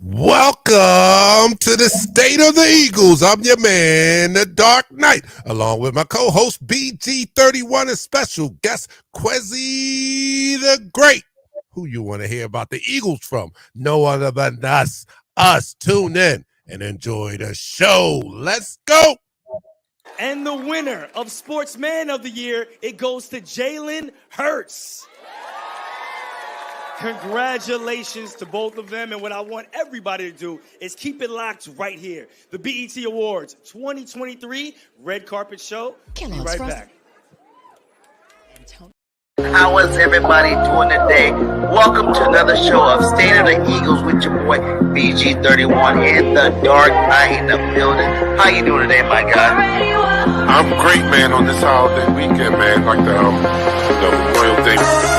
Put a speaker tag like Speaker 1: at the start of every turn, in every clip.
Speaker 1: Welcome to the State of the Eagles. I'm your man, the Dark Knight, along with my co-host BG31 and special guest Quezy the Great. Who you want to hear about the Eagles from? No other than us. Tune in and enjoy the show. Let's go.
Speaker 2: And the winner of Sportsman of the Year, it goes to Jalen Hurts. Congratulations to both of them. And what I want everybody to do is keep it locked right here. The BET Awards 2023 Red Carpet Show. Be right back.
Speaker 3: How is everybody doing today? Welcome to another show of State of the Eagles with your boy BG31 and the Dark Knight in the building. How you doing today, my guy?
Speaker 4: I'm great, man, on this holiday weekend, man. Like the Royal Day.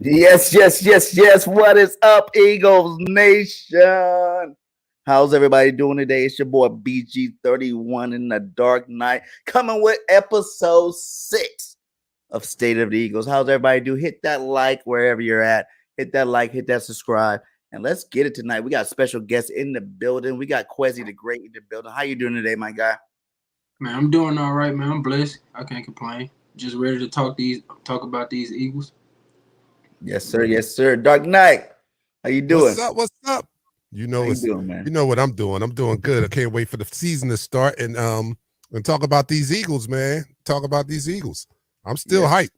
Speaker 3: Yes. What is up, Eagles Nation? How's everybody doing today? It's your boy BG31 in the Dark Knight coming with episode 6 of State of the Eagles. How's everybody do? Hit that like wherever you're at. Hit that like, hit that subscribe. And let's get it tonight. We got special guests in the building. We got Quezy the Great in the building. How you doing today, my guy?
Speaker 5: Man, I'm doing all right, man. I'm blessed. I can't complain. Just ready to talk about these Eagles.
Speaker 3: Yes, sir. Dark Knight, how you doing?
Speaker 1: What's up? You know,
Speaker 3: man?
Speaker 1: You know what I'm doing. I'm doing good. I can't wait for the season to start and talk about these Eagles, man. Talk about these Eagles. I'm still hyped.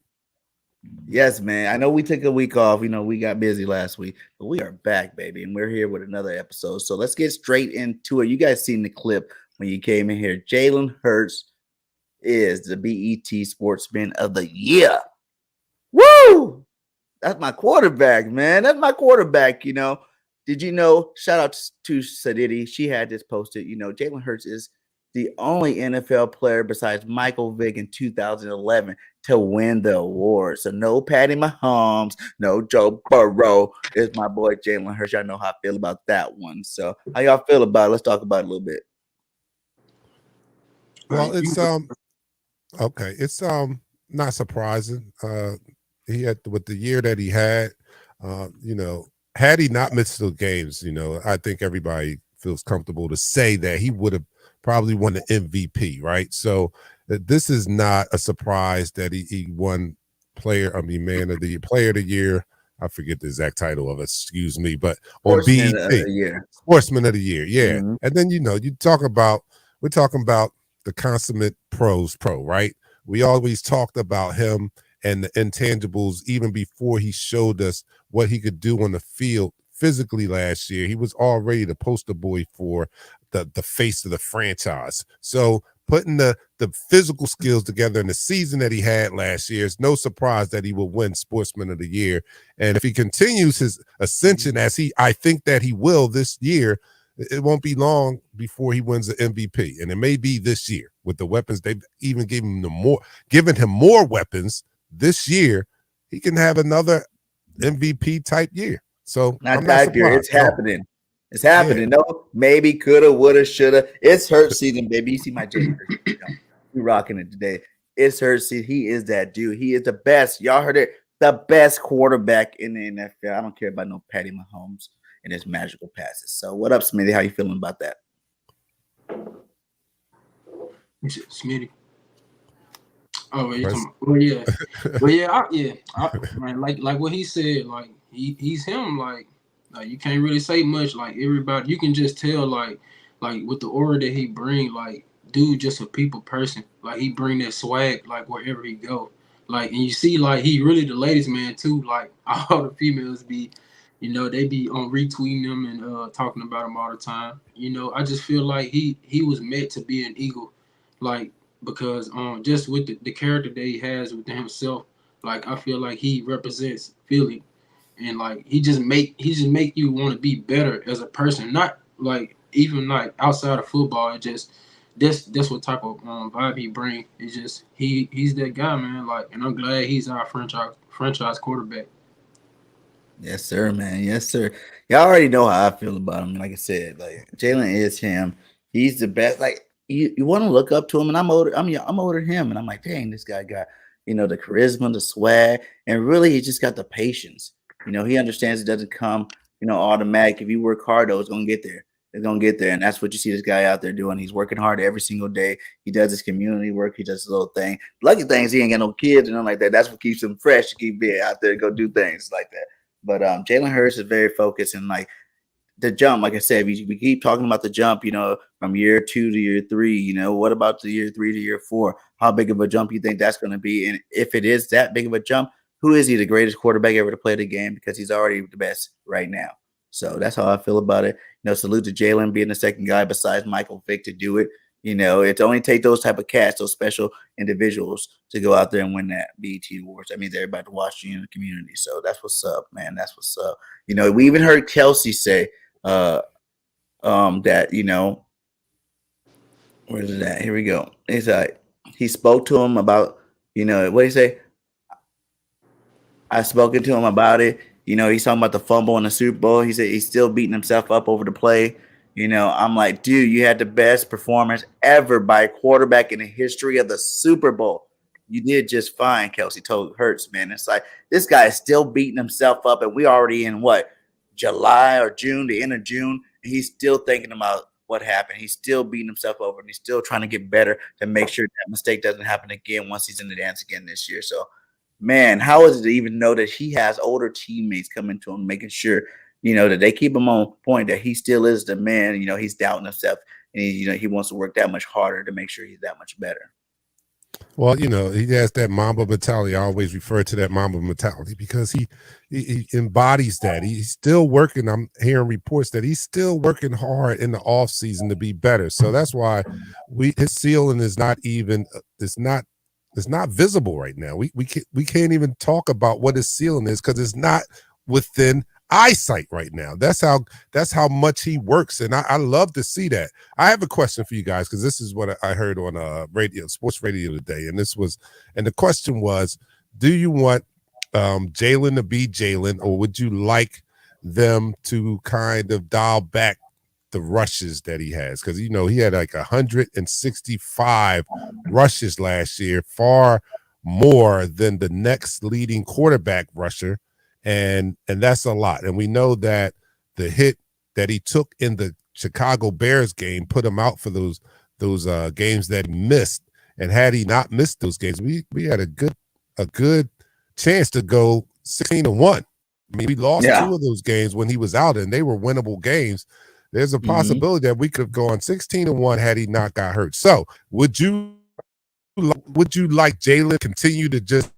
Speaker 3: Yes, man. I know we took a week off. You know, we got busy last week, but we are back, baby, and we're here with another episode. So let's get straight into it. You guys seen the clip when you came in here. Jalen Hurts is the BET Sportsman of the Year. Woo! That's my quarterback, man. That's my quarterback, you know. Did you know, shout out to Sadidi. She had this posted, you know, Jalen Hurts is the only NFL player besides Michael Vick in 2011 to win the award. So no Patty Mahomes, no Joe Burrow. It's my boy Jalen Hurts. Y'all know how I feel about that one. So how y'all feel about it? Let's talk about it a little bit.
Speaker 1: Well, it's okay. It's not surprising. He had with the year that he had, you know, had he not missed the games, you know, I think everybody feels comfortable to say that he would have probably won the MVP, right? So this is not a surprise that he won player of the year. I forget the exact title of it, excuse me, but on BET, Sportsman of the Year, yeah. Mm-hmm. And then, you know, we're talking about the consummate pro, right? We always talked about him and the intangibles even before he showed us what he could do on the field physically last year. He was already the poster boy for the face of the franchise. So putting the physical skills together in the season that he had last year, it's no surprise that he will win Sportsman of the Year. And if he continues his ascension as I think that he will this year, it won't be long before he wins the MVP, and it may be this year with the weapons they've even given him more weapons this year. He can have another MVP type year. So
Speaker 3: Not
Speaker 1: I'm not
Speaker 3: type year.
Speaker 1: surprised.
Speaker 3: It's happening. It's happening. No, maybe, coulda, woulda, shoulda. It's hurt season, baby. You see my Jalen Hurts. We rocking it today. It's hurt season. He is that dude. He is the best. Y'all heard it. The best quarterback in the NFL. I don't care about no Patty Mahomes and his magical passes. So what up, Smitty? How you feeling about that?
Speaker 5: Smitty. Oh, yeah. Man, like what he said, like he's him. Like you can't really say much. Like everybody, you can just tell. Like with the aura that he bring, like dude, just a people person. Like he bring that swag, like wherever he go. Like, and you see, like he really the ladies' man too. Like all the females be, they be on retweeting him and talking about him all the time. I just feel like he was meant to be an Eagle, like because just with the character that he has within himself, like I feel like he represents Philly, and like he just make you want to be better as a person, not like even like outside of football. It just that's what type of vibe he bring. It's just he's that guy, man. Like, and I'm glad he's our franchise quarterback.
Speaker 3: Yes, sir, man. Yes, sir. Y'all already know how I feel about him. Like I said, like Jalen is him. He's the best. Like you want to look up to him, and I'm older. I'm older than him, and I'm like, dang, this guy got the charisma, the swag, and really he just got the patience. He understands it doesn't come automatic. If you work hard, though, it's gonna get there. It's gonna get there, and that's what you see this guy out there doing. He's working hard every single day. He does his community work. He does his little thing. Lucky thing is he ain't got no kids and nothing like that. That's what keeps him fresh to keep being out there to go do things like that. But Jalen Hurts is very focused, and like the jump, like I said, we keep talking about the jump, from year 2 to year 3. What about the year 3 to year 4? How big of a jump you think that's going to be? And if it is that big of a jump, who is he, the greatest quarterback ever to play the game? Because he's already the best right now. So that's how I feel about it. Salute to Jalen being the second guy besides Michael Vick to do it. It only take those type of cats, those special individuals to go out there and win that BET Awards. That means everybody to watch you in the community. So that's what's up, man. That's what's up. We even heard Kelsey say that, where is it at? Here we go. He's like, he spoke to him about, what do you say? I've spoken to him about it. He's talking about the fumble in the Super Bowl. He said he's still beating himself up over the play. I'm like, dude, you had the best performance ever by a quarterback in the history of the Super Bowl. You did just fine, Kelsey told Hurts, man. It's like this guy is still beating himself up, and we already in July or June, the end of June, and he's still thinking about what happened. He's still beating himself over, and he's still trying to get better to make sure that mistake doesn't happen again once he's in the dance again this year. So, man, how is it to even know that he has older teammates coming to him, making sure that they keep him on point, that he still is the man. He's doubting himself, and he wants to work that much harder to make sure he's that much better.
Speaker 1: Well, he has that Mamba mentality. I always refer to that Mamba mentality because he embodies that. He's still working. I'm hearing reports that he's still working hard in the off season to be better. So that's why his ceiling is not even. It's not visible right now. We can't even talk about what his ceiling is because it's not within eyesight right now. That's how much he works, and I love to see that. I have a question for you guys because this is what I heard on sports radio today, and the question was, do you want Jalen to be Jalen, or would you like them to kind of dial back the rushes that he has? Because he had like 165 rushes last year, far more than the next leading quarterback rusher. And that's a lot. And we know that the hit that he took in the Chicago Bears game put him out for those games that he missed. And had he not missed those games, we had a good chance to go 16-1. I mean, we lost 2 of those games when he was out, and they were winnable games. There's a possibility that we could have gone 16-1 had he not got hurt. So would you like Jalen continue to just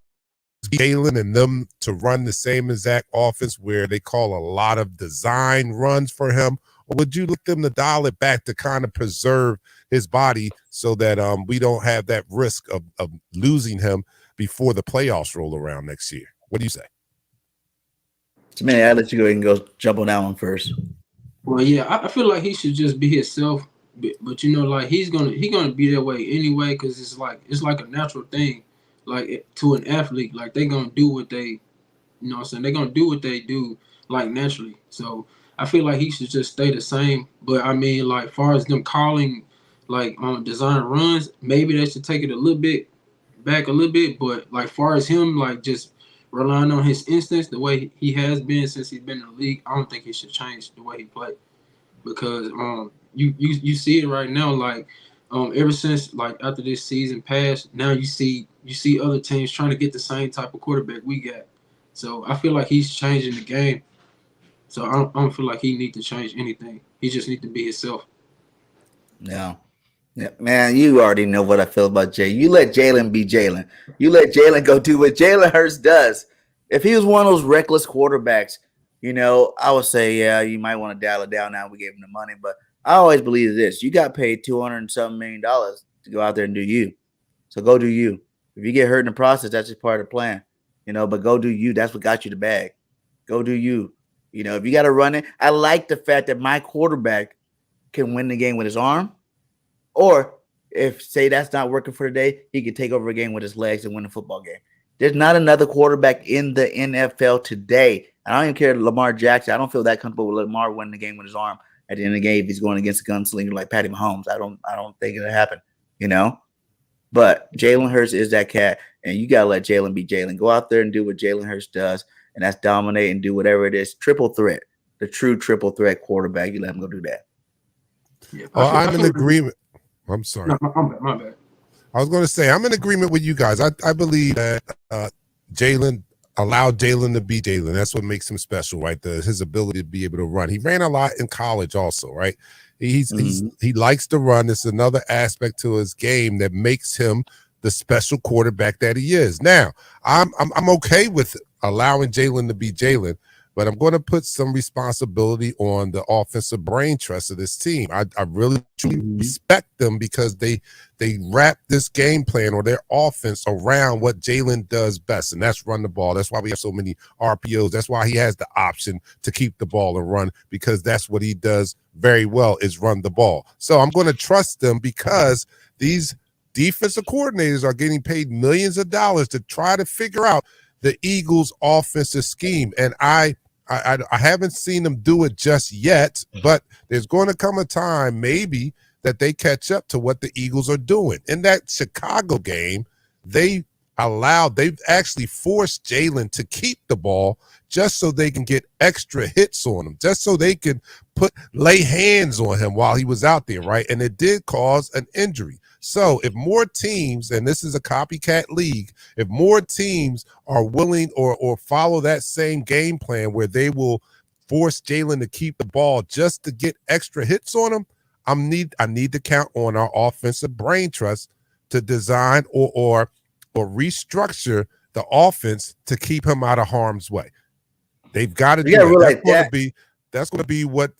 Speaker 1: Jalen and them to run the same exact offense where they call a lot of design runs for him? Or would you look them to dial it back to kind of preserve his body so that we don't have that risk of losing him before the playoffs roll around next year? What do you say?
Speaker 3: So, man, I'll let you go ahead and go jump on that one first.
Speaker 5: Well, yeah, I feel like he should just be himself, but you know, like he gonna be that way anyway, cause it's like a natural thing, like to an athlete, like they gonna do what they, you know, what I'm saying they gonna do what they do like naturally. So I feel like he should just stay the same. But I mean, like far as them calling, like design runs, maybe they should take it a little bit back a little bit. But like far as him, like just relying on his instincts the way he has been since he's been in the league, I don't think he should change the way he plays because you see it right now like ever since like after this season passed now you see other teams trying to get the same type of quarterback we got, so I feel like he's changing the game, so I don't feel like he need to change anything, he just need to be himself.
Speaker 3: No. Yeah, man, you already know what I feel about Jay. You let Jalen be Jalen. You let Jalen go do what Jalen Hurts does. If he was one of those reckless quarterbacks, I would say, yeah, you might want to dial it down now. We gave him the money. But I always believe this. You got paid $200 and something million to go out there and do you. So go do you. If you get hurt in the process, that's just part of the plan. But go do you. That's what got you the bag. Go do you. If you got to run it, I like the fact that my quarterback can win the game with his arm. Or if say that's not working for the day, he can take over a game with his legs and win a football game. There's not another quarterback in the NFL today. I don't even care Lamar Jackson. I don't feel that comfortable with Lamar winning the game with his arm at the end of the game if he's going against a gunslinger like Patty Mahomes. I don't think it'll happen, But Jalen Hurts is that cat, and you gotta let Jalen be Jalen. Go out there and do what Jalen Hurts does, and that's dominate and do whatever it is. Triple threat, the true triple threat quarterback. You let him go do that.
Speaker 5: Yeah,
Speaker 1: I'm in agreement. I'm sorry.
Speaker 5: No, my bad.
Speaker 1: I was going to say I'm in agreement with you guys. I believe that Jalen allowed Jalen to be Jalen. That's what makes him special, right? His ability to be able to run. He ran a lot in college, also, right? He likes to run. It's another aspect to his game that makes him the special quarterback that he is. Now, I'm okay with allowing Jalen to be Jalen, but I'm going to put some responsibility on the offensive brain trust of this team. I really truly respect them because they wrap this game plan or their offense around what Jalen does best, and that's run the ball. That's why we have so many RPOs. That's why he has the option to keep the ball and run, because that's what he does very well, is run the ball. So I'm going to trust them because these defensive coordinators are getting paid millions of dollars to try to figure out the Eagles' offensive scheme, and I haven't seen them do it just yet, but there's going to come a time maybe that they catch up to what the Eagles are doing. In that Chicago game, they've actually forced Jalen to keep the ball just so they can get extra hits on him, just so they can lay hands on him while he was out there, right? And it did cause an injury. So if more teams, and this is a copycat league, if more teams are willing or follow that same game plan where they will force Jalen to keep the ball just to get extra hits on him, I need to count on our offensive brain trust to design or restructure the offense to keep him out of harm's way. They've got to do that. That's going to be what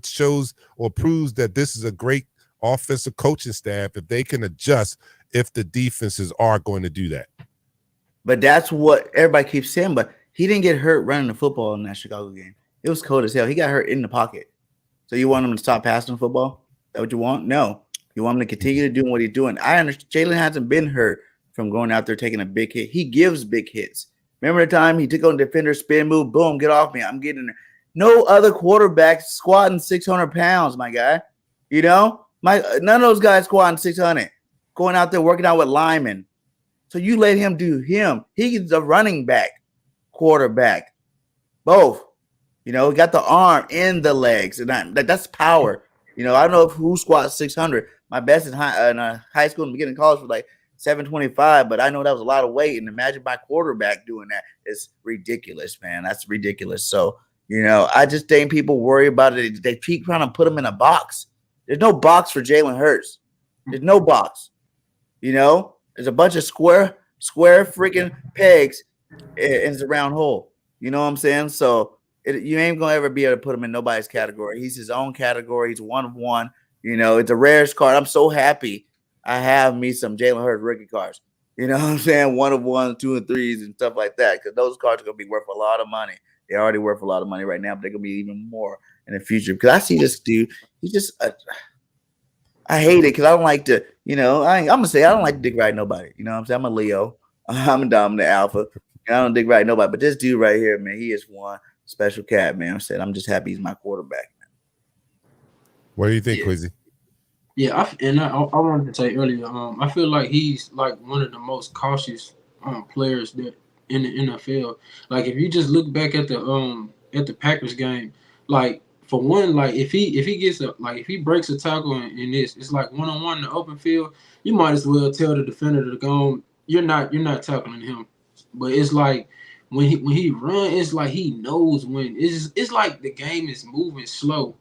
Speaker 1: shows or proves that this is a great offensive coaching staff, if they can adjust if the defenses are going to do that.
Speaker 3: But that's what everybody keeps saying. But he didn't get hurt running the football in that Chicago game. It was cold as hell. He got hurt in the pocket. So you want him to stop passing the football? Is that what you want? No. You want him to continue to do what he's doing. I understand Jalen hasn't been hurt from going out there taking a big hit. He gives big hits. Remember the time he took on the defender, spin move, boom, get off me. I'm getting there. No other quarterback squatting 600 pounds, my guy. None of those guys squatting 600, going out there working out with linemen. So you let him do him. He's a running back, quarterback, both. He got the arm and the legs, and that's power. I don't know who squats 600. My best in high school and beginning of college was like 725, but I know that was a lot of weight. And imagine my quarterback doing that. It's ridiculous, man. That's ridiculous. So I just think people worry about it. They keep trying to put him in a box. There's no box for Jalen Hurts. There's no box. There's a bunch of square freaking pegs and it's a round hole. You know what I'm saying? So you ain't going to ever be able to put him in nobody's category. He's his own category. He's one of one. It's a rarest card. I'm so happy I have me some Jalen Hurts rookie cards. You know what I'm saying? 1 of 1, 2 and 3s and stuff like that, because those cards are going to be worth a lot of money. They're already worth a lot of money right now, but they're going to be even more in the future. Because I see this dude, he just I hate it because I don't like to, I'm gonna say I don't like to dick ride nobody. You know what I'm saying? I'm a Leo, I'm a dominant alpha, and I don't dick ride nobody. But this dude right here, man, he is one special cat, man. I'm just happy he's my quarterback.
Speaker 1: What do you think,
Speaker 5: Yeah.
Speaker 1: Quezy?
Speaker 5: Yeah, I wanted to say earlier, I feel like he's like one of the most cautious players that in the NFL. Like if you just look back at the Packers game, like for one, like if he gets if he breaks a tackle in this, it's like 1-on-1 in the open field, you might as well tell the defender to go on, you're not tackling him. But it's like when he run, it's like he knows when. It's like the game is moving slow.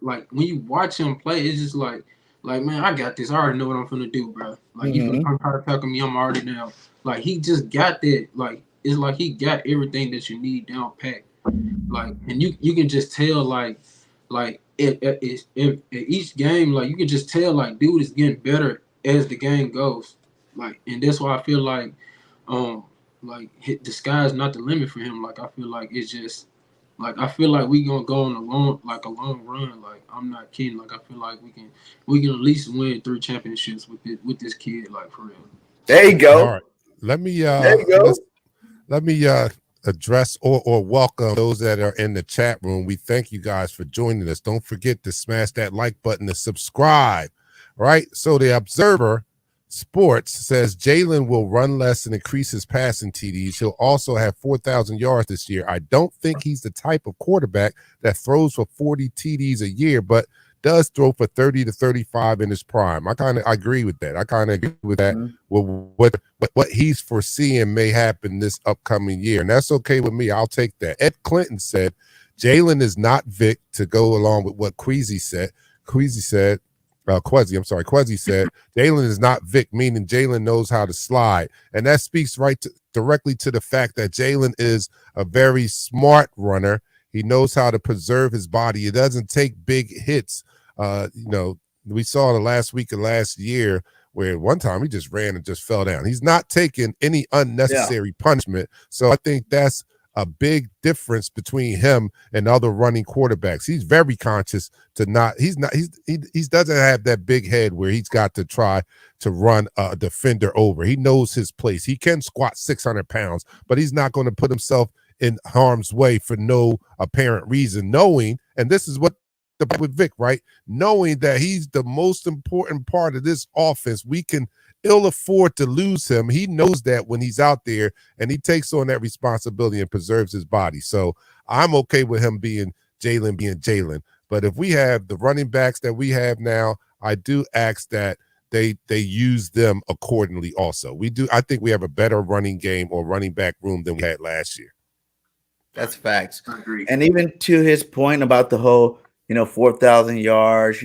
Speaker 5: Like when you watch him play, it's just like man, I got this. I already know what I'm gonna do, bro. Like you finna come try to tackle me, I'm already down. Like he just got that. Like it's like he got everything that you need down pat. Like and you can just tell like at each game, like you can just tell like dude is getting better as the game goes. Like and that's why I feel the sky's not the limit for him. Like I feel like it's just like I feel like we gonna go on a long run. Like I'm not kidding. Like I feel like we can at least win 3 championships with this kid. Like for real.
Speaker 3: There you go.
Speaker 1: All right. Let me
Speaker 3: There you go.
Speaker 1: let me address or welcome those that are in the chat room. We thank you guys for joining us. Don't forget to smash that like button to subscribe. Right. So the Observer Sports says Jalen will run less and increase his passing TDs. He'll also have 4,000 yards this year. I don't think he's the type of quarterback that throws for 40 TDs a year, but does throw for 30 to 35 in his prime. I agree with that. I kind of agree with that. Well, what he's foreseeing may happen this upcoming year, and that's okay with me. I'll take that. Ed Clinton said Jalen is not Vic, to go along with what Quezy said. Quezy said Jalen is not Vic, meaning Jalen knows how to slide. And that speaks directly to the fact that Jalen is a very smart runner. He knows how to preserve his body. He doesn't take big hits. We saw the last week of last year where one time he just ran and just fell down. He's not taking any unnecessary punishment. So I think that's a big difference between him and other running quarterbacks. He's very conscious he doesn't have that big head where he's got to try to run a defender over. He knows his place. He can squat 600 pounds, but he's not going to put himself in harm's way for no apparent reason, knowing, and this is what with Vic, right? Knowing that he's the most important part of this offense. We can ill afford to lose him. He knows that when he's out there, and he takes on that responsibility and preserves his body. So I'm okay with him being Jalen. But if we have the running backs that we have now, I do ask that they use them accordingly also. I think we have a better running game or running back room than we had last year.
Speaker 3: That's facts. I agree. And even to his point about the whole, 4,000 yards,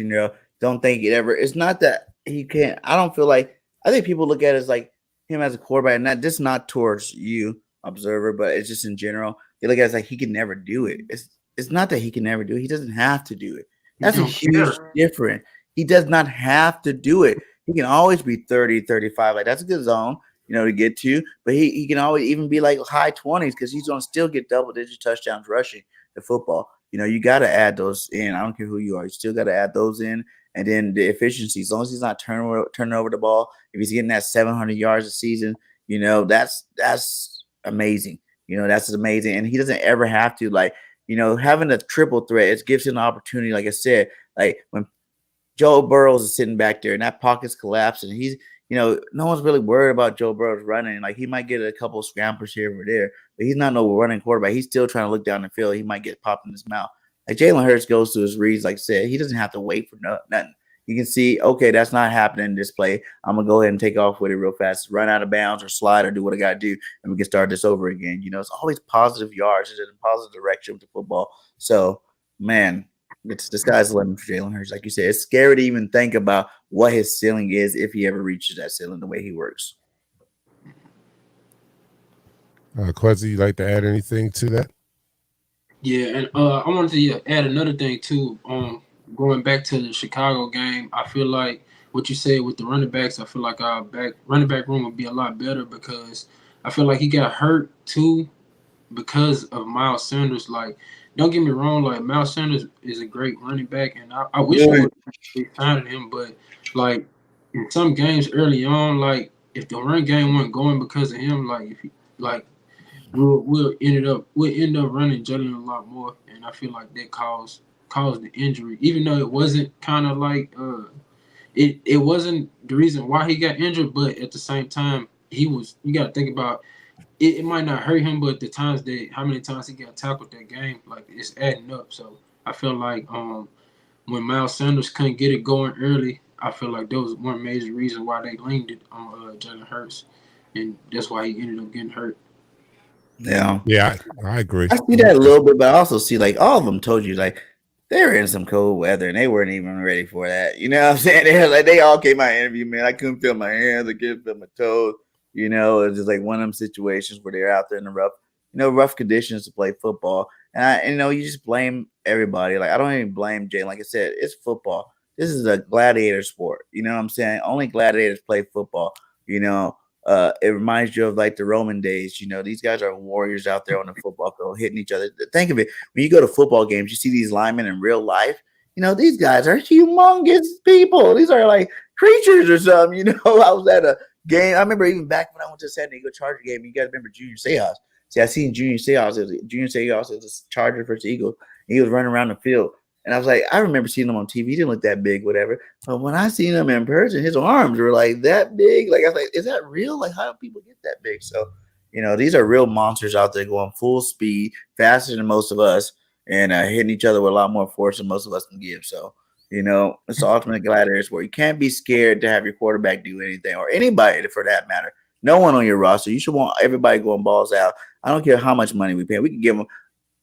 Speaker 3: don't think it's not that he can't. I think people look at it as like him as a quarterback, and just not towards you, Observer, but it's just in general. They look at it as like he can never do it. It's not that he can never do it. He doesn't have to do it. That's a huge difference. He does not have to do it. He can always be 30, 35. Like that's a good zone, to get to. But he can always even be like high 20s because he's going to still get double-digit touchdowns rushing the football. You got to add those in. I don't care who you are. You still got to add those in. And then the efficiency, as long as he's not turning over the ball, if he's getting that 700 yards a season, that's amazing. That's amazing. And he doesn't ever have to, having a triple threat, it gives him an opportunity, like I said, like when Joe Burrows is sitting back there and that pocket's collapsing, he's, no one's really worried about Joe Burrows running. Like he might get a couple of scramblers here or there, but he's not no running quarterback. He's still trying to look down the field. He might get popped in his mouth. Like Jalen Hurts goes to his reads, like I said, he doesn't have to wait for nothing. You can see, okay, that's not happening in this play. I'm gonna go ahead and take off with it real fast, run out of bounds or slide or do what I gotta do, and we can start this over again. It's always positive yards. It's in a positive direction with the football. So, man, the sky's the limit for Jalen Hurts. Like you said, it's scary to even think about what his ceiling is if he ever reaches that ceiling the way he works.
Speaker 1: Quezy, you like to add anything to that?
Speaker 5: Yeah, and I wanted to add another thing too. Going back to the Chicago game, I feel like what you said with the running backs, I feel like our running back room would be a lot better because I feel like he got hurt too because of Miles Sanders. Like don't get me wrong, like Miles Sanders is a great running back, and I wish we would have signed him, but like in some games early on, like if the run game wasn't going because of him, like if he, like we'll end up running Jalen a lot more, and I feel like that caused the injury, even though it wasn't kind of like it wasn't the reason why he got injured, but at the same time he was. You got to think about it might not hurt him, but the times that how many times he got tackled that game, like it's adding up. So I feel like when Miles Sanders couldn't get it going early, I feel like that was one major reason why they leaned it on Jalen Hurts, and that's why he ended up getting hurt.
Speaker 3: Yeah.
Speaker 1: Yeah, I agree.
Speaker 3: I see that a little bit, but I also see like all of them told you like they were in some cold weather and they weren't even ready for that. You know what I'm saying? They all came out interview, man. I couldn't feel my hands, I couldn't feel my toes. You know, it's just like one of them situations where they're out there in the rough conditions to play football. And you just blame everybody. Like I don't even blame Jay. Like I said, it's football. This is a gladiator sport. You know what I'm saying? Only gladiators play football. You know, it reminds you of like the Roman days. You know, these guys are warriors out there on the football field hitting each other. Think of it. When you go to football games, you see these linemen in real life. You know, these guys are humongous people. These are like creatures or something. You know, I was at a game. I remember even back when I went to the San Diego Charger game. You guys remember Junior Seahawks? See, I seen Junior Seahawks. Junior Seahawks is a Charger versus Eagles. He was running around the field. And I was like, I remember seeing him on TV. He didn't look that big, whatever. But when I seen him in person, his arms were like that big. Like I was like, is that real? Like how do people get that big? So, you know, these are real monsters out there going full speed, faster than most of us, and hitting each other with a lot more force than most of us can give. So, you know, it's the ultimate gladiator sport. You can't be scared to have your quarterback do anything, or anybody for that matter. No one on your roster. You should want everybody going balls out. I don't care how much money we pay. We can give them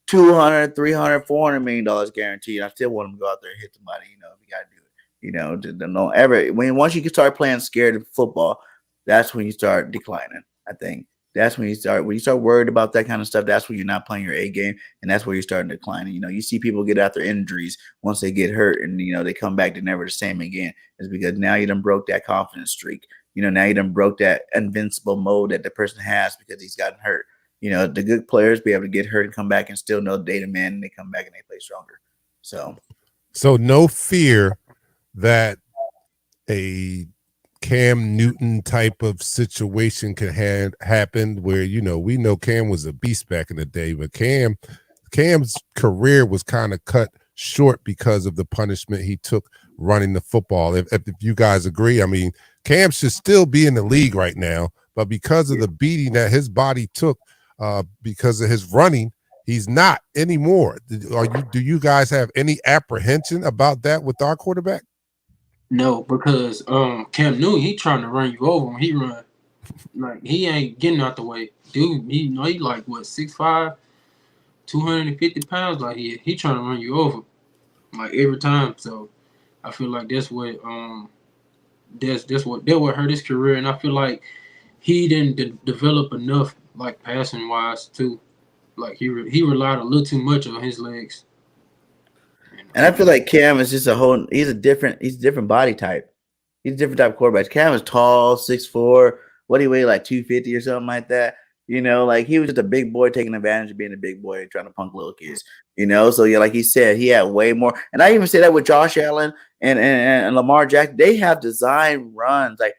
Speaker 3: 200, 300, 400 million dollars guaranteed. I still want them to go out there and hit somebody. You know, we gotta do it. You know, don't ever once you can start playing scared of football, that's when you start declining. I think that's when you start worried about that kind of stuff. That's when you're not playing your A game, and that's where you're starting to decline. And, you know, you see people get out their injuries once they get hurt, and you know they come back, they're never the same again. It's because now you done broke that confidence streak. You know, now you done broke that invincible mode that the person has because he's gotten hurt. You know, the good players be able to get hurt and come back and still know data man, and they come back and they play stronger. So
Speaker 1: no fear that a Cam Newton type of situation can happen where, you know, we know Cam was a beast back in the day, but Cam's career was kind of cut short because of the punishment he took running the football. If you guys agree, I mean, Cam should still be in the league right now, but because of the beating that his body took, because of his running, he's not anymore. Do you guys have any apprehension about that with our quarterback?
Speaker 5: No, because Cam Newton, he trying to run you over when he run. Like he ain't getting out the way. Dude, he like what 6'5", 250 pounds. Like he trying to run you over like every time. So I feel like that's what hurt his career, and I feel like he didn't develop enough like passing wise too. Like he relied a little too much on his legs.
Speaker 3: And I feel like Cam is just he's a different body type. He's a different type of quarterback. Cam is tall, 6'4". What do you weigh, like 250 or something like that? You know, like he was just a big boy taking advantage of being a big boy and trying to punk little kids. You know, so yeah, like he said, he had way more. And I even say that with Josh Allen and Lamar Jackson. They have design runs. Like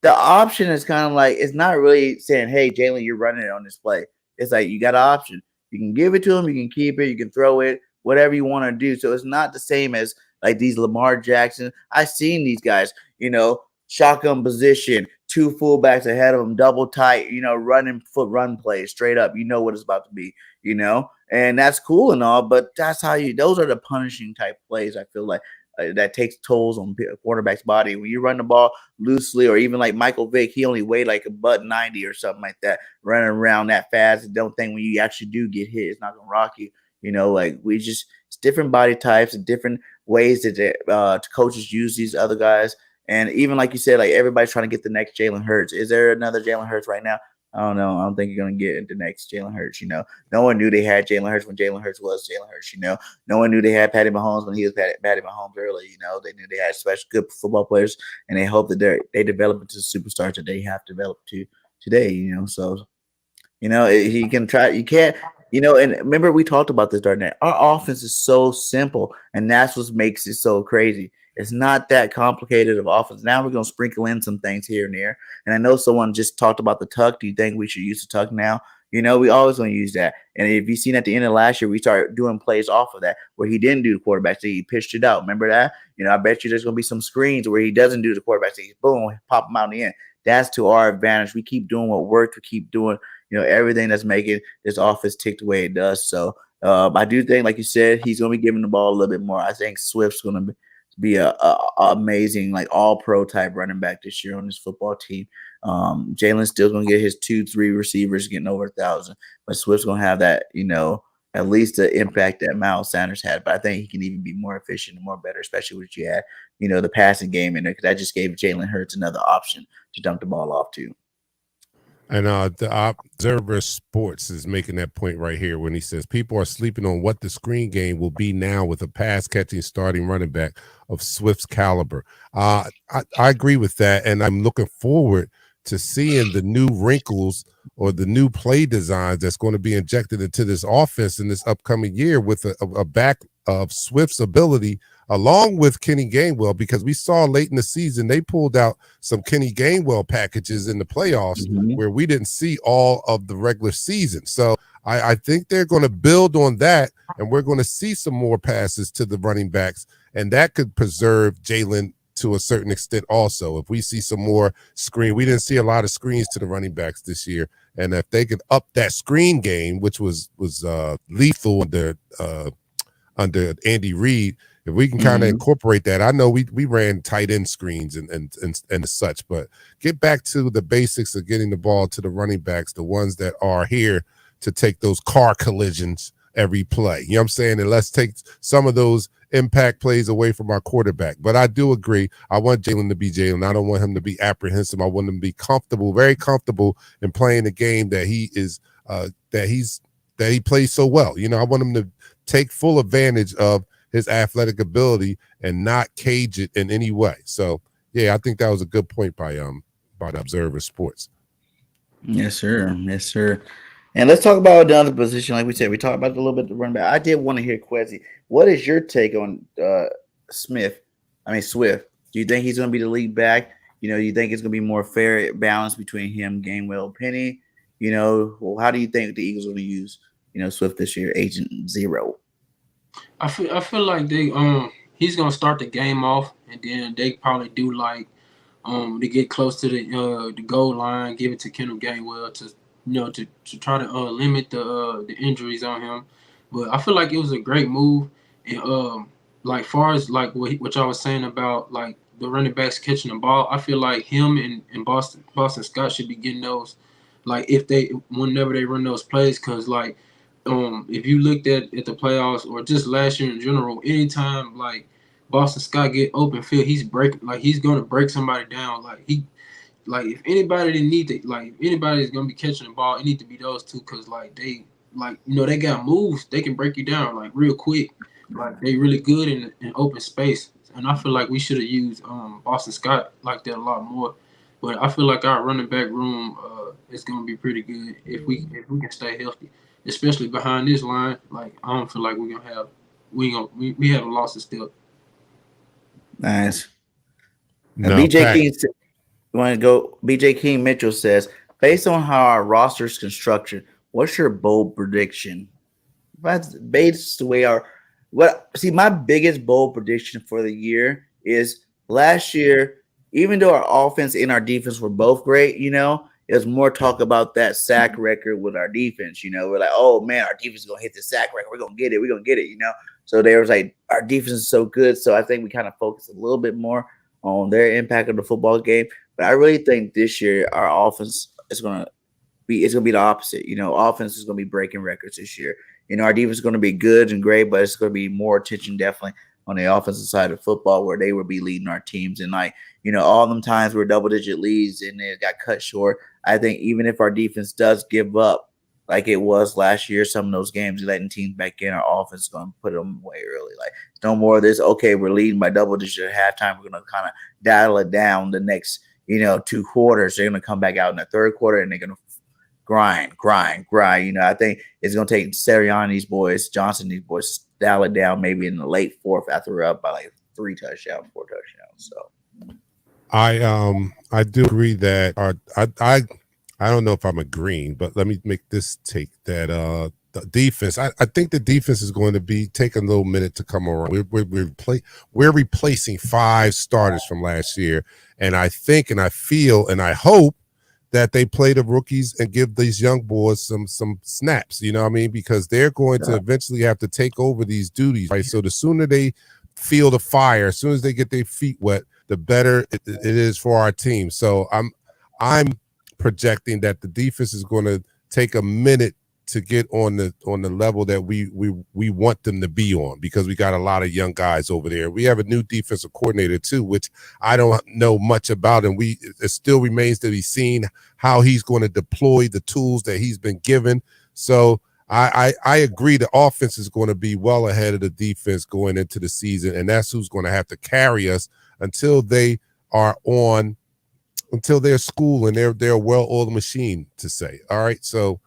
Speaker 3: the option is kind of like, it's not really saying, hey, Jalen, you're running it on this play. It's like you got an option. You can give it to him, you can keep it, you can throw it, whatever you want to do. So it's not the same as like these Lamar Jackson. I've seen these guys, you know, shotgun position, two fullbacks ahead of them, double tight, you know, running foot run plays straight up. You know what it's about to be, you know, and that's cool and all, but that's how those are the punishing type plays. I feel like that takes tolls on a quarterback's body. When you run the ball loosely, or even like Michael Vick, he only weighed like a butt 90 or something like that, running around that fast. Don't think when you actually do get hit, it's not going to rock you. You know, like it's different body types and different ways that coaches use these other guys. And even like you said, like everybody's trying to get the next Jalen Hurts. Is there another Jalen Hurts right now? I don't know. I don't think you're going to get the next Jalen Hurts. You know, no one knew they had Jalen Hurts when Jalen Hurts was Jalen Hurts. You know, no one knew they had Patty Mahomes when he was Patty Mahomes early. You know, they knew they had special good football players, and they hope that they develop into the superstars that they have developed to today. You know, so you know he can try. You can't. And remember we talked about this during that. Our offense is so simple, and that's what makes it so crazy. It's not that complicated of offense. Now we're gonna sprinkle in some things here and there. And I know someone just talked about the tuck. Do you think we should use the tuck now? We always gonna use that. And if you seen at the end of last year, we started doing plays off of that where he didn't do the quarterback, so he pitched it out. Remember that? I bet you there's gonna be some screens where he doesn't do the quarterback, so he boom, pop him out in the end. That's to our advantage. We keep doing what worked. We keep doing everything that's making this offense tick the way it does. So I do think, like you said, he's going to be giving the ball a little bit more. I think Swift's going to be a amazing, like all pro type running back this year on this football team. Jalen's still going to get his 2-3 receivers getting over 1,000, but Swift's going to have that, at least the impact that Miles Sanders had. But I think he can even be more efficient and more better, especially with you had, the passing game in there, because that just gave Jalen Hurts another option to dump the ball off to.
Speaker 1: And the Observer Sports is making that point right here when he says people are sleeping on what the screen game will be now with a pass-catching starting running back of Swift's caliber. I agree with that, and I'm looking forward to seeing the new wrinkles or the new play designs that's going to be injected into this offense in this upcoming year with a back of Swift's ability along with Kenny Gainwell, because we saw late in the season they pulled out some Kenny Gainwell packages in the playoffs where we didn't see all of the regular season. So I think they're going to build on that, and we're going to see some more passes to the running backs, and that could preserve Jalen to a certain extent also. If we see some more screen, we didn't see a lot of screens to the running backs this year, and if they could up that screen game, which was lethal under Andy Reid, if we can kind of incorporate that. I know we ran tight end screens and such, but get back to the basics of getting the ball to the running backs, the ones that are here to take those car collisions every play. You know what I'm saying? And let's take some of those impact plays away from our quarterback. But I do agree. I want Jalen to be Jalen. I don't want him to be apprehensive. I want him to be comfortable, very comfortable in playing the game that he is that he plays so well. I want him to take full advantage of his athletic ability and not cage it in any way. So yeah, I think that was a good point by the Observer Sports.
Speaker 3: Yes, sir. Yes, sir. And let's talk about the other position. Like we said, we talked about it a little bit the running back. I did want to hear Quezy. What is your take on Swift? Do you think he's going to be the lead back? You think it's going to be more fair balance between him, Gainwell, Penny? How do you think the Eagles are going to use Swift this year, Agent Zero?
Speaker 5: I feel like he's gonna start the game off, and then they probably do like to get close to the goal line, give it to Kendall Gainwell to try to limit the injuries on him. But I feel like it was a great move, and like far as like what y'all was saying about like the running backs catching the ball, I feel like him and Boston Scott should be getting those, like whenever they run those plays, because like. If you looked at the playoffs or just last year in general, anytime like Boston Scott get open field, he's gonna break somebody down. If anybody didn't need to, if anybody's gonna be catching the ball, it need to be those two, because they got moves, they can break you down like real quick. Like they really good in open space, and I feel like we should have used Boston Scott like that a lot more. But I feel like our running back room is gonna be pretty good if we can stay healthy, especially behind this line. Like I don't feel like we haven't lost a step.
Speaker 3: Nice.
Speaker 1: No,
Speaker 3: BJ King, you want to go? BJ King Mitchell says, based on how our roster is constructed, what's your bold prediction? That's based the way my biggest bold prediction for the year is last year, even though our offense and our defense were both great, there's more talk about that sack record with our defense. We're like, oh man, our defense is gonna hit the sack record. We're gonna get it. So there was like, our defense is so good. So I think we kind of focus a little bit more on their impact on the football game. But I really think this year our offense is gonna be the opposite. Offense is gonna be breaking records this year. Our defense is gonna be good and great, but it's gonna be more attention definitely on the offensive side of football, where they will be leading our teams. And all them times where double-digit leads and it got cut short, I think even if our defense does give up like it was last year, some of those games, letting teams back in, our offense is going to put them away early. Like, no more of this, okay, we're leading by double-digit at halftime. We're going to kind of dial it down the next, 2 quarters. They're going to come back out in the third quarter, and they're going to grind. You know, I think it's gonna take Sirianni, these boys, Johnson, these boys, to dial it down maybe in the late fourth after we're up by like 4 touchdowns. So
Speaker 1: I do agree that I don't know if I'm agreeing, but let me make this take that the defense. I think the defense is going to be take a little minute to come around. We're replacing 5 starters from last year, and I think and I feel and I hope that they play the rookies and give these young boys some snaps. You know what I mean? Because they're going to eventually have to take over these duties, right? So the sooner they feel the fire, as soon as they get their feet wet, the better it is for our team. So I'm projecting that the defense is going to take a minute to get on the level that we want them to be on, because we got a lot of young guys over there. We have a new defensive coordinator too, which I don't know much about, and it still remains to be seen how he's going to deploy the tools that he's been given. So I agree the offense is going to be well ahead of the defense going into the season, and that's who's going to have to carry us until they are on, until they're school and they're a well-oiled machine, to say. All right, so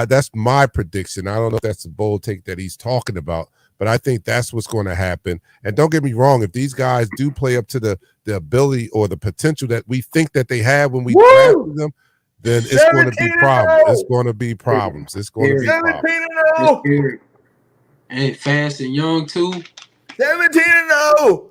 Speaker 1: that's my prediction. I don't know if that's a bold take that he's talking about, but I think that's what's going to happen. And don't get me wrong, if these guys do play up to the ability or the potential that we think that they have when we drafted them, then it's going to be problems. It's going to be problems. It's going to be problems.
Speaker 5: And fast and young too.
Speaker 3: 17-0.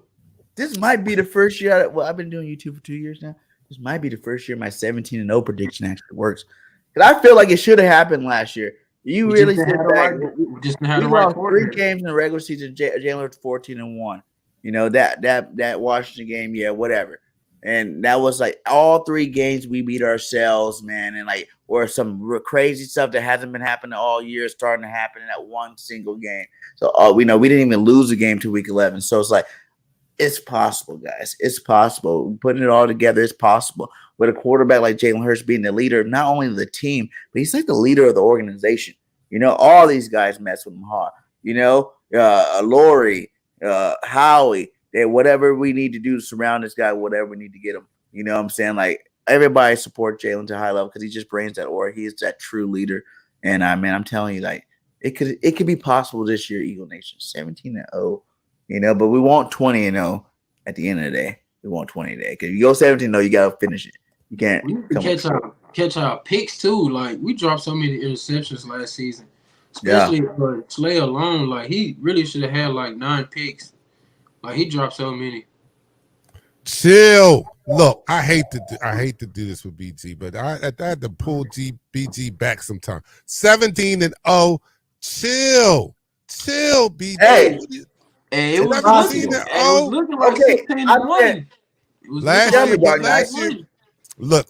Speaker 3: This might be the first year. Well, I've been doing YouTube for 2 years now. This might be the first year my 17-0 prediction actually works. Because I feel like it should have happened last year. You really sit back. We lost 3 games in the regular season. Jalen was 14-1. You know, that Washington game, yeah, whatever. And that was like all 3 games we beat ourselves, man. And like, or some crazy stuff that hasn't been happening all year starting to happen in that one single game. So we know we didn't even lose a game to week 11. So it's like, it's possible, guys. It's possible. Putting it all together, it's possible. With a quarterback like Jalen Hurts being the leader, not only of the team, but he's like the leader of the organization. You know, all these guys mess with him hard. You know, Lori, Howie, whatever we need to do to surround this guy, whatever we need to get him. You know what I'm saying? Like, everybody support Jalen to a high level because he just brings that aura. He is that true leader. And man, I'm telling you, like, it could be possible this year, Eagle Nation. 17-0. You know, but we want 20-0 at the end of the day. We want 20 today. Because you go 17-0, you gotta finish it. You can't
Speaker 5: catch our picks too. Like, we dropped so many interceptions last season. Especially for Slay alone. Like, he really should have had like 9 picks. Like, he dropped so many.
Speaker 1: Chill. Look, I hate to do this with BG, but I had to pull BG back sometime. 17-0. Chill, BG.
Speaker 3: Hey.
Speaker 5: Hey, it was looking like 16-1.
Speaker 1: Last year. Look,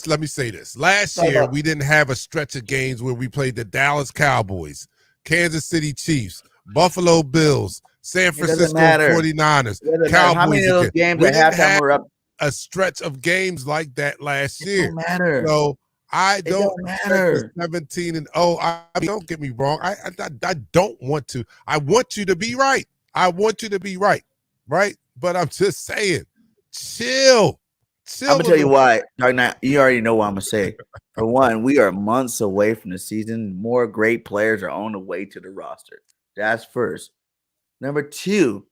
Speaker 1: let me say this. Last year, we didn't have a stretch of games where we played the Dallas Cowboys, Kansas City Chiefs, Buffalo Bills, San Francisco 49ers, Cowboys.
Speaker 3: How many of those games at halftime were up?
Speaker 1: A stretch of games like that last year.
Speaker 3: Don't matter.
Speaker 1: So I don't matter. 17-0. I mean, don't get me wrong. I don't want to. I want you to be right. I want you to be right? But I'm just saying, chill.
Speaker 3: I'm gonna tell you why. Dark Knight, you already know what I'm gonna say. For one, we are months away from the season. More great players are on the way to the roster. That's first. Number 2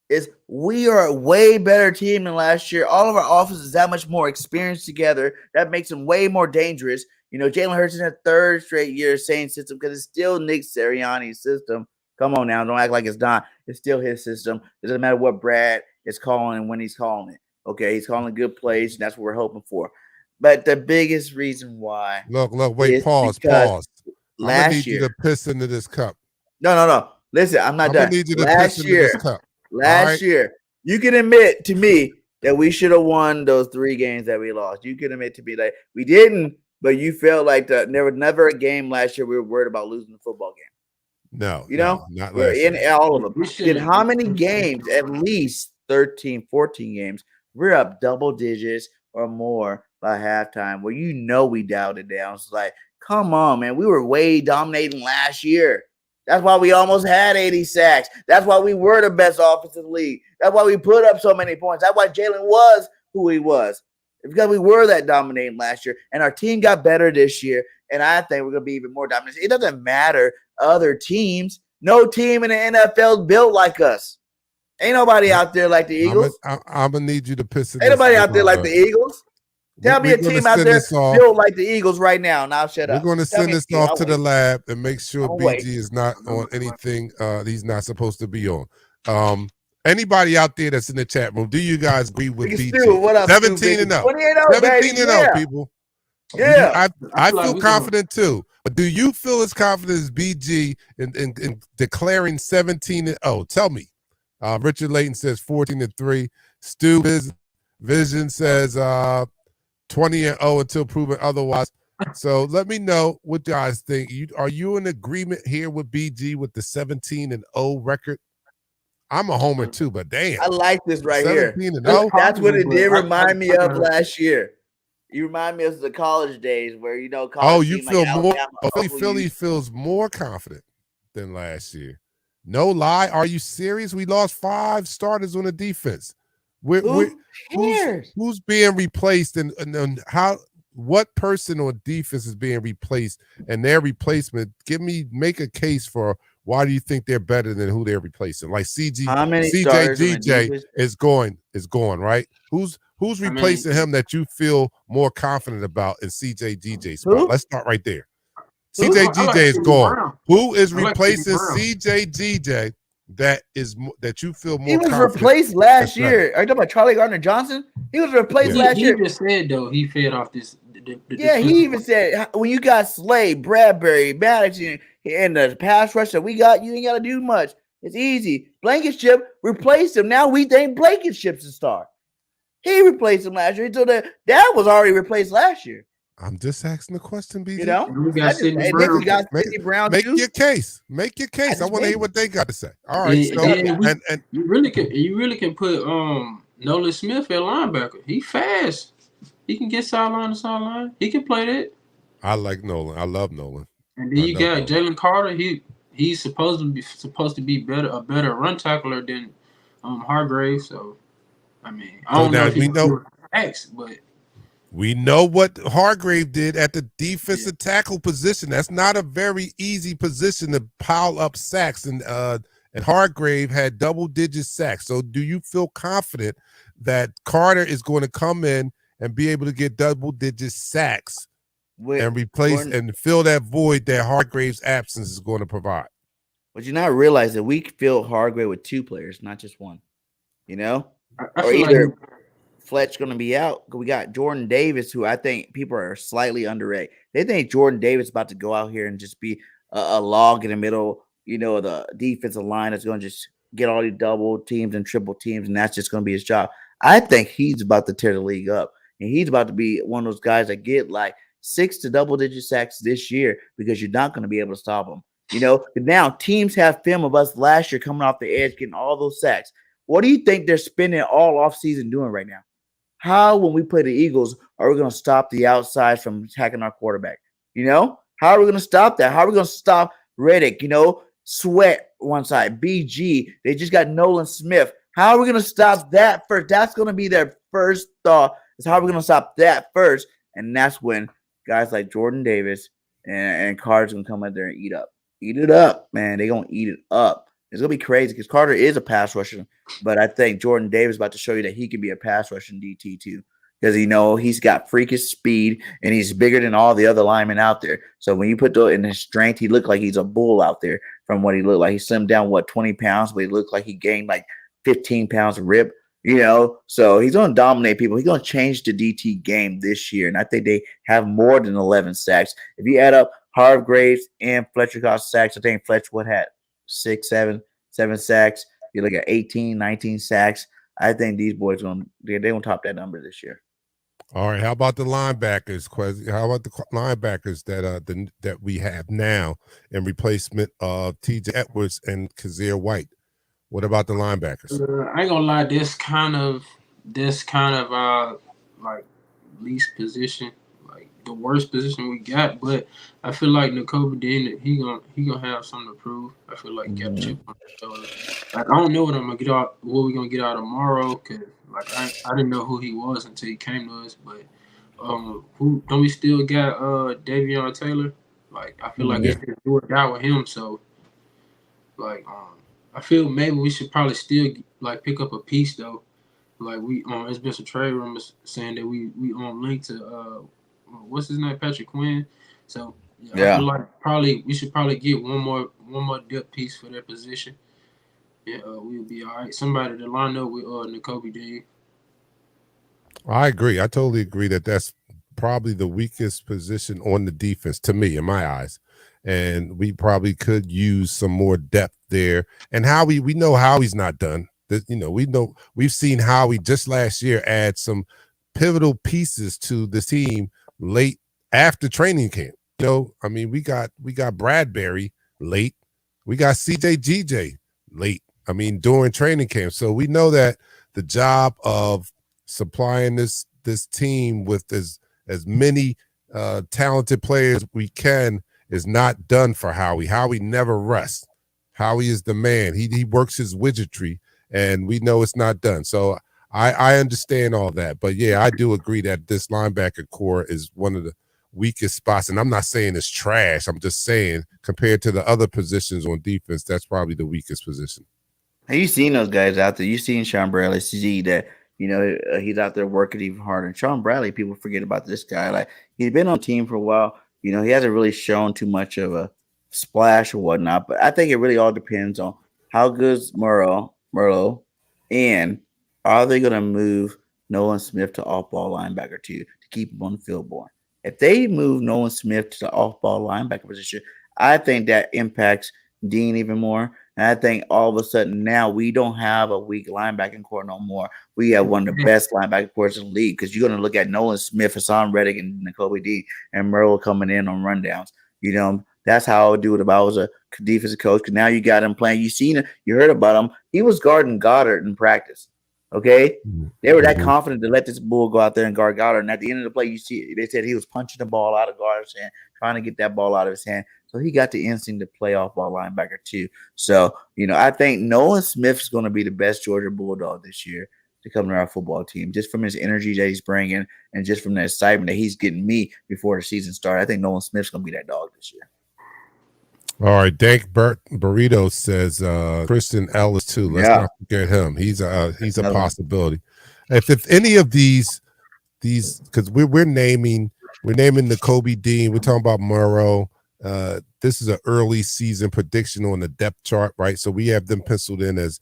Speaker 3: is we are a way better team than last year. All of our offenses that much more experienced together. That makes them way more dangerous. You know, Jalen Hurts in a 3rd straight year same system because it's still Nick Sirianni's system. Come on now, don't act like it's not. It's still his system. It doesn't matter what Brad is calling and when he's calling it. Okay, he's calling a good plays, and that's what we're hoping for. But the biggest reason why
Speaker 1: wait, pause. I'm gonna need you to piss into this cup.
Speaker 3: No. Listen, I'm not done.
Speaker 1: Need you to piss into this cup.
Speaker 3: Last year, you can admit to me that we should have won those 3 games that we lost. You can admit to me that we didn't, but you felt like there was never a game last year we were worried about losing the football game.
Speaker 1: No,
Speaker 3: you know,
Speaker 1: not
Speaker 3: we're
Speaker 1: last
Speaker 3: in
Speaker 1: year.
Speaker 3: all of them. Did how many games? At least 13, 14 games. We're up double digits or more by halftime. Well, you know we dialed it down. It's like, come on, man. We were way dominating last year. That's why we almost had 80 sacks. That's why we were the best offensive league. That's why we put up so many points. That's why Jalen was who he was. because we were that dominating last year, and our team got better this year, and I think we're going to be even more dominant. It doesn't matter other teams. No team in the NFL built like us. Ain't nobody out there like the Eagles.
Speaker 1: I'm gonna need you to piss in
Speaker 3: Ain't
Speaker 1: this.
Speaker 3: nobody out there like the Eagles. Tell me a team out there built like the Eagles right now, and I'll shut up.
Speaker 1: We're going to send this off to the lab and make sure BG is not on anything he's not supposed to be on. Anybody out there that's in the chat room, do you guys agree with BG? 17-0. 17-0, people.
Speaker 3: Yeah.
Speaker 1: I feel confident too. But do you feel as confident as BG in declaring 17-0? Tell me. Richard Layton says 14-3. Stu Vision says 20-0 until proven otherwise. So let me know what you guys think. Are you in agreement here with BG with the 17-0 record? I'm a homer too, but damn.
Speaker 3: I like this right here.
Speaker 1: 17-0.
Speaker 3: That's what it did remind me of last year. You remind me of the college days where, college
Speaker 1: you feel more. Philly feels more confident than last year. No lie. Are you serious? We lost 5 starters on the defense. Who's being replaced and what person on defense is being replaced and their replacement? Make a case for why do you think they're better than who they're replacing? Like CJGJ is going, right? Who's replacing him that you feel more confident about in CJGJ's spot? Let's start right there. CJGJ is gone. Who is replacing CJGJ? That you feel more.
Speaker 3: He was replaced last year. Are you talking about Charlie Gardner-Johnson? He was replaced last year.
Speaker 5: He even said though he fed off this.
Speaker 3: He even said when you got Slade, Bradbury, Maddox, and the pass rush that we got, you ain't got to do much. It's easy. Blankenship replaced him. Now we think Blankenship's a star. He replaced him last year. So that was already replaced last year.
Speaker 1: I'm just asking the question, BG.
Speaker 5: We got Sidney Brown.
Speaker 1: Make your case. Make your case. I want to hear what they got to say. All right.
Speaker 5: You really can put Nolan Smith at linebacker. He fast. He can get sideline to sideline. He can play that.
Speaker 1: I like Nolan. I love Nolan.
Speaker 5: And then you got Jalen Carter. He's supposed to be a better run tackler than Hargrave. So I don't know if he's X, but.
Speaker 1: We know what Hargrave did at the defensive tackle position. That's not a very easy position to pile up sacks, and Hargrave had double-digit sacks. So do you feel confident that Carter is going to come in and be able to get double-digit sacks and replace and fill that void that Hargrave's absence is going to provide?
Speaker 3: But you not realize that we filled Hargrave with 2 players, not just one.
Speaker 5: Or either
Speaker 3: Fletch going to be out. We got Jordan Davis, who I think people are slightly underrated. They think Jordan Davis is about to go out here and just be a log in the middle, the defensive line that's going to just get all these double teams and triple teams, and that's just going to be his job. I think he's about to tear the league up, and he's about to be one of those guys that get like 6 to double-digit sacks this year because you're not going to be able to stop him. Now teams have film of us last year coming off the edge, getting all those sacks. What do you think they're spending all offseason doing right now? How, when we play the Eagles, are we going to stop the outside from attacking our quarterback? How are we going to stop that? How are we going to stop Reddick? Sweat one side, BG. They just got Nolan Smith. How are we going to stop that first? That's going to be their first thought, is how are we going to stop that first? And that's when guys like Jordan Davis and Carter's going to come out there and eat it up, man. They're going to eat it up. It's going to be crazy because Carter is a pass rusher, but I think Jordan Davis is about to show you that he can be a pass rushing DT too, because he's got freakish speed and he's bigger than all the other linemen out there. So when you put in his strength, he looked like he's a bull out there from what he looked like. He slimmed down 20 pounds, but he looked like he gained like 15 pounds of rib. So he's going to dominate people. He's going to change the DT game this year, and I think they have more than 11 sacks. If you add up Hargraves and Fletcher Cost sacks, I think Fletcher had 6, 7 sacks. You look at 18, 19 sacks. I think these boys they're gonna top that number this year.
Speaker 1: All right. How about the linebackers, Quezy? How about the linebackers that we have now in replacement of TJ Edwards and Kazir White? What about the linebackers?
Speaker 5: I ain't gonna lie. This kind of like least position. Like the worst position we got, but I feel like N'Kobe Dean, he gonna have something to prove. I feel like he got a chip on his shoulder. Like I don't know what I'm gonna get out, what we gonna get out tomorrow, cause like I didn't know who he was until he came to us. But who don't we still got Davion Taylor? Like I feel like
Speaker 1: Yeah.
Speaker 5: it's just do or die with him. So like I feel maybe we should probably still like pick up a piece though. Like we it's been some trade rumors saying that we link to what's his name, Patrick Quinn. So I feel like we should probably get one more depth piece for that position. Yeah, we'll be all right. Somebody to line up with N'Kobe Dean.
Speaker 1: I agree. I totally agree that that's probably the weakest position on the defense to me, in my eyes. And we probably could use some more depth there. And Howie, we know Howie's not done. We've seen Howie just last year add some pivotal pieces to the team late after training camp. I mean, we got Bradbury late. We got CJ late. I mean, during training camp. So we know that the job of supplying this team with as many talented players we can is not done for Howie. Howie never rests. Howie is the man. He works his widgetry, and we know it's not done. So I understand all that. But, yeah, I do agree that this linebacker core is one of the weakest spots. And I'm not saying it's trash. I'm just saying compared to the other positions on defense, that's probably the weakest position.
Speaker 3: Have you seen those guys out there? You've seen Sean Bradley, see that, he's out there working even harder. And Sean Bradley, people forget about this guy. Like, he's been on the team for a while. He hasn't really shown too much of a splash or whatnot. But I think it really all depends on how good's Merlo, and are they going to move Nolan Smith to off-ball linebacker to keep him on the field more? If they move Nolan Smith to the off-ball linebacker position, I think that impacts Dean even more. And I think all of a sudden now we don't have a weak linebacking core no more. We have one of the best linebacking cores in the league because you're going to look at Nolan Smith, Hassan Reddick, and N'Kobe Dean, and Merle coming in on rundowns. That's how I would do it if I was a defensive coach. Because now you got him playing. You heard about him. He was guarding Goddard in practice. Okay, they were that confident to let this bull go out there and guard Goddard. And at the end of the play, they said he was punching the ball out of Goddard's hand, trying to get that ball out of his hand. So he got the instinct to play off ball linebacker too. So I think Nolan Smith's going to be the best Georgia Bulldog this year to come to our football team, just from his energy that he's bringing and just from the excitement that he's getting me before the season started. I think Nolan Smith's going to be that dog this year.
Speaker 1: All right, Dank Burrito says Christian Ellis too. Let's not forget him. He's a possibility. If any of these, because we're naming N'Kobe Dean, we're talking about Murrow. This is an early season prediction on the depth chart, right? So we have them penciled in as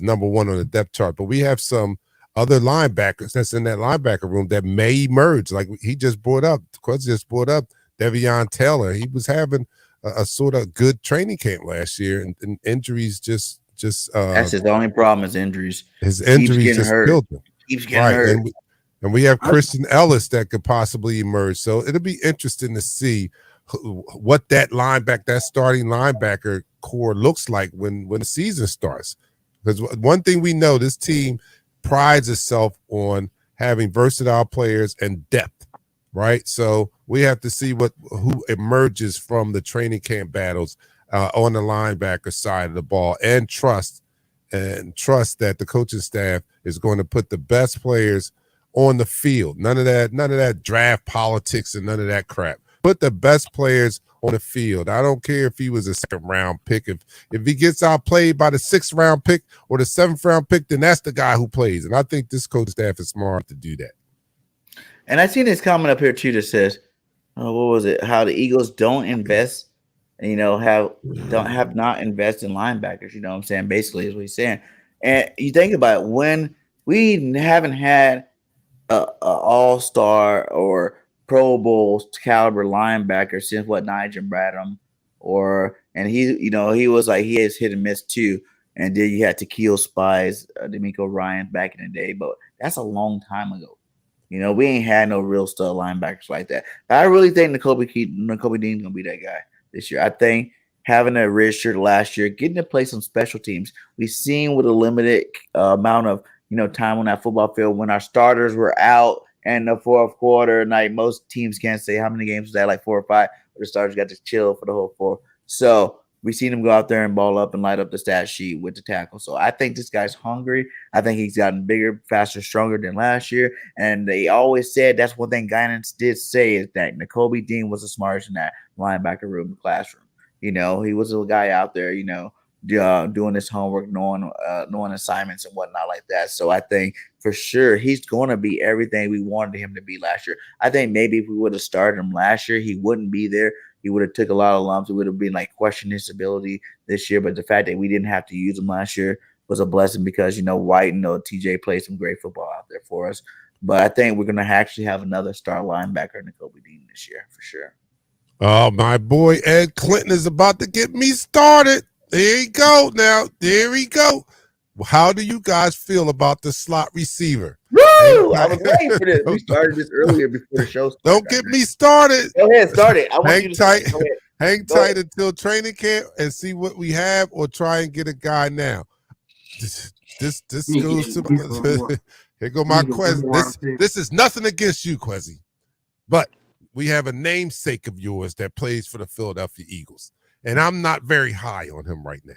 Speaker 1: number one on the depth chart, but we have some other linebackers that's in that linebacker room that may emerge. Like he just brought up, Quezy just brought up Davion Taylor. He was having a sort of good training camp last year, and injuries just
Speaker 3: that's his only problem is injuries.
Speaker 1: His injuries just killed him.
Speaker 3: Keeps getting hurt.
Speaker 1: And we have Christian Ellis that could possibly emerge. So it'll be interesting to see what that starting linebacker core looks like when the season starts. Because one thing we know, this team prides itself on having versatile players and depth, right? So we have to see who emerges from the training camp battles on the linebacker side of the ball, and trust that the coaching staff is going to put the best players on the field. None of that draft politics and none of that crap. Put the best players on the field. I don't care if he was a second round pick. If he gets outplayed by the 6th round pick or the 7th round pick, then that's the guy who plays. And I think this coaching staff is smart to do that.
Speaker 3: And I seen this comment up here too that says, what was it? How the Eagles don't invest, have not invest in linebackers. You know what I'm saying? Basically, is what he's saying. And you think about it, when we haven't had a all-star or Pro Bowl caliber linebacker since Nigel Bradham, and he was like, he has hit and miss too. And then you had Tequil Spies, D'Amico Ryan back in the day, but that's a long time ago. We ain't had no real stud linebackers like that. But I really think N'Kobe Dean's gonna be that guy this year. I think having a red shirt last year, getting to play some special teams. We've seen with a limited amount of time on that football field when our starters were out and the fourth quarter. Like most teams can't say how many games was that, like 4 or 5, but the starters got to chill for the whole 4. So we seen him go out there and ball up and light up the stat sheet with the tackle. So I think this guy's hungry. I think he's gotten bigger, faster, stronger than last year. And they always said that's one thing guidance did say is that Nakobe Dean was the smartest in that linebacker room, the classroom. You know, he was a guy out there, you know, doing his homework, knowing assignments and whatnot like that. So I think for sure he's going to be everything we wanted him to be last year. I think maybe if we would have started him last year, he wouldn't be there. He would have took a lot of lumps. It would have been like questioning his ability this year. But the fact that we didn't have to use him last year was a blessing because, you know, White and TJ played some great football out there for us. But I think we're going to actually have another star linebacker in Nakobe Dean this year for sure.
Speaker 1: Oh, my boy Ed Clinton is about to get me started. There you go now. There we go. How do you guys feel about the slot receiver?
Speaker 3: Woo! I was waiting for this. We started this earlier before the show started.
Speaker 1: Don't get me started.
Speaker 3: Go ahead, start it. I want you to
Speaker 1: tight.
Speaker 3: Go ahead.
Speaker 1: Hang
Speaker 3: Go
Speaker 1: tight
Speaker 3: ahead.
Speaker 1: until training camp and see what we have, or try and get a guy now. This goes to here go my Quezy. This is nothing against you, Quezy, but we have a namesake of yours that plays for the Philadelphia Eagles, and I'm not very high on him right now.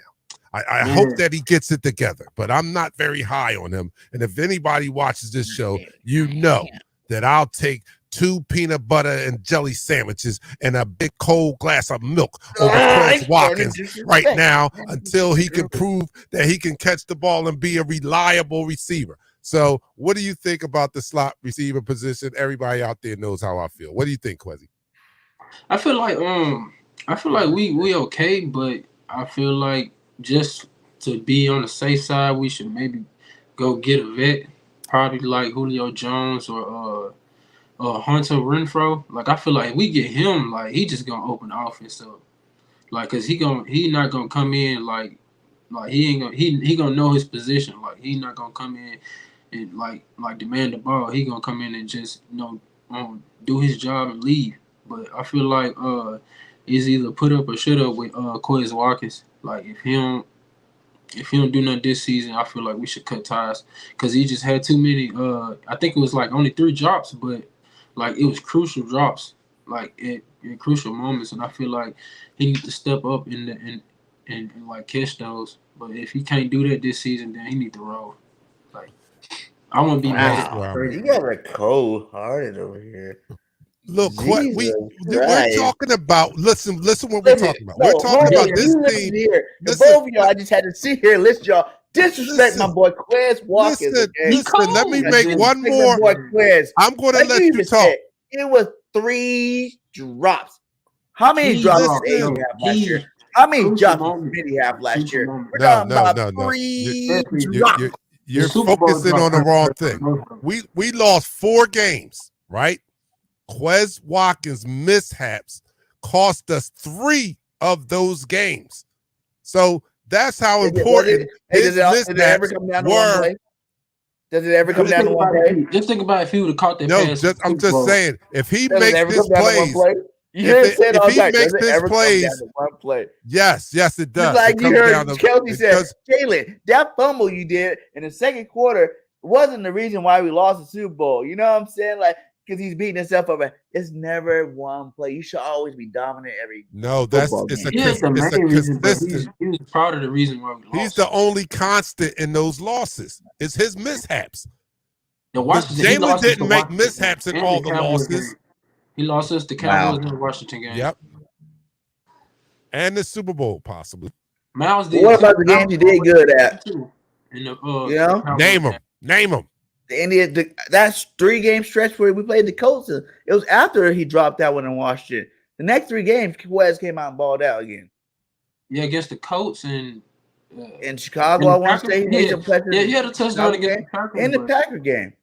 Speaker 1: I hope that he gets it together, but I'm not very high on him. And if anybody watches this show, you know that I'll take 2 peanut butter and jelly sandwiches and a big cold glass of milk over Quez Watkins right now until he can prove that he can catch the ball and be a reliable receiver. So what do you think about the slot receiver position? Everybody out there knows how I feel. What do you think, Quezy?
Speaker 5: I feel like we okay, but I feel like just to be on the safe side, we should maybe go get a vet, probably like Julio Jones or Hunter Renfro. Like I feel like if we get him, like he just gonna open the offense up. Like cause he not gonna come in like he gonna know his position. Like he not gonna come in and like demand the ball. He gonna come in and just do his job and leave. But I feel like is either put up or shut up with Quez Watkins. Like if he don't do nothing this season, I feel like we should cut ties because he just had too many. I think it was like only 3 drops, but like it was crucial drops, like at crucial moments, and I feel like he needs to step up and like catch those. But if he can't do that this season, then he need to roll. Like I want to be mad.
Speaker 3: You got a cold-hearted over here.
Speaker 1: Look, we're talking about. Listen. What we're talking about. We're talking about this team.
Speaker 3: Here. Both of y'all, I just had to sit here. Listen, y'all disrespect my boy Quez Watkins.
Speaker 1: Listen. Let me make one more. I'm going to let you talk.
Speaker 3: It was 3 drops. How many drops did he have last year? How many drops did he have last year? We're talking about 3 drops.
Speaker 1: You're focusing on the wrong thing. We lost 4 games, right? Quez Watkins' mishaps cost us 3 of those games. So that's how important his mishaps were.
Speaker 3: Does it ever come down to one play?
Speaker 5: Just think about if he would have caught that pass.
Speaker 1: I'm just saying, if he makes his plays, if he makes his plays, yes, it does.
Speaker 3: Just like you heard Kelsey said, Jalen, that fumble you did in the second quarter wasn't the reason why we lost the Super Bowl. You know what I'm saying? Like, because he's beating himself up. It's never one play. You should always be dominant every.
Speaker 1: No, it's a consistent.
Speaker 5: He was proud of the reason why we lost.
Speaker 1: He's the only constant in those losses. It's his mishaps.
Speaker 5: Jalen
Speaker 1: didn't make mishaps in all the losses.
Speaker 5: He lost us the Cowboys in the Washington game.
Speaker 1: Yep. And the Super Bowl, possibly.
Speaker 5: Miles did.
Speaker 3: What about the games you did good at?
Speaker 1: Name them.
Speaker 3: That's 3-game stretch where we played the Colts. It was after he dropped that one in Washington. The next 3 games, Quez came out and balled out again.
Speaker 5: Yeah, against the Colts and
Speaker 3: in Chicago, I want to say
Speaker 5: he had a touchdown against the Packers
Speaker 3: in the Packer game.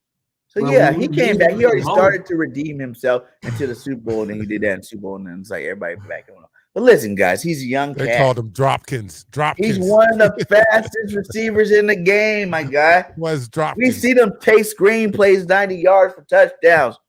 Speaker 3: So he came back. He already started to redeem himself into the Super Bowl, and then he did that in the Super Bowl, and then it's like everybody back on. But listen, guys, he's a young cat.
Speaker 1: They called him Dropkins.
Speaker 3: He's one of the fastest receivers in the game, my guy.
Speaker 1: Was Dropkins.
Speaker 3: We see them take screen plays 90 yards for touchdowns.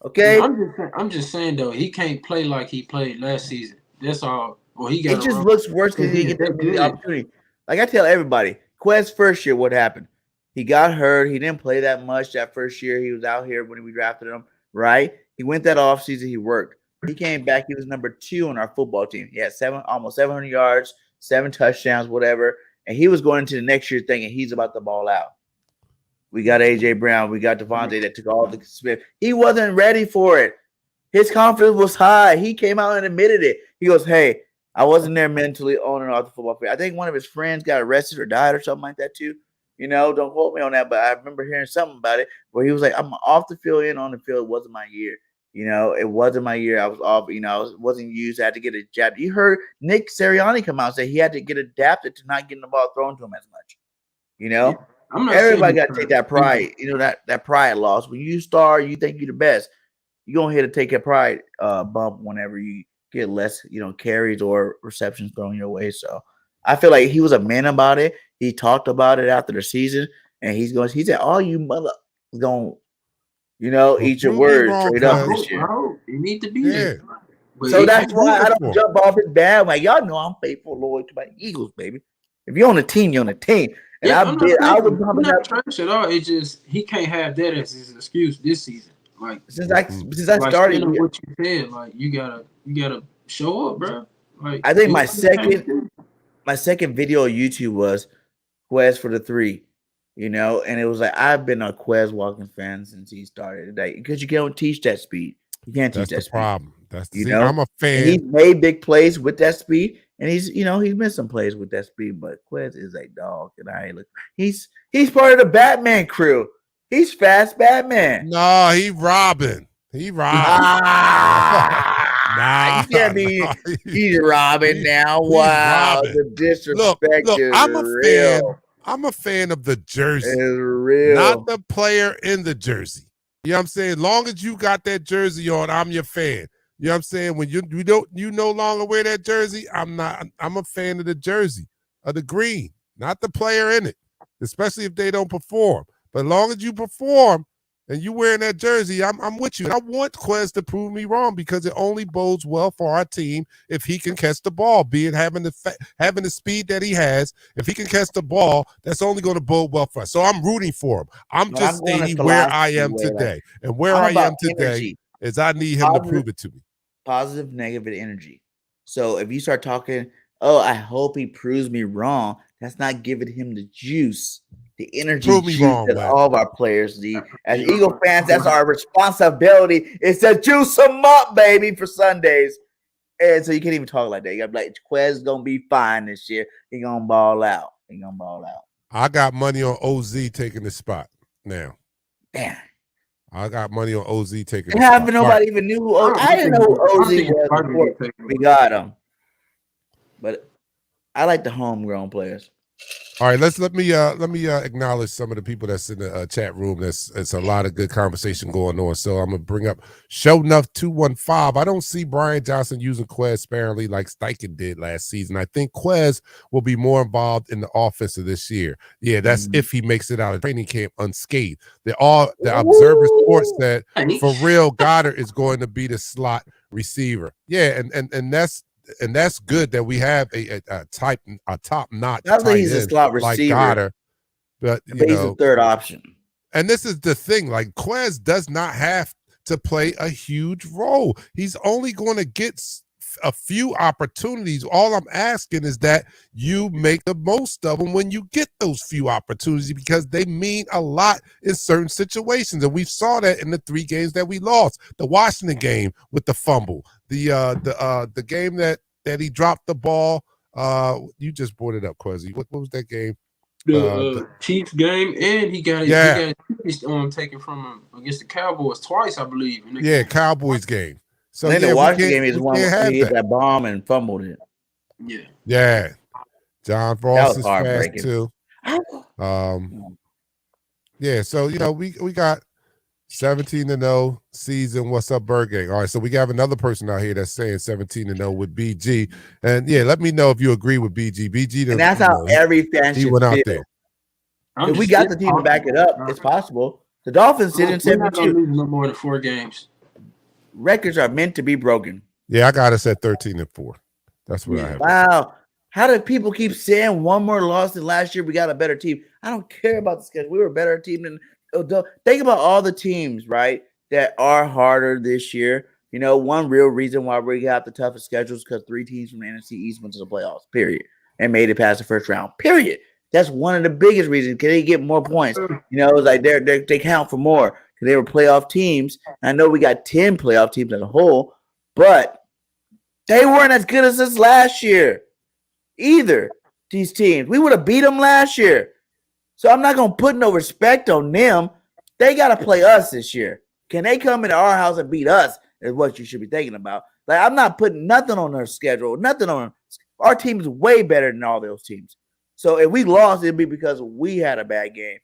Speaker 3: Okay?
Speaker 5: I'm just saying, though, he can't play like he played last season. That's all. Well, he got
Speaker 3: it just looks worse because he gets the opportunity. Like I tell everybody, Quez first year, what happened? He got hurt. He didn't play that much that first year. He was out here when we drafted him, right? He went that offseason. He worked. He came back. He was number 2 on our football team. He had almost 700 yards, 7 touchdowns, whatever. And he was going into the next year thinking he's about to ball out. We got A.J. Brown. We got Devontae that took all the Smith. He wasn't ready for it. His confidence was high. He came out and admitted it. He goes, hey, I wasn't there mentally on and off the football field. I think one of his friends got arrested or died or something like that too. You know, don't quote me on that, but I remember hearing something about it where he was like, I'm off the field, in on the field. It wasn't my year. You know, it wasn't my year. I was off, you know, I wasn't used. I had to get a jab. You heard Nick Sirianni come out and say he had to get adapted to not getting the ball thrown to him as much. You know? Yeah. Everybody got to take that pride, you know, that pride loss. When you start, you think you're the best. You're going to have to take a pride bump whenever you get less, you know, carries or receptions thrown your way. So I feel like he was a man about it. He talked about it after the season, and he said, all you mother going, you know, eat your words straight up this year.
Speaker 5: You need to be there.
Speaker 3: So that's why I don't jump off his bad. Like, y'all know I'm faithful, loyal to my Eagles, baby. If you're on a team, you're on a team. And
Speaker 5: yeah, I was not trash at all. It's just he can't have that as his excuse this season. Like
Speaker 3: since I started,
Speaker 5: what you said, like you gotta show up, bro. Like
Speaker 3: I think my second video on YouTube was Quez for the 3, you know, and it was like I've been a Quez walking fan since he started, like because you can't teach that speed. You can't teach that speed.
Speaker 1: Problem. That's
Speaker 3: you know,
Speaker 1: I'm a fan.
Speaker 3: And he made big plays with that speed. And he's missed some plays with that speed, but Quez is a dog, and I ain't look. He's part of the Batman crew. He's fast Batman.
Speaker 1: No, he Robin. He Robin.
Speaker 3: Nah, you can't be. He's Robin now. Wow, Robin. The disrespect
Speaker 1: look,
Speaker 3: is
Speaker 1: I'm a
Speaker 3: real.
Speaker 1: fan. I'm a fan of the jersey,
Speaker 3: it's real.
Speaker 1: Not the player in the jersey. You know what I'm saying? Long as you got that jersey on, I'm your fan. You know what I'm saying? When you no longer wear that jersey, I'm a fan of the jersey, of the green, not the player in it, especially if they don't perform. But as long as you perform and you wearing that jersey, I'm with you. And I want Quez to prove me wrong because it only bodes well for our team if he can catch the ball, be it having the speed that he has. If he can catch the ball, that's only going to bode well for us. So I'm rooting for him. I'm just stating where I am today. And where I am today is I need him to prove it to me.
Speaker 3: Positive, negative energy. So if you start talking, oh, I hope he proves me wrong, that's not giving him the juice, the energy that all of our players need. As Eagle fans, that's our responsibility is to juice them up, baby, for Sundays. And so you can't even talk like that. You got to be like, Quez is going to be fine this year. He going to ball out.
Speaker 1: I got money on OZ taking the spot now.
Speaker 3: Damn.
Speaker 1: I got money on OZ taking.
Speaker 3: Nobody even knew who OZ. I didn't know who OZ was before we got him. But I like the homegrown players.
Speaker 1: All right, let me acknowledge some of the people that's in the chat room. It's a lot of good conversation going on. So I'm gonna bring up Show Enough 215. I don't see Brian Johnson using Quez sparingly like Steichen did last season. I think Quez will be more involved in the offense of this year. Yeah, that's if he makes it out of training camp unscathed. The Observer Sports said for real, Goddard is going to be the slot receiver. Yeah, and that's good that we have a top-notch tight end
Speaker 3: he's a slot receiver,
Speaker 1: like Goddard, but
Speaker 3: he's a third option.
Speaker 1: And this is the thing: like Quez does not have to play a huge role. He's only going to get a few opportunities. All I'm asking is that you make the most of them when you get those few opportunities because they mean a lot in certain situations. And we saw that in the 3 games that we lost. The Washington game with the fumble, the game that he dropped the ball. You just brought it up, Quezzy. What was that game?
Speaker 5: The Chiefs game, and he got his taken from him against the Cowboys twice, I believe.
Speaker 1: Cowboys game. So
Speaker 3: then the Washington game is one where he hit that bomb and fumbled it.
Speaker 1: Yeah. John Ross is fast too. Yeah, so we got 17-0 season. What's up, BIRDGANG? All right, so we got another person out here that's saying 17-0 with BG. And yeah, let me know if you agree with BG. BG,
Speaker 3: and that's how every fan should
Speaker 1: went out
Speaker 3: feel.
Speaker 1: there.
Speaker 3: If we got the team to back it up, it's possible. The Dolphins didn't say
Speaker 5: no more than 4 games.
Speaker 3: Records are meant to be broken.
Speaker 1: Yeah, I got us at 13-4. That's what I have.
Speaker 3: Wow. How do people keep saying one more loss than last year? We got a better team. I don't care about the schedule. We were a better team than. Think about all the teams, right, that are harder this year. You know, one real reason why we got the toughest schedules because 3 teams from the NFC East went to the playoffs, period, and made it past the first round, period. That's one of the biggest reasons. Can they get more points? You know, it's like they count for more because they were playoff teams. And I know we got 10 playoff teams as a whole, but they weren't as good as us last year either. These teams, we would have beat them last year. So I'm not going to put no respect on them. They got to play us this year. Can they come into our house and beat us is what you should be thinking about. Like, I'm not putting nothing on their schedule, nothing on them. Our team is way better than all those teams. So if we lost, it'd be because we had a bad game.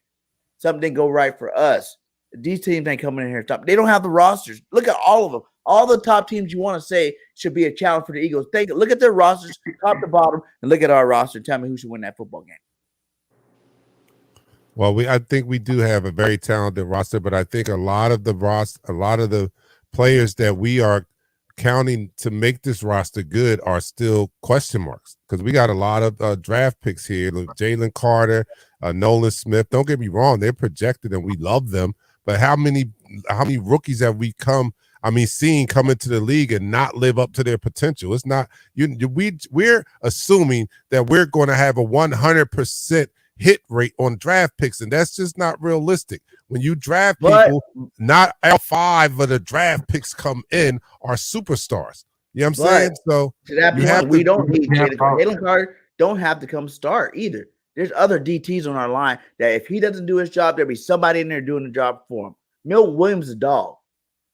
Speaker 3: Something didn't go right for us. These teams ain't coming in here. They don't have the rosters. Look at all of them. All the top teams you want to say should be a challenge for the Eagles. Look at their rosters, top to bottom, and look at our roster. Tell me who should win that football game.
Speaker 1: Well, I think we do have a very talented roster, but I think a lot of the players that we are counting to make this roster good are still question marks because we got a lot of draft picks here. Look, Jalen Carter, Nolan Smith. Don't get me wrong; they're projected and we love them. But how many rookies have we seen come into the league and not live up to their potential? It's not we're assuming that we're going to have a 100% hit rate on draft picks, and that's just not realistic. When you draft people, not all 5 of the draft picks come in are superstars. You know what I'm saying? So
Speaker 3: to that point, we don't need Jalen Carter. Don't have to come start either. There's other DTs on our line that if he doesn't do his job, there'll be somebody in there doing the job for him. Milt Williams is a dog.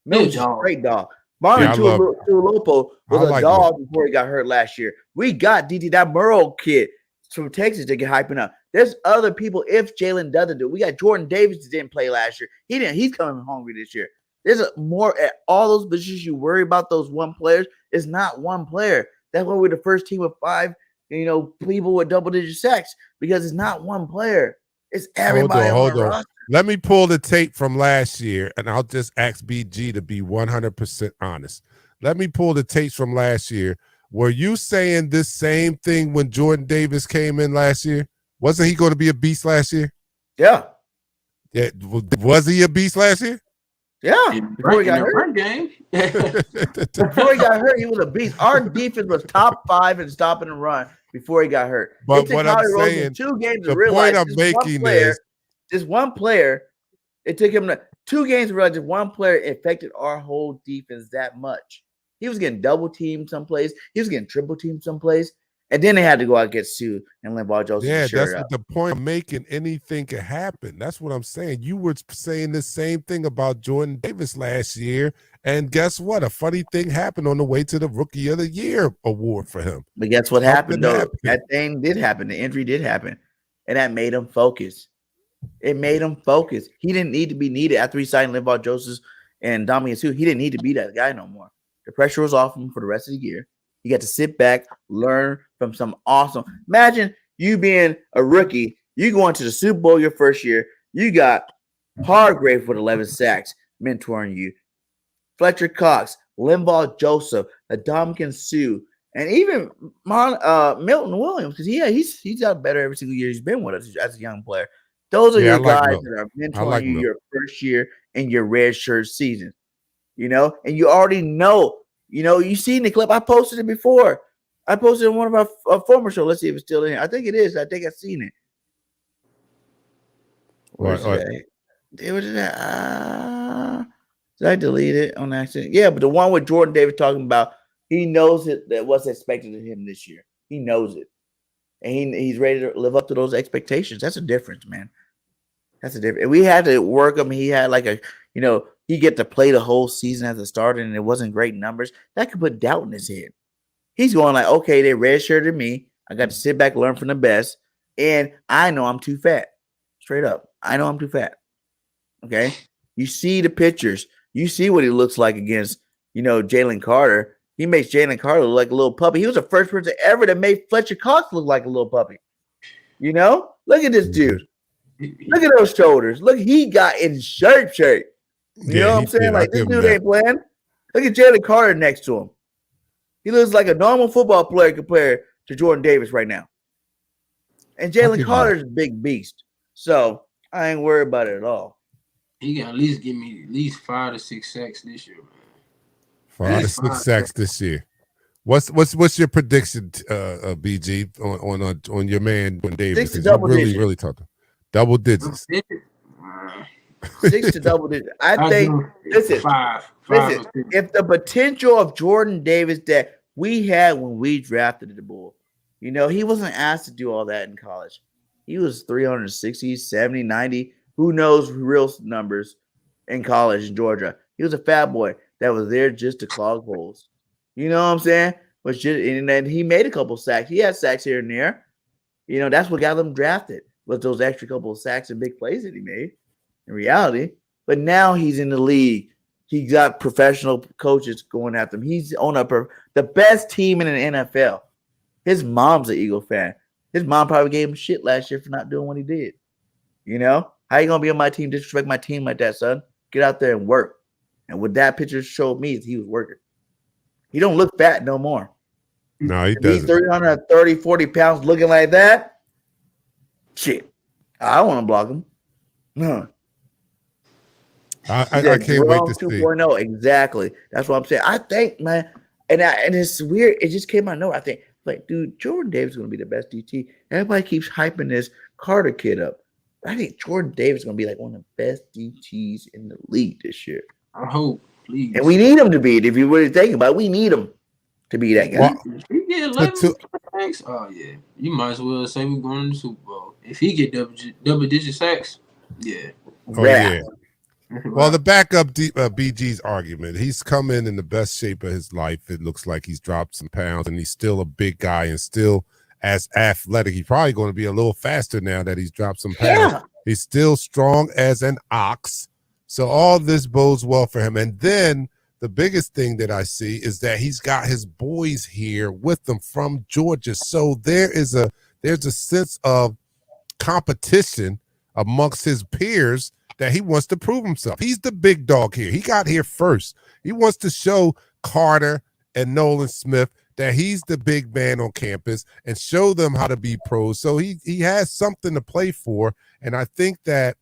Speaker 3: Milt's a great dog. Marlon Tuilopo was a dog before he got hurt last year. We got DT, that Merle kid from Texas to get hyping up. There's other people if Jalen doesn't do it. We got Jordan Davis that didn't play last year. He's coming hungry this year. There's more at all those positions you worry about those one players. It's not one player. That's why we're the first team with 5, people with double-digit sacks because it's not one player. It's everybody on the roster.
Speaker 1: Let me pull the tape from last year, and I'll just ask BG to be 100% honest. Let me pull the tapes from last year. Were you saying this same thing when Jordan Davis came in last year? Wasn't he going to be a beast last year?
Speaker 3: Yeah.
Speaker 1: Yeah. Was he a beast last year?
Speaker 3: Yeah. Before he got hurt. Before he got hurt, he was a beast. Our defense was top 5 in stopping and run before he got hurt.
Speaker 1: But what I'm saying,
Speaker 3: 2 games
Speaker 1: the
Speaker 3: to realize
Speaker 1: point I'm making is
Speaker 3: this one player. It took him 2 games to realize just one player affected our whole defense that much. He was getting double teamed someplace. He was getting triple teamed someplace. And then they had to go out and get Sue and Linval Joseph.
Speaker 1: Yeah, that's what the point I'm making. Anything can happen. That's what I'm saying. You were saying the same thing about Jordan Davis last year. And guess what? A funny thing happened on the way to the Rookie of the Year award for him.
Speaker 3: But guess what happened, though? That thing did happen. The injury did happen. And that made him focus. It made him focus. He didn't need to be needed after he signed Linval Joseph and Dominican Sue. He didn't need to be that guy no more. The pressure was off him for the rest of the year. You got to sit back, learn from some awesome. Imagine you being a rookie. You going to the Super Bowl your first year. You got Hargrave with 11 sacks mentoring you. Fletcher Cox, Linval Joseph, Dominican Sue, and even Milton Williams because he's got better every single year he's been with us as a young player. Those are your guys that are mentoring you your first year in your red shirt season. And you already know. You seen the clip. I posted it before. I posted it in one of our former shows. Let's see if it's still in here. I think it is. I think I've seen it. Where's that? Did I delete it on accident? Yeah, but the one with Jordan Davis talking about, he knows that what's expected of him this year. He knows it. And he's ready to live up to those expectations. That's a difference, man. That's a difference. And we had to work him. He had he get to play the whole season as a starter and it wasn't great numbers. That could put doubt in his head. He's going like, okay, they redshirted me. I got to sit back, learn from the best. And I know I'm too fat. Straight up. I know I'm too fat. Okay. You see the pictures. You see what he looks like against, Jalen Carter. He makes Jalen Carter look like a little puppy. He was the first person ever that made Fletcher Cox look like a little puppy. Look at this dude. Look at those shoulders. Look, he got in shape. You know what I'm saying? Like, this dude ain't playing. Look at Jalen Carter next to him. He looks like a normal football player compared to Jordan Davis right now. And Jalen Carter's a big beast. So I ain't worried about it at all.
Speaker 5: He got at least give me at least 5 to 6 sacks this year, man.
Speaker 1: 5 to 6 sacks this year. What's your prediction, BG, on your man Jordan Davis?
Speaker 3: 6 to double digits.
Speaker 1: Really tough. Double digits.
Speaker 3: 6 to double digits. I think. Listen, if the potential of Jordan Davis that we had when we drafted the bull, you know, he wasn't asked to do all that in college. He was 360, 70, 90. Who knows real numbers in college in Georgia? He was a fat boy that was there just to clog holes. You know what I'm saying? And then he made a couple sacks. He had sacks here and there. You know, that's what got him drafted, was those extra couple of sacks and big plays that he made in reality. But now he's in the league. He got professional coaches going after him. He's on the best team in the NFL. His mom's an Eagle fan. His mom probably gave him shit last year for not doing what he did. You know? How you going to be on my team, disrespect my team like that, son? Get out there and work. And what that picture showed me is he was working. He don't look fat no more.
Speaker 1: No, he doesn't.
Speaker 3: He's 330, 40 pounds looking like that. Shit. I don't want to block him. No.
Speaker 1: I can't wait to see.
Speaker 3: 2.0. Exactly. That's what I'm saying. I think, man, and it's weird. It just came out of nowhere. I think, like, dude, Jordan Davis is going to be the best DT. Everybody keeps hyping this Carter kid up. I think Jordan Davis is going to be like one of the best DTs in the league this year.
Speaker 5: I hope, please.
Speaker 3: And we need him to be it. If you really think about it, we need him to be that guy.
Speaker 5: Well, if he get 11 sacks, oh yeah, you might as well say we're going to the Super Bowl. If he get double digit sacks, yeah.
Speaker 1: Oh yeah. Well, the backup BG's argument, he's come in the best shape of his life. It looks like he's dropped some pounds, and he's still a big guy and still as athletic. He's probably going to be a little faster now that he's dropped some pounds. Yeah. He's still strong as an ox. So all this bodes well for him. And then the biggest thing that I see is that he's got his boys here with him from Georgia. So there's a sense of competition amongst his peers that he wants to prove himself. He's the big dog here. He got here first. He wants to show Carter and Nolan Smith that he's the big man on campus and show them how to be pros. So he has something to play for. And I think that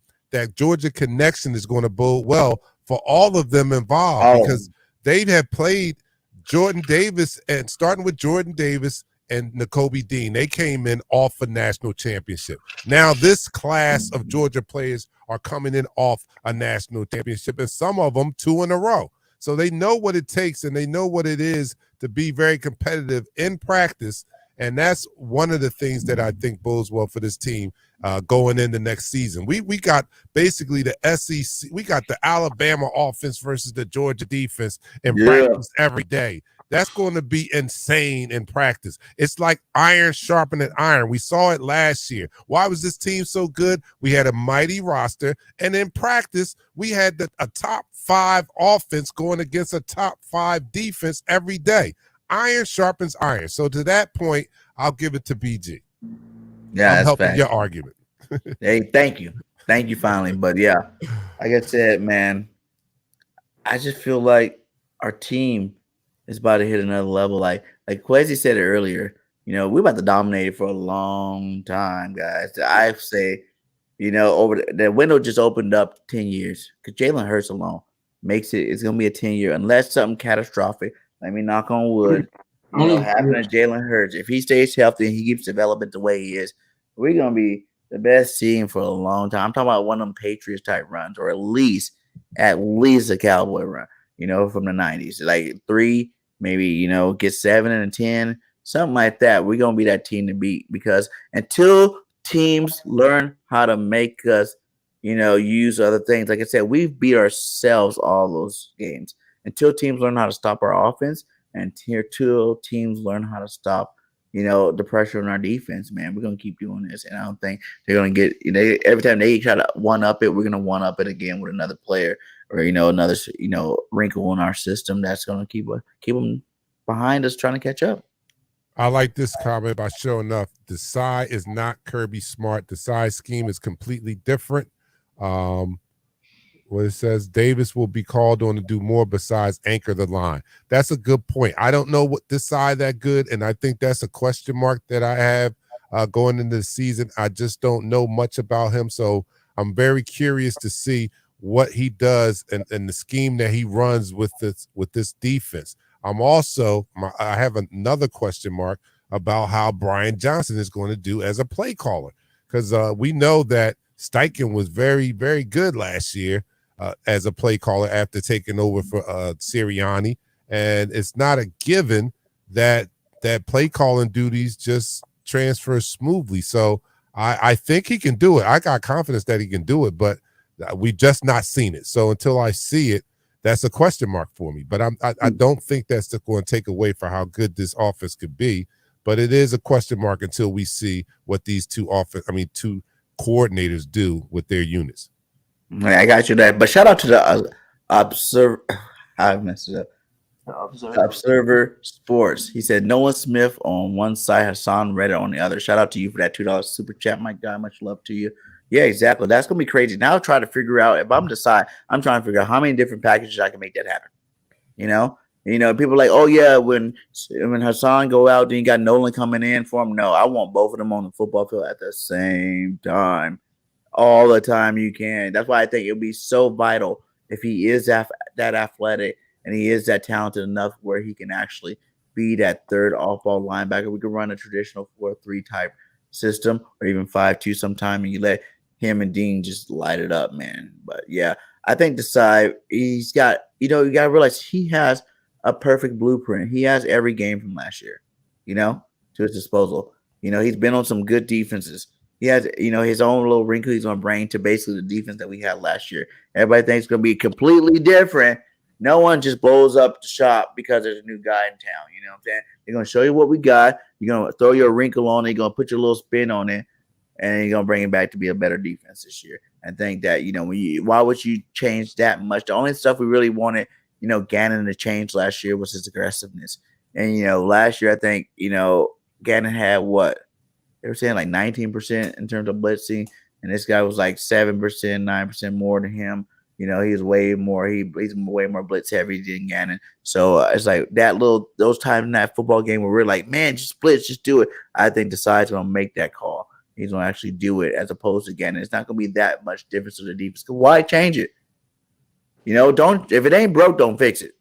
Speaker 1: Georgia connection is going to bode well for all of them involved because they have played Jordan Davis, and starting with Jordan Davis and Nakobe Dean, they came in off a national championship. Now this class of Georgia players are coming in off a national championship, and some of them 2 in a row. So they know what it takes, and they know what it is to be very competitive in practice, and that's one of the things that I think bodes well for this team going into next season. We got basically the SEC, we got the Alabama offense versus the Georgia defense in practice every day. That's going to be insane in practice. It's like iron sharpening iron. We saw it last year. Why was this team so good? We had a mighty roster, and in practice, we had a top 5 offense going against a top 5 defense every day. Iron sharpens iron. So to that point, I'll give it to BG.
Speaker 3: Yeah,
Speaker 1: I'm helping your argument.
Speaker 3: Hey, thank you. Thank you finally. But yeah, like I said, man, I just feel like our team is about to hit another level. Like Quezy said it earlier, you know, we're about to dominate it for a long time, guys. I say, you know, over the window just opened up 10 years because Jalen Hurts alone makes it's going to be a 10-year unless something catastrophic. Let me knock on wood. You know, happening to Jalen Hurts. If he stays healthy and he keeps developing the way he is, we're going to be the best team for a long time. I'm talking about one of them Patriots type runs, or at least a Cowboy run, you know, from the 90s. Like 3, maybe, you know, get 7 and a 10, something like that. We're going to be that team to beat, because until teams learn how to make us, you know, use other things, like I said, we've beat ourselves all those games. Until teams learn how to stop our offense, and until teams learn how to stop, you know, the pressure on our defense, man, we're going to keep doing this. And I don't think they're going to get, every time they try to one-up it, we're going to one-up it again with another player, or, you know, another, you know, wrinkle in our system that's going to keep them behind us trying to catch up.
Speaker 1: I like this comment by Show Enough. The side is not Kirby Smart. The side scheme is completely different. Where it says Davis will be called on to do more besides anchor the line. That's a good point. I don't know what this side that good, and I think that's a question mark that I have going into the season. I just don't know much about him, so I'm very curious to see what he does and the scheme that he runs with this defense. I have another question mark about how Brian Johnson is going to do as a play caller, because we know that Steichen was very, very good last year as a play caller after taking over for Sirianni, and it's not a given that play calling duties just transfer smoothly. So I think he can do it. I got confidence that he can do it, but we just not seen it. So until I see it, that's a question mark for me. But I don't think that's going to take away for how good this offense could be. But it is a question mark until we see what these two coordinators do with their units.
Speaker 3: I got you there. But shout out to the observer. I messed it up. Observer Sports. He said Noah Smith on one side, Hassan Redditt on the other. Shout out to you for that $2 super chat, my guy. Much love to you. Yeah, exactly. That's gonna be crazy. Now I'll try to figure out if I'm trying to figure out how many different packages I can make that happen. You know, people are like, oh yeah, when Hassan go out, then you got Nolan coming in for him. No, I want both of them on the football field at the same time, all the time you can. That's why I think it'll be so vital if he is that athletic and he is that talented enough where he can actually be that third off-ball linebacker. We could run a traditional 4-3 type system or even 5-2 sometime, and you let him and Dean just light it up, man. But yeah, I think the side he's got, you got to realize he has a perfect blueprint. He has every game from last year, to his disposal. He's been on some good defenses. He has, his own little wrinkle he's going to bring to basically the defense that we had last year. Everybody thinks it's going to be completely different. No one just blows up the shop because there's a new guy in town. You know what I'm saying? They're going to show you what we got. You're going to throw your wrinkle on it. You're going to put your little spin on it. And you're going to bring it back to be a better defense this year. And think that, why would you change that much? The only stuff we really wanted, Gannon to change last year was his aggressiveness. And, last year, I think, Gannon had what? They were saying like 19% in terms of blitzing. And this guy was like 7%, 9% more than him. He's way more. He's way more blitz heavy than Gannon. So it's like those times in that football game where we're like, man, just blitz, just do it. I think Desai's going to make that call. He's going to actually do it as opposed to Gannon. It's not going to be that much difference to the defense. Why change it? If it ain't broke, don't fix it.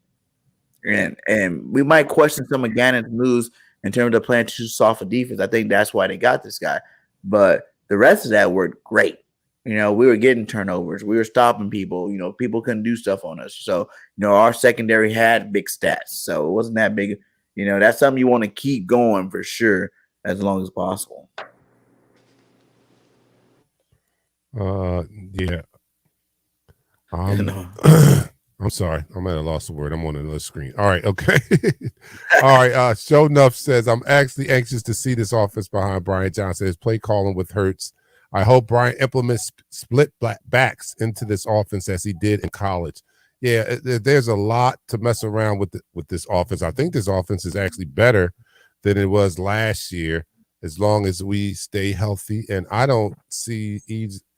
Speaker 3: And we might question some of Gannon's moves in terms of playing too soft a defense. I think that's why they got this guy. But the rest of that worked great. We were getting turnovers. We were stopping people. People couldn't do stuff on us. So, our secondary had big stats. So it wasn't that big. That's something you want to keep going for sure as long as possible.
Speaker 1: Yeah. I'm sorry. I'm at a loss of word. I'm on another screen. All right. Okay. All right. Show Enough says, I'm actually anxious to see this offense behind Brian Johnson. His play calling with Hurts. I hope Brian implements split backs into this offense as he did in college. Yeah, there's a lot to mess around with this offense. I think this offense is actually better than it was last year as long as we stay healthy. And I don't see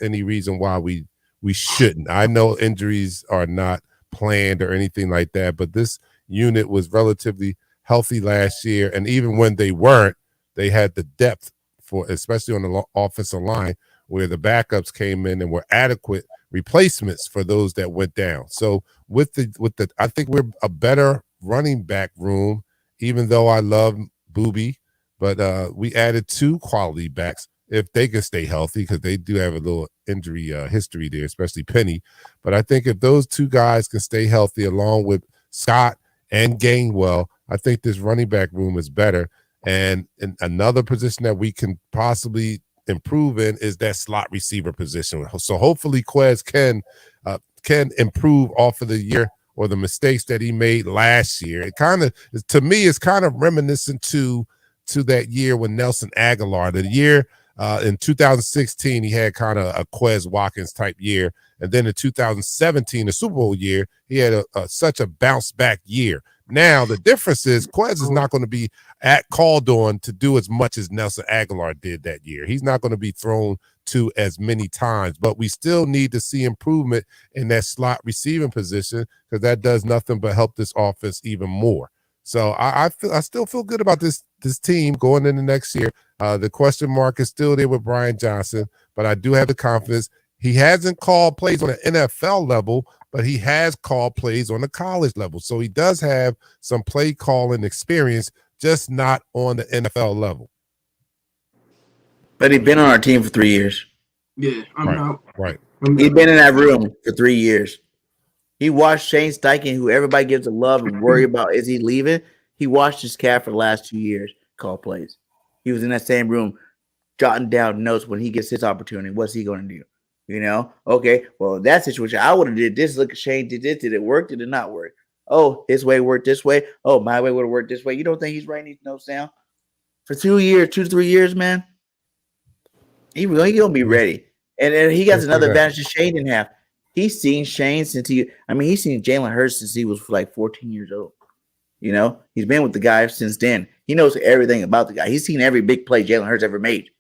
Speaker 1: any reason why we shouldn't. I know injuries are not planned or anything like that, but this unit was relatively healthy last year. And even when they weren't, they had the depth for, especially on the offensive line, where the backups came in and were adequate replacements for those that went down. So with the I think we're a better running back room, even though I love Booby, but we added 2 quality backs if they can stay healthy, because they do have a little injury history there, especially Penny. But I think if those 2 guys can stay healthy along with Scott and Gainwell, I think this running back room is better. And another position that we can possibly improve in is that slot receiver position. So hopefully Quez can improve off of the year or the mistakes that he made last year. It kind of, to me, is kind of reminiscent to that year when Nelson Aguilar, the year in 2016, he had kind of a Quez Watkins type year. And then in 2017, the Super Bowl year, he had such a bounce back year. Now, the difference is Quez is not going to be called on to do as much as Nelson Aguilar did that year. He's not going to be thrown to as many times. But we still need to see improvement in that slot receiving position, because that does nothing but help this offense even more. So I still feel good about this team going into next year. The question mark is still there with Brian Johnson, but I do have the confidence. He hasn't called plays on the NFL level, but he has called plays on the college level. So he does have some play calling experience, just not on the NFL level.
Speaker 3: But he's been on our team for 3 years.
Speaker 5: Yeah,
Speaker 1: Right.
Speaker 3: He's been in that room for 3 years. He watched Shane Steichen, who everybody gives a love and worry about, is he leaving? He watched his cat for the last 2 years call plays. He was in that same room jotting down notes when he gets his opportunity. What's he going to do? You know? Okay, well, that situation, I would have did this. Look at Shane did this. Did it work? Did it not work? Oh, his way worked this way. Oh, my way would have worked this way. You don't think he's writing these notes down? For 2 years, 2 to 3 years, man, he going to be ready. And he got another advantage that Shane didn't have. He's seen Shane he's seen Jalen Hurts since he was like 14 years old. You know, he's been with the guy since then. He knows everything about the guy. He's seen every big play Jalen Hurts ever made.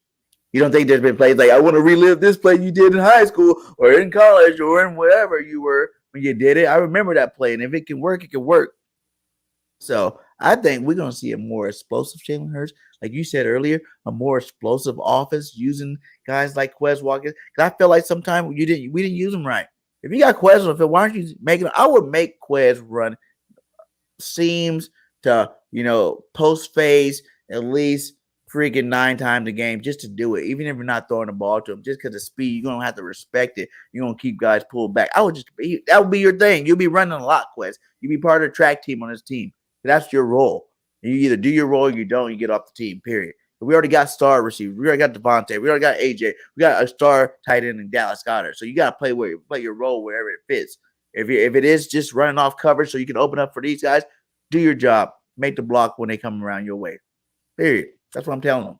Speaker 3: You don't think there's been plays like, I want to relive this play you did in high school or in college or in whatever you were when you did it. I remember that play, and if it can work, it can work. So I think we're going to see a more explosive Jalen Hurts. Like you said earlier, a more explosive offense using guys like Quez Watkins. Because I feel like sometimes we didn't use them right. If you got Quez on the field, why aren't you making? I would make Quez run seams to post phase at least freaking 9 times a game just to do it. Even if you're not throwing the ball to him, just because of speed, you're gonna have to respect it. You're gonna keep guys pulled back. That would be your thing. You'll be running a lot, Quez. You'll be part of the track team on this team. That's your role. You either do your role or you don't. You get off the team. Period. We already got star receivers. We already got Devontae. We already got AJ. We got a star tight end in Dallas Goedert. So you got to play your role wherever it fits. If it is just running off coverage so you can open up for these guys, do your job. Make the block when they come around your way. Period. That's what I'm telling them.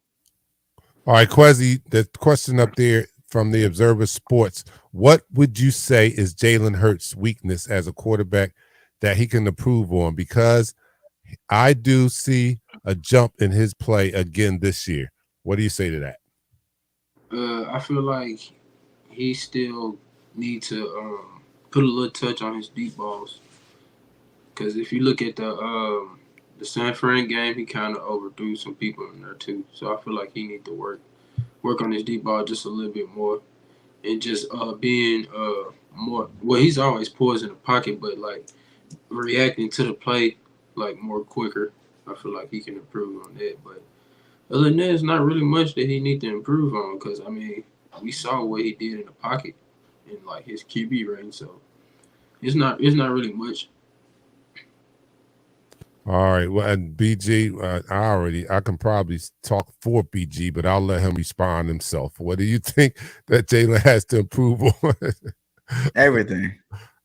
Speaker 1: All right, Quezzy, the question up there from the Observer Sports. What would you say is Jalen Hurts' weakness as a quarterback that he can improve on? Because I do see a jump in his play again this year. What do you say to that?
Speaker 5: I feel like he still needs to put a little touch on his deep balls. Because if you look at the San Fran game, he kind of overthrew some people in there too. So I feel like he needs to work on his deep ball just a little bit more, and just being more. Well, he's always poised in the pocket, but like reacting to the play like more quicker. I feel like he can improve on that. But other than that, it's not really much that he needs to improve on, because we saw what he did in the pocket and like his QB range. So it's not really much.
Speaker 1: All right. Well, and BG, I can probably talk for BG, but I'll let him respond himself. What do you think that Jalen has to improve on?
Speaker 3: Everything.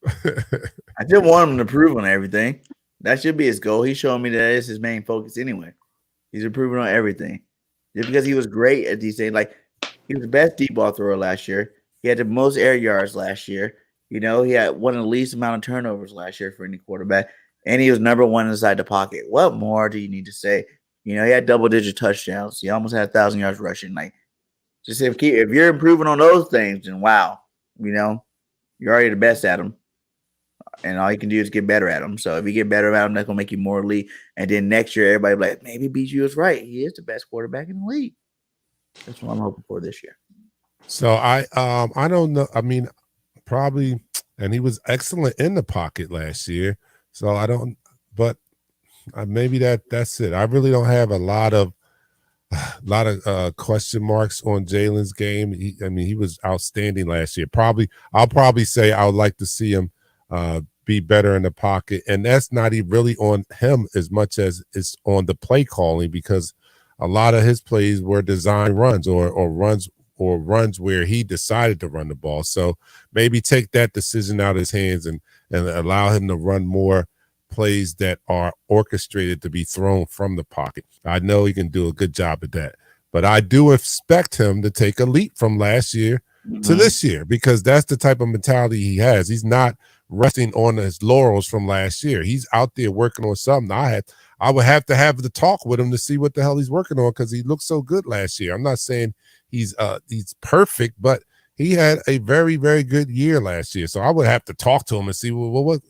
Speaker 3: I just want him to improve on everything. That should be his goal. He's showing me that is his main focus anyway. He's improving on everything. Just because he was great at these things, like he was the best deep ball thrower last year. He had the most air yards last year. He had one of the least amount of turnovers last year for any quarterback. And he was number one inside the pocket. What more do you need to say? He had double-digit touchdowns. He almost had 1,000 yards rushing. Like, just if you're improving on those things, then wow, you're already the best at them. And all you can do is get better at them. So if you get better at them, that's gonna make you more elite. And then next year, everybody will be like, maybe BG was right. He is the best quarterback in the league. That's what I'm hoping for this year.
Speaker 1: So I don't know. Probably, and he was excellent in the pocket last year. So I don't, but maybe that's it. I really don't have a lot of question marks on Jalen's game. He was outstanding last year. I'll probably say I would like to see him be better in the pocket, and that's not even really on him as much as it's on the play calling, because a lot of his plays were design runs or runs where he decided to run the ball. So maybe take that decision out of his hands and allow him to run more plays that are orchestrated to be thrown from the pocket. I know he can do a good job at that, but I do expect him to take a leap from last year to this year, because that's the type of mentality he has. He's not resting on his laurels from last year. He's out there working on something. I would have to have the talk with him to see what the hell he's working on, because he looked so good last year. I'm not saying he's perfect, but he had a very, very good year last year. So I would have to talk to him and see what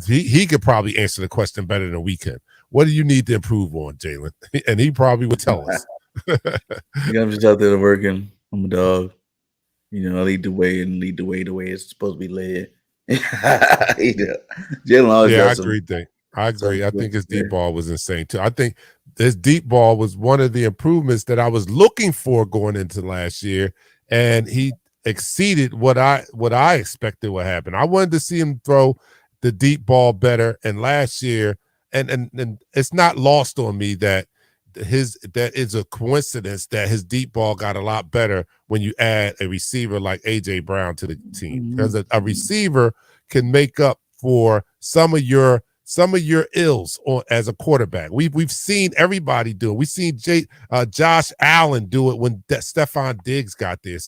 Speaker 1: he could probably answer the question better than we can. What do you need to improve on, Jalen? And he probably would tell us.
Speaker 3: I'm just out there working. I'm a dog. You know, I lead the way and lead the way it's supposed to be led. Jalen always
Speaker 1: I
Speaker 3: got some.
Speaker 1: agree. I agree. I think his deep ball was insane too. I think his deep ball was one of the improvements that I was looking for going into last year, and he exceeded what I expected would happen. I wanted to see him throw the deep ball better, and last year, and it's not lost on me that that is a coincidence that his deep ball got a lot better when you add a receiver like AJ Brown to the team, because a receiver can make up for some of your ills as a quarterback. We've seen everybody do it. We've seen Josh Allen do it when Stephon Diggs got there.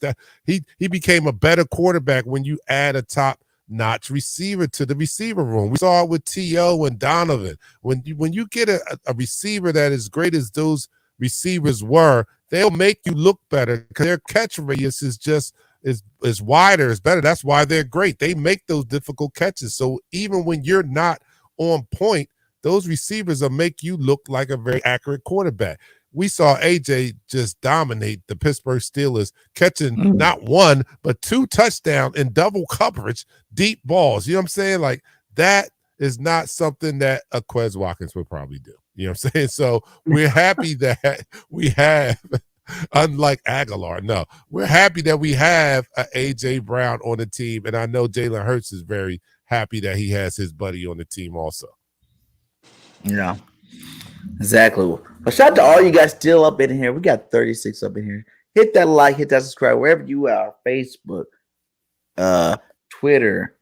Speaker 1: He became a better quarterback when you add a top-notch receiver to the receiver room. We saw it with T.O. and Donovan. When you get a receiver that is great as those receivers were, they'll make you look better because their catch radius is wider, is better. That's why they're great. They make those difficult catches. So even when you're not on point, those receivers will make you look like a very accurate quarterback. We saw AJ just dominate the Pittsburgh Steelers, catching not one, but 2 touchdowns in double coverage, deep balls. You know what I'm saying? Like, that is not something that a Quez Watkins would probably do. You know what I'm saying? So we're happy that we have, unlike Aguilar, no, we're happy that we have a AJ Brown on the team. And I know Jalen Hurts is very happy that he has his buddy on the team also.
Speaker 3: Yeah, exactly. Well, shout out to all you guys still up in here. We got 36 up in here. Hit that like, hit that subscribe wherever you are. Facebook, Twitter,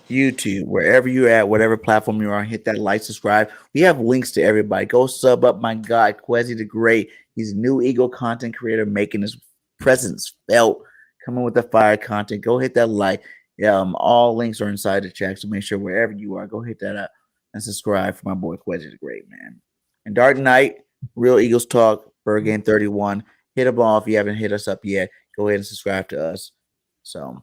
Speaker 3: YouTube, wherever you're at, whatever platform you're on, hit that like, subscribe. We have links to everybody. Go sub up my guy, Quezy the Great. He's a new Eagle content creator making his presence felt, coming with the fire content. Go hit that like. All links are inside the chat, so make sure wherever you are, go hit that up and subscribe for my boy Quezy the Great, man. And Dark Knight, Real Eagles Talk, BIRDGANG 31. Hit them all if you haven't hit us up yet. Go ahead and subscribe to us. So,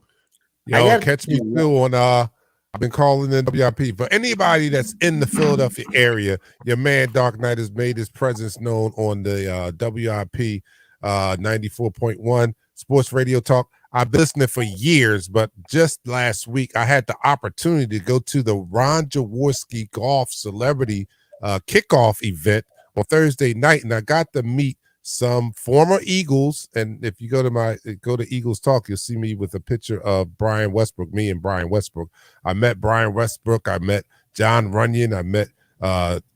Speaker 1: catch me too on I've been calling in WIP. For anybody that's in the Philadelphia area, your man Dark Knight has made his presence known on the WIP 94.1 Sports Radio Talk. I've been listening for years, but just last week I had the opportunity to go to the Ron Jaworski Golf Celebrity Kickoff event on Thursday night, and I got to meet some former Eagles. And if you go to Eagles Talk, you'll see me with a picture of Brian Westbrook, me and Brian Westbrook. I met Brian Westbrook. I met John Runyon. I met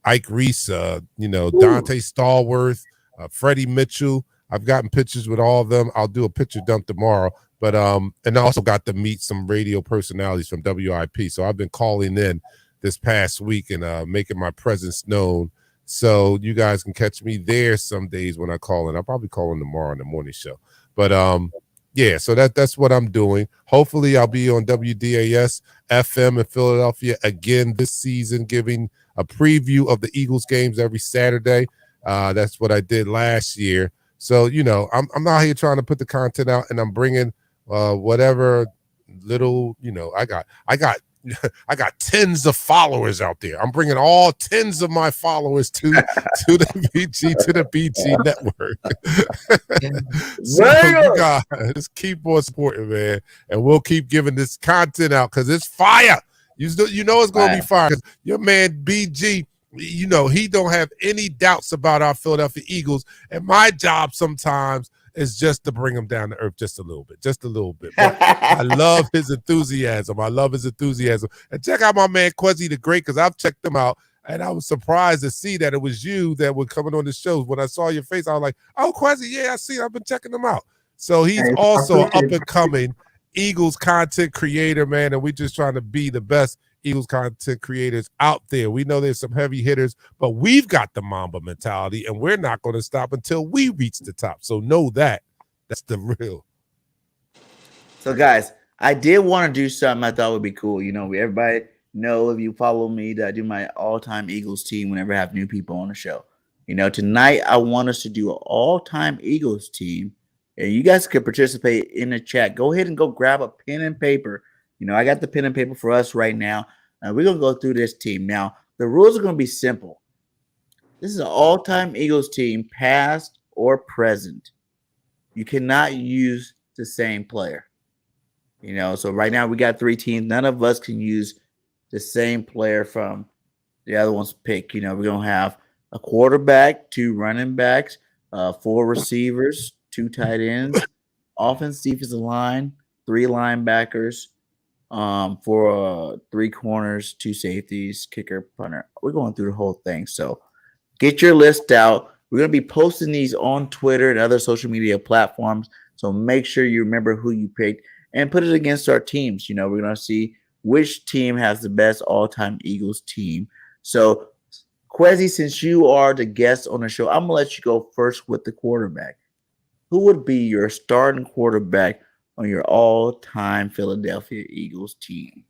Speaker 1: Ike Reese, Dante Stallworth, Freddie Mitchell. I've gotten pictures with all of them. I'll do a picture dump tomorrow. But and I also got to meet some radio personalities from WIP. So I've been calling in this past week and making my presence known. So you guys can catch me there some days when I call in. I'll probably call in tomorrow on the morning show. But yeah, so that's what I'm doing. Hopefully I'll be on WDAS FM in Philadelphia again this season, giving a preview of the Eagles games every Saturday. That's what I did last year. So, I'm out here trying to put the content out, and I'm bringing whatever little, I got tens of followers out there. I'm bringing all tens of my followers to the BG network. So you guys keep on supporting, man, and we'll keep giving this content out because it's fire. You know it's going to be fire. Your man BG, he don't have any doubts about our Philadelphia Eagles, and my job sometimes is just to bring him down to earth just a little bit. But I love his enthusiasm. And check out my man Quezy the Great, because I've checked him out, and I was surprised to see that it was you that were coming on the shows. When I saw your face, I was like, oh, Quezy, yeah, I see. I've been checking him out. So he's also an up-and-coming Eagles content creator, man, and we're just trying to be the best Eagles content creators out there. We know there's some heavy hitters, but we've got the Mamba mentality, and we're not going to stop until we reach the top. So know that. That's the real.
Speaker 3: So, guys, I did want to do something I thought would be cool. You know, everybody know if you follow me that I do my all-time Eagles team whenever I have new people on the show. You know, tonight I want us to do an all-time Eagles team, and you guys could participate in the chat. Go ahead and go grab a pen and paper. You know, I got the pen and paper for us right now. We're gonna go through this team. Now, the rules are gonna be simple. This is an all-time Eagles team, past or present. You cannot use the same player. You know, so right now we got 3 teams. None of us can use the same player from the other one's pick. You know, we're gonna have a quarterback, 2 running backs, 4 receivers, 2 tight ends, offense, defensive line, 3 linebackers, for 3 corners, 2 safeties, kicker, punter. We're going through the whole thing. So get your list out. We're gonna be posting these on Twitter and other social media platforms. So make sure you remember who you picked and put it against our teams. You know, we're going to see which team has the best all-time Eagles team. So, Quezy, since you are the guest on the show, I'm going to let you go first with the quarterback. Who would be your starting quarterback on your all-time Philadelphia Eagles team?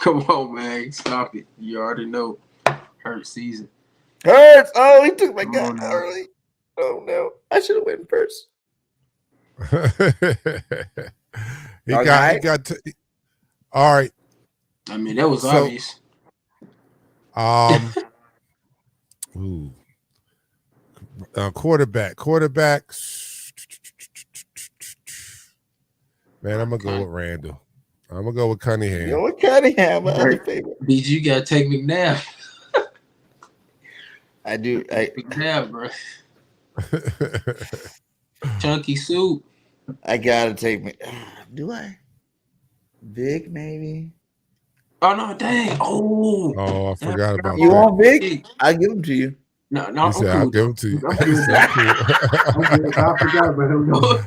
Speaker 5: Come on, man. Stop it. You already know. Hurt season.
Speaker 3: Hurts. Oh, he took my
Speaker 5: Come
Speaker 3: guy
Speaker 5: on now.
Speaker 3: early. Oh, no. I should have went first.
Speaker 1: he
Speaker 3: All
Speaker 1: got.
Speaker 3: right.
Speaker 1: He got. All right.
Speaker 5: I mean, that was
Speaker 1: So-
Speaker 5: obvious.
Speaker 1: Ooh. Quarterback. Man, I'm gonna go with Randall. I'm gonna go with Cunningham.
Speaker 3: You know what Cunningham? My other favorite.
Speaker 5: BG, you got to take McNabb.
Speaker 3: I do.
Speaker 5: McNabb, bro. Chunky soup.
Speaker 3: I gotta take me. Do I? Vic, maybe.
Speaker 5: Oh, no, dang. Oh.
Speaker 1: Oh, I forgot about
Speaker 3: You
Speaker 1: that.
Speaker 3: want Vic? I'll give him to you.
Speaker 5: No,
Speaker 1: He
Speaker 5: I'm
Speaker 1: said,
Speaker 5: cool.
Speaker 1: "I'll give him to you."
Speaker 5: I'm
Speaker 1: He
Speaker 5: good.
Speaker 1: said,
Speaker 5: I'm good. I forgot about him. though.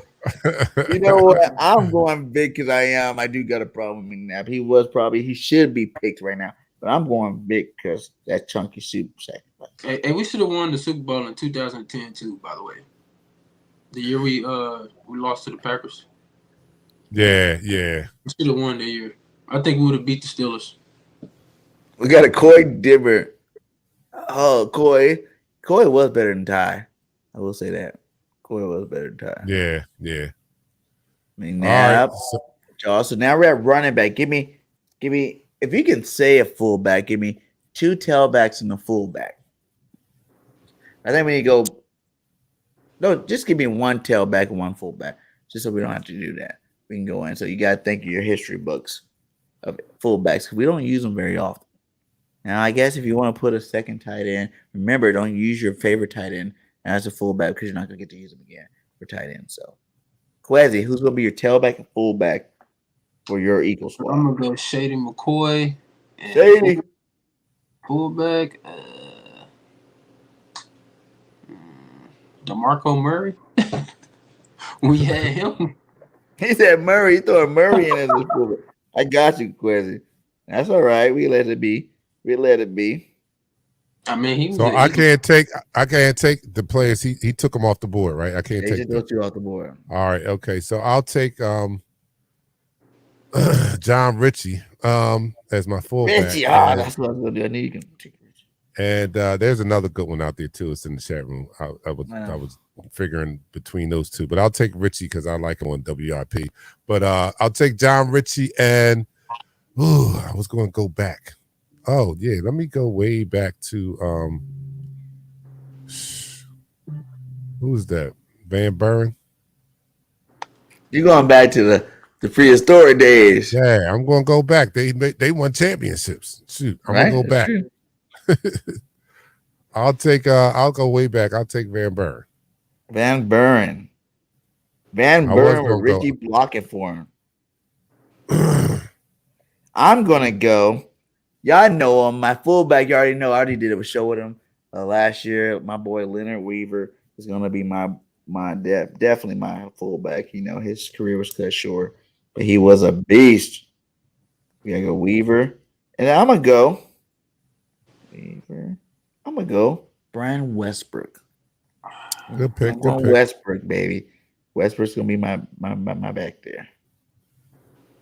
Speaker 3: You know what? I'm going Vic because I do got a problem with McNabb. He should be picked right now, but I'm going Vic because that chunky soup sacrifice.
Speaker 5: Hey, we should have won the Super Bowl in 2010 too, by the way. The year we lost to the Packers.
Speaker 1: Yeah.
Speaker 5: We should have won that year. I think we would have beat the Steelers.
Speaker 3: We got a Coy Dibber. Oh, Coy was better than Ty. I will say that. Coy was better than Ty.
Speaker 1: Yeah.
Speaker 3: McNabb.
Speaker 1: All right.
Speaker 3: So now we're at running back. Give me. If you can say a fullback, give me 2 tailbacks and a fullback. I think we need to go. No, just give me 1 tailback and 1 fullback, just so we don't have to do that. We can go in. So you got to think of your history books of fullbacks. We don't use them very often. Now, I guess if you want to put a second tight end, remember, don't use your favorite tight end as a fullback because you're not going to get to use them again for tight end. So, Quezy, who's going to be your tailback and fullback for your Eagles squad?
Speaker 5: I'm gonna go Shady McCoy. And
Speaker 3: Shady.
Speaker 5: Fullback. DeMarco Murray. We had him.
Speaker 3: He said Murray. He throwing Murray in as a fullback. I got you, Quezy. That's all right. We let it be.
Speaker 5: I mean, he was.
Speaker 1: So I can't take the players. He took them off the board, right? I can't
Speaker 3: They
Speaker 1: take
Speaker 3: just
Speaker 1: them.
Speaker 3: throw you off the board.
Speaker 1: All right, okay. So I'll take John Ritchie as my fullback.
Speaker 3: Richie, that's what I was gonna do. I knew you can take Richie.
Speaker 1: And there's another good one out there too. It's in the chat room. I was figuring between those two, but I'll take Ritchie because I like him on WRP. But I'll take John Ritchie and I was going to go back. Oh yeah, let me go way back to who's that? Van Buren.
Speaker 3: You're going back to the prehistoric days.
Speaker 1: Yeah, I'm going to go back. They won championships. Shoot, I'm
Speaker 3: Right?
Speaker 1: going to go back. I'll go way back. I'll take Van Buren.
Speaker 3: Van Buren. Van
Speaker 1: I was
Speaker 3: Buren with
Speaker 1: gonna go.
Speaker 3: Richie blocking for him. I'm gonna go. Y'all know him. My fullback, you already know. I already did a show with him last year. My boy Leonard Weaver is gonna be definitely my fullback. You know, his career was cut short, but he was a beast. We gotta go Weaver, and I'm gonna go Weaver. I'm gonna go Brian Westbrook.
Speaker 1: Good pick.
Speaker 3: I'm
Speaker 1: Good
Speaker 3: going
Speaker 1: pick.
Speaker 3: Westbrook, baby. Westbrook's gonna be my back there.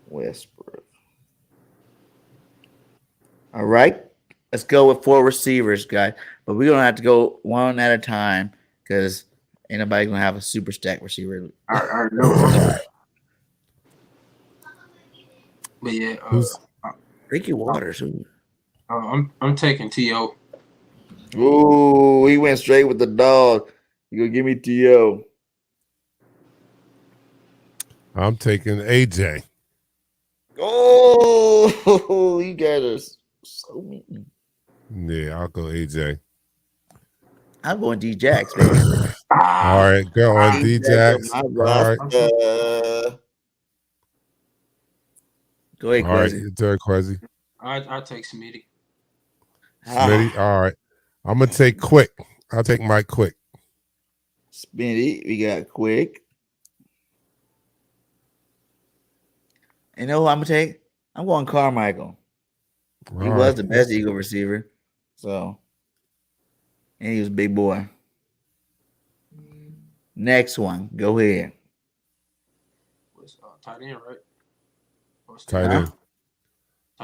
Speaker 3: Westbrook. All right. Let's go with 4 receivers, guys. But we're gonna have to go one at a time because ain't nobody gonna have a super stack receiver.
Speaker 5: I know. But yeah,
Speaker 3: Ricky Waters. Ooh.
Speaker 5: I'm taking T.O.
Speaker 3: Ooh, he went straight with the dog. You gonna give me T.O.
Speaker 1: I'm taking AJ.
Speaker 3: Oh, you guys are so mean.
Speaker 1: Yeah, I'll go AJ.
Speaker 3: I'm going D-Jax, baby.
Speaker 1: All right, go on
Speaker 3: D-Jax
Speaker 1: D-Jax.
Speaker 3: on
Speaker 1: All
Speaker 3: my
Speaker 1: right.
Speaker 3: roster. Go ahead,
Speaker 1: All right,
Speaker 3: Quezy.
Speaker 1: Derek Quezy.
Speaker 5: I take Smitty.
Speaker 1: Smitty. All right. I'm gonna take Quick. I'll take Mike Quick.
Speaker 3: Smitty, we got Quick. You know who I'm gonna take? I'm going Carmichael. He
Speaker 1: All
Speaker 3: was
Speaker 1: right.
Speaker 3: the best Eagle receiver. So, and he was a big boy. Next one. Go ahead.
Speaker 5: Was tight end, right?
Speaker 1: Tight
Speaker 3: Huh?
Speaker 1: end.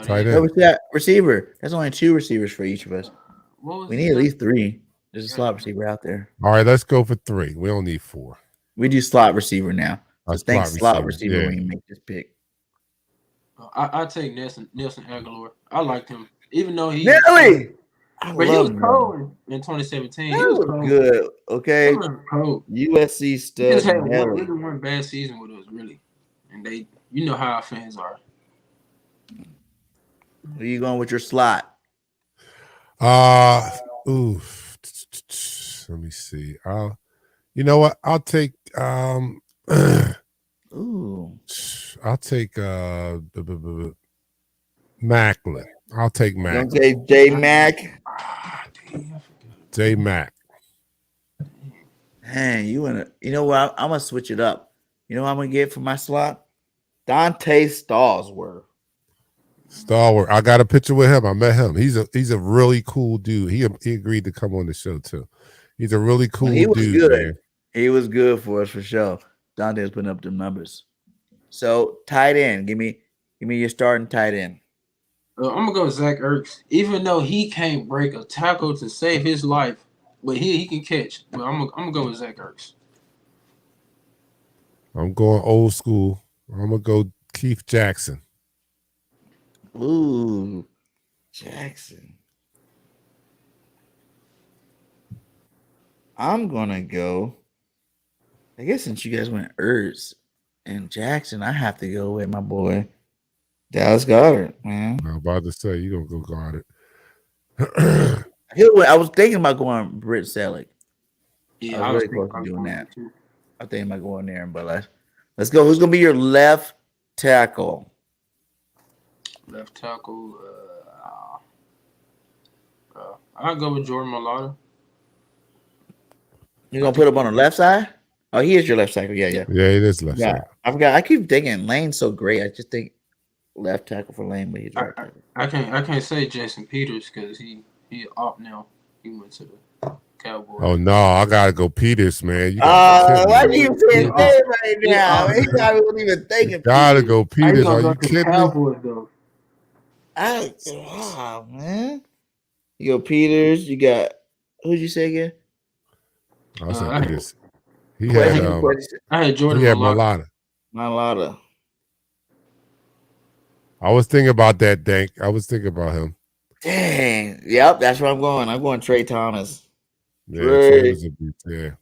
Speaker 1: Tight
Speaker 3: No,
Speaker 1: end.
Speaker 3: we got receiver. That's only 2 receivers for each of us.
Speaker 5: What was
Speaker 3: We
Speaker 5: the
Speaker 3: need at
Speaker 5: other-
Speaker 3: least 3. There's a slot receiver out there.
Speaker 1: All right, let's go for 3. We don't need 4.
Speaker 3: We do slot receiver now. So
Speaker 1: A
Speaker 3: think
Speaker 1: slot
Speaker 3: slot
Speaker 1: receiver,
Speaker 3: receiver
Speaker 1: yeah.
Speaker 3: when you make this pick.
Speaker 5: I take Nelson Aguilar. I liked him, even though he.
Speaker 3: Nelly! I
Speaker 5: But he was
Speaker 3: love him.
Speaker 5: cold in 2017. He
Speaker 3: That
Speaker 5: was
Speaker 3: was
Speaker 5: cold.
Speaker 3: good. Okay.
Speaker 5: He was cold.
Speaker 3: USC
Speaker 5: He
Speaker 3: stud
Speaker 5: just had
Speaker 3: Nelly.
Speaker 5: one bad season with us, really. And you know how our fans are.
Speaker 3: Who you going with your slot?
Speaker 1: Ooh. Let me see. You know what? I'll take
Speaker 3: Ooh.
Speaker 1: I'll take Macklin. I'll take
Speaker 3: You gonna
Speaker 1: Mac.
Speaker 3: take J Mac?
Speaker 1: J Mac.
Speaker 3: Man, you know what? I'm gonna switch it up. You know what I'm gonna get for my slot? Dante Stallsworth.
Speaker 1: Stalwart. I got a picture with him. I met him. He's a really cool dude. He agreed to come on the show too. He's a really cool
Speaker 3: He was
Speaker 1: dude,
Speaker 3: good.
Speaker 1: man.
Speaker 3: He was good for us for sure. Dante was putting up the numbers. So tight end, give me your starting tight end.
Speaker 5: I'm gonna go with Zach Ertz, even though he can't break a tackle to save his life, but he can catch. But I'm gonna go with Zach Ertz.
Speaker 1: I'm going old school. I'm gonna go Keith Jackson.
Speaker 3: Ooh, Jackson. I'm gonna go. I guess since you guys went Ertz and Jackson, I have to go with my boy Dallas Goddard, man.
Speaker 1: I'm about to say you're gonna go guard it.
Speaker 3: I was thinking about going Britt Selleck.
Speaker 5: Yeah,
Speaker 3: I
Speaker 5: I
Speaker 3: was
Speaker 5: was
Speaker 3: really close to
Speaker 5: thinking
Speaker 3: doing
Speaker 5: about
Speaker 3: that.
Speaker 5: too.
Speaker 3: I think about going there, but let's go. Who's gonna be your left tackle?
Speaker 5: Left tackle. I'll go with Jordan Mailata.
Speaker 3: You gonna put him on the left side? Oh, he is your left tackle. Yeah.
Speaker 1: Yeah, it is left
Speaker 3: Yeah,
Speaker 1: side.
Speaker 3: I forgot. I keep thinking Lane's so great. I just think left tackle for Lane, but he's right tackle.
Speaker 5: I can't say Jason Peters because he off now. He went to the Cowboys.
Speaker 1: Oh no, I gotta go Peters, man. You gotta
Speaker 3: Why do you say his name right now? He probably wasn't even thinking.
Speaker 1: gotta
Speaker 3: Peters.
Speaker 1: go Peters. Are
Speaker 5: go
Speaker 1: you
Speaker 5: to the
Speaker 1: kidding me?
Speaker 5: Cowboys though.
Speaker 3: Man. You go Peters. You got who'd you say again?
Speaker 1: I said
Speaker 5: I-
Speaker 1: Peters. He
Speaker 5: I had Jordan
Speaker 1: had
Speaker 5: Mailata.
Speaker 1: Mailata. I was thinking about that, Dank. I was thinking about him.
Speaker 3: Dang. Yep, that's where I'm going. I'm going Trey Thomas.
Speaker 1: Yeah,
Speaker 3: Trey.
Speaker 1: Trey was a beat there.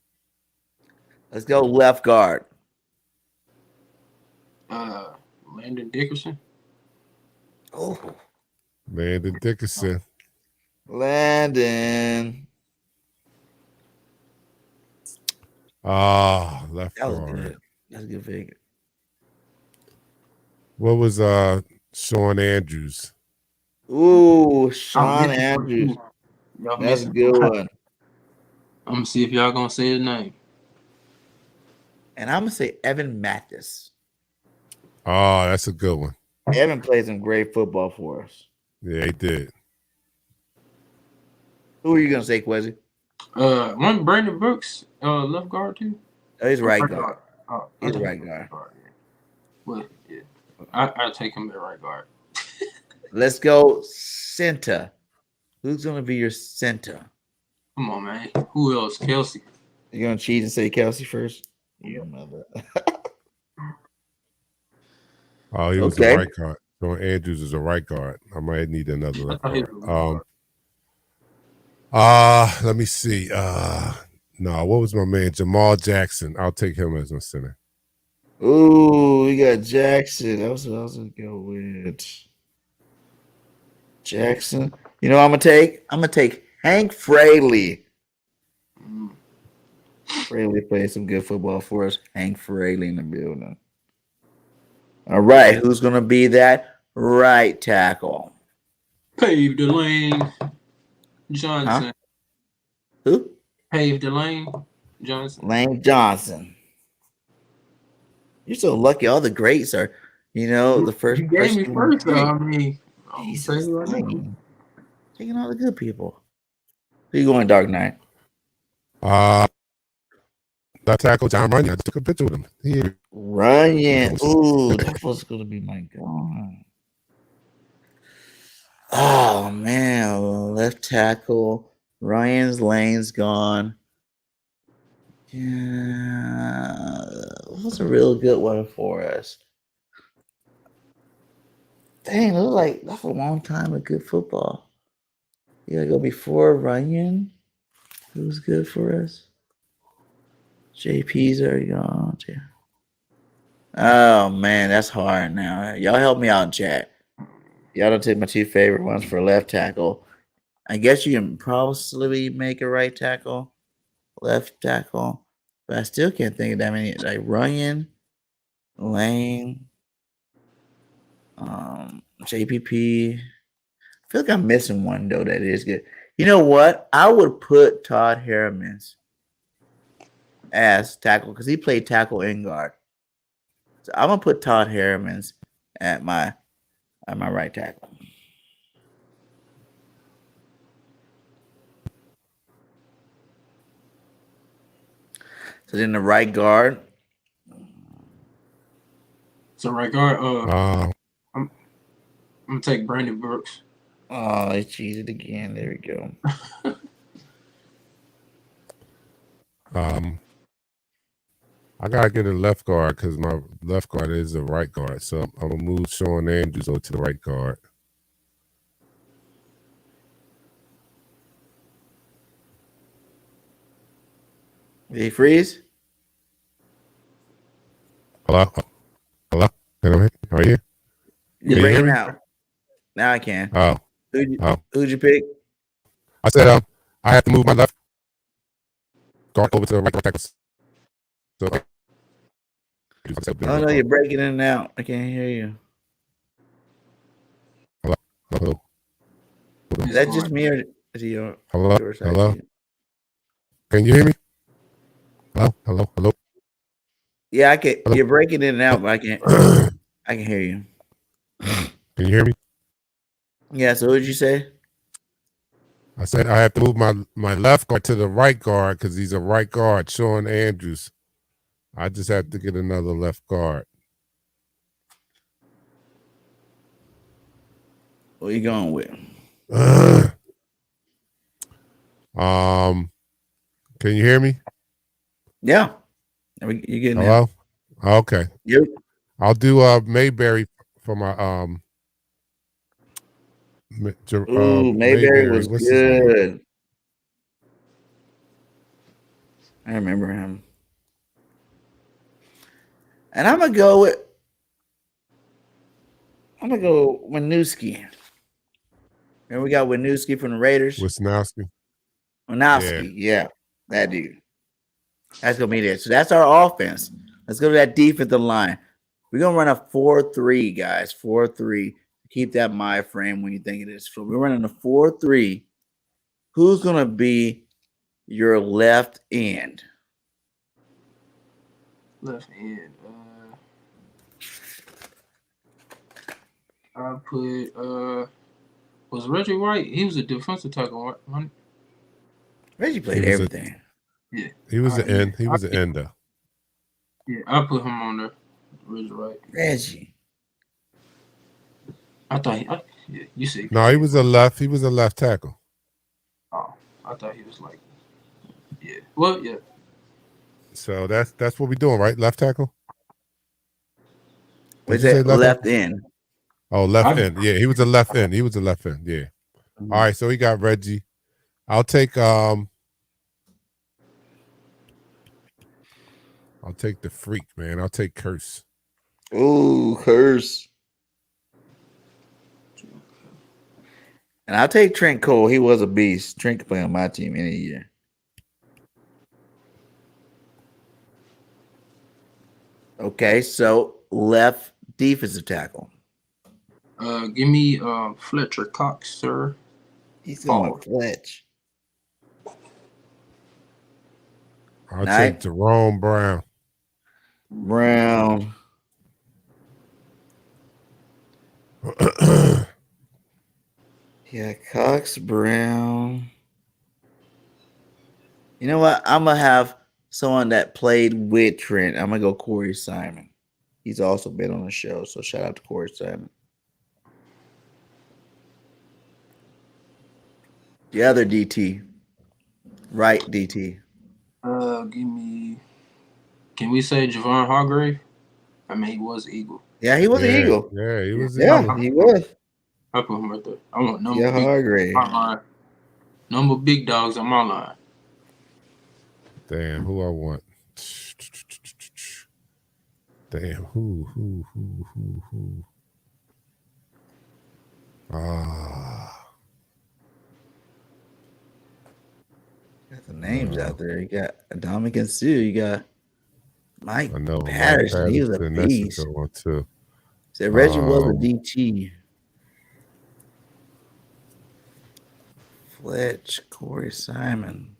Speaker 3: Let's go left guard.
Speaker 5: Landon Dickerson.
Speaker 3: Oh,
Speaker 1: Landon Dickerson.
Speaker 3: Landon.
Speaker 1: Left
Speaker 3: That was
Speaker 1: guard.
Speaker 3: good. That's a good figure.
Speaker 1: What was Sean Andrews?
Speaker 3: Ooh, Sean Andrews.
Speaker 5: Y'all
Speaker 3: That's a
Speaker 5: missing.
Speaker 3: good one.
Speaker 5: I'm gonna see if y'all gonna say his name.
Speaker 3: And I'm gonna say Evan Mathis.
Speaker 1: Oh, that's a good one.
Speaker 3: Evan played some great football for us.
Speaker 1: Yeah, he did.
Speaker 3: Who are you gonna say, Quezy?
Speaker 5: One Brandon Brooks, left guard too.
Speaker 3: Oh, he's right guard. He's a right guard.
Speaker 5: But yeah, I take him at right guard.
Speaker 3: Let's go center. Who's gonna be your center?
Speaker 5: Come on, man. Who else? Kelsey.
Speaker 3: You gonna cheat and say Kelsey first?
Speaker 5: Yeah.
Speaker 1: Oh, he was a right guard. So Andrews is a right guard. I might need another left guard. Let me see. No, what was my man? Jamal Jackson. I'll take him as my center.
Speaker 3: Ooh, we got Jackson. That was what I was gonna go with. Jackson. You know what I'm gonna take? I'm gonna take Hank Fraley. Fraley played some good football for us. Hank Fraley in the building. All right, who's gonna be that right tackle?
Speaker 5: Pave the lane. Johnson.
Speaker 3: Huh? Who?
Speaker 5: Pave the lane. Johnson.
Speaker 3: Lane Johnson. You're so lucky. All the greats are, the first.
Speaker 5: You gave me first, though. I mean,
Speaker 3: Jesus, taking all the good people. Who you going, Dark Knight?
Speaker 1: That tackle, John Runyon. I just took a picture with him.
Speaker 3: Runyon. Ooh, that was going to be my God. Oh, man. Left tackle. Ryan's lane's gone. Yeah. What's a real good one for us? Dang, it was like that's a long time of good football. You gotta go before Ryan. Who's good for us? JP's already gone. Oh man, that's hard now. Y'all help me out, chat. Y'all don't take my two favorite ones for left tackle. I guess you can probably make a right tackle, left tackle, but I still can't think of that many. Like Ryan, Lane, JPP. I feel like I'm missing one though that is good. You know what? I would put Todd Harriman's as tackle because he played tackle and guard. So I'm gonna put Todd Harriman's at my right tackle. So then the right guard.
Speaker 5: So right guard. I'm gonna take Brandon Brooks.
Speaker 3: Oh, he cheated again. There we go.
Speaker 1: I gotta get a left guard because my left guard is a right guard. So I'm gonna move Sean Andrews over to the right guard.
Speaker 3: Did he freeze?
Speaker 1: Hello? Hello? Are you?
Speaker 3: You're breaking out. Now I can.
Speaker 1: Oh.
Speaker 3: Who'd you pick?
Speaker 1: I said I have to move my left guard over to the right guard. So,
Speaker 3: oh no, you're breaking in and out. I can't hear you.
Speaker 1: Hello?
Speaker 3: Is that just me or is he your
Speaker 1: Hello? Can you hear me? Hello?
Speaker 3: Yeah, I can. Hello? You're breaking in and out, but I can't. I can hear you.
Speaker 1: Can you hear me?
Speaker 3: Yeah. So what did you say?
Speaker 1: I said I have to move my left guard to the right guard because he's a right guard, Sean Andrews. I just have to get another left guard.
Speaker 3: What are you going with?
Speaker 1: Can you hear me?
Speaker 3: Yeah. You getting
Speaker 1: hello? There? Okay.
Speaker 3: Yep.
Speaker 1: I'll do Mayberry for my
Speaker 3: Mayberry was good. I remember him. And I'm gonna go Winooski. And we got Winooski from the Raiders.
Speaker 1: Wisnowski.
Speaker 3: Yeah, that dude. That's gonna be there. So that's our offense. Let's go to that defensive line. We're gonna run a 4-3, guys. 4-3. Keep that mind frame when you think it is. So we're running a 4-3. Who's gonna be your left end?
Speaker 5: Left end. I put was Reggie White? He was a defensive tackle, right?
Speaker 3: Reggie played everything.
Speaker 5: Yeah.
Speaker 1: He was the end. He was the ender.
Speaker 5: Yeah, I put him on there. Really right.
Speaker 3: Reggie.
Speaker 5: I thought yeah, you said
Speaker 1: No, he
Speaker 5: K.
Speaker 1: was a left. He was a left tackle.
Speaker 5: Oh, I thought he was like, yeah. Well, yeah.
Speaker 1: So that's what we're doing, right? Left tackle. Did
Speaker 3: What's
Speaker 1: you say
Speaker 3: that?
Speaker 1: left
Speaker 3: Left
Speaker 1: tackle?
Speaker 3: in.
Speaker 1: Oh, left
Speaker 5: I
Speaker 1: end. Yeah, he was a left end. He was a left end. Yeah. All right. So he got Reggie. I'll take the freak, man. I'll take Curse.
Speaker 3: Ooh, curse. And I'll take Trent Cole. He was a beast. Trent could play on my team any year. Okay, so left defensive tackle.
Speaker 5: give me Fletcher Cox, sir.
Speaker 3: He's going
Speaker 5: Oh.
Speaker 3: Fletch.
Speaker 1: I'll
Speaker 3: Nice.
Speaker 1: take Jerome Brown.
Speaker 3: Brown. Yeah, Cox, Brown. You know what? I'm gonna have someone that played with Trent. I'm gonna go Corey Simon. He's also been on the show, so shout out to Corey Simon. The other DT, right DT.
Speaker 5: Give me. Can we say Javon Hargrave? I mean, he was Eagle.
Speaker 3: Yeah, he was an Eagle.
Speaker 1: Yeah, he was.
Speaker 3: Yeah, he was.
Speaker 5: I put him right there. I want number
Speaker 3: Yeah,
Speaker 5: big
Speaker 3: Hargrave.
Speaker 5: on my line. Number big dogs on my line.
Speaker 1: Damn, who I want? Damn, who?
Speaker 3: Got the names out there. You got Dominican Sue. You got Mike
Speaker 1: I know
Speaker 3: Patterson. He was a
Speaker 1: Patterson, that's a
Speaker 3: beast.
Speaker 1: good one too.
Speaker 3: Said Reggie was a DT. Fletch, Corey Simon,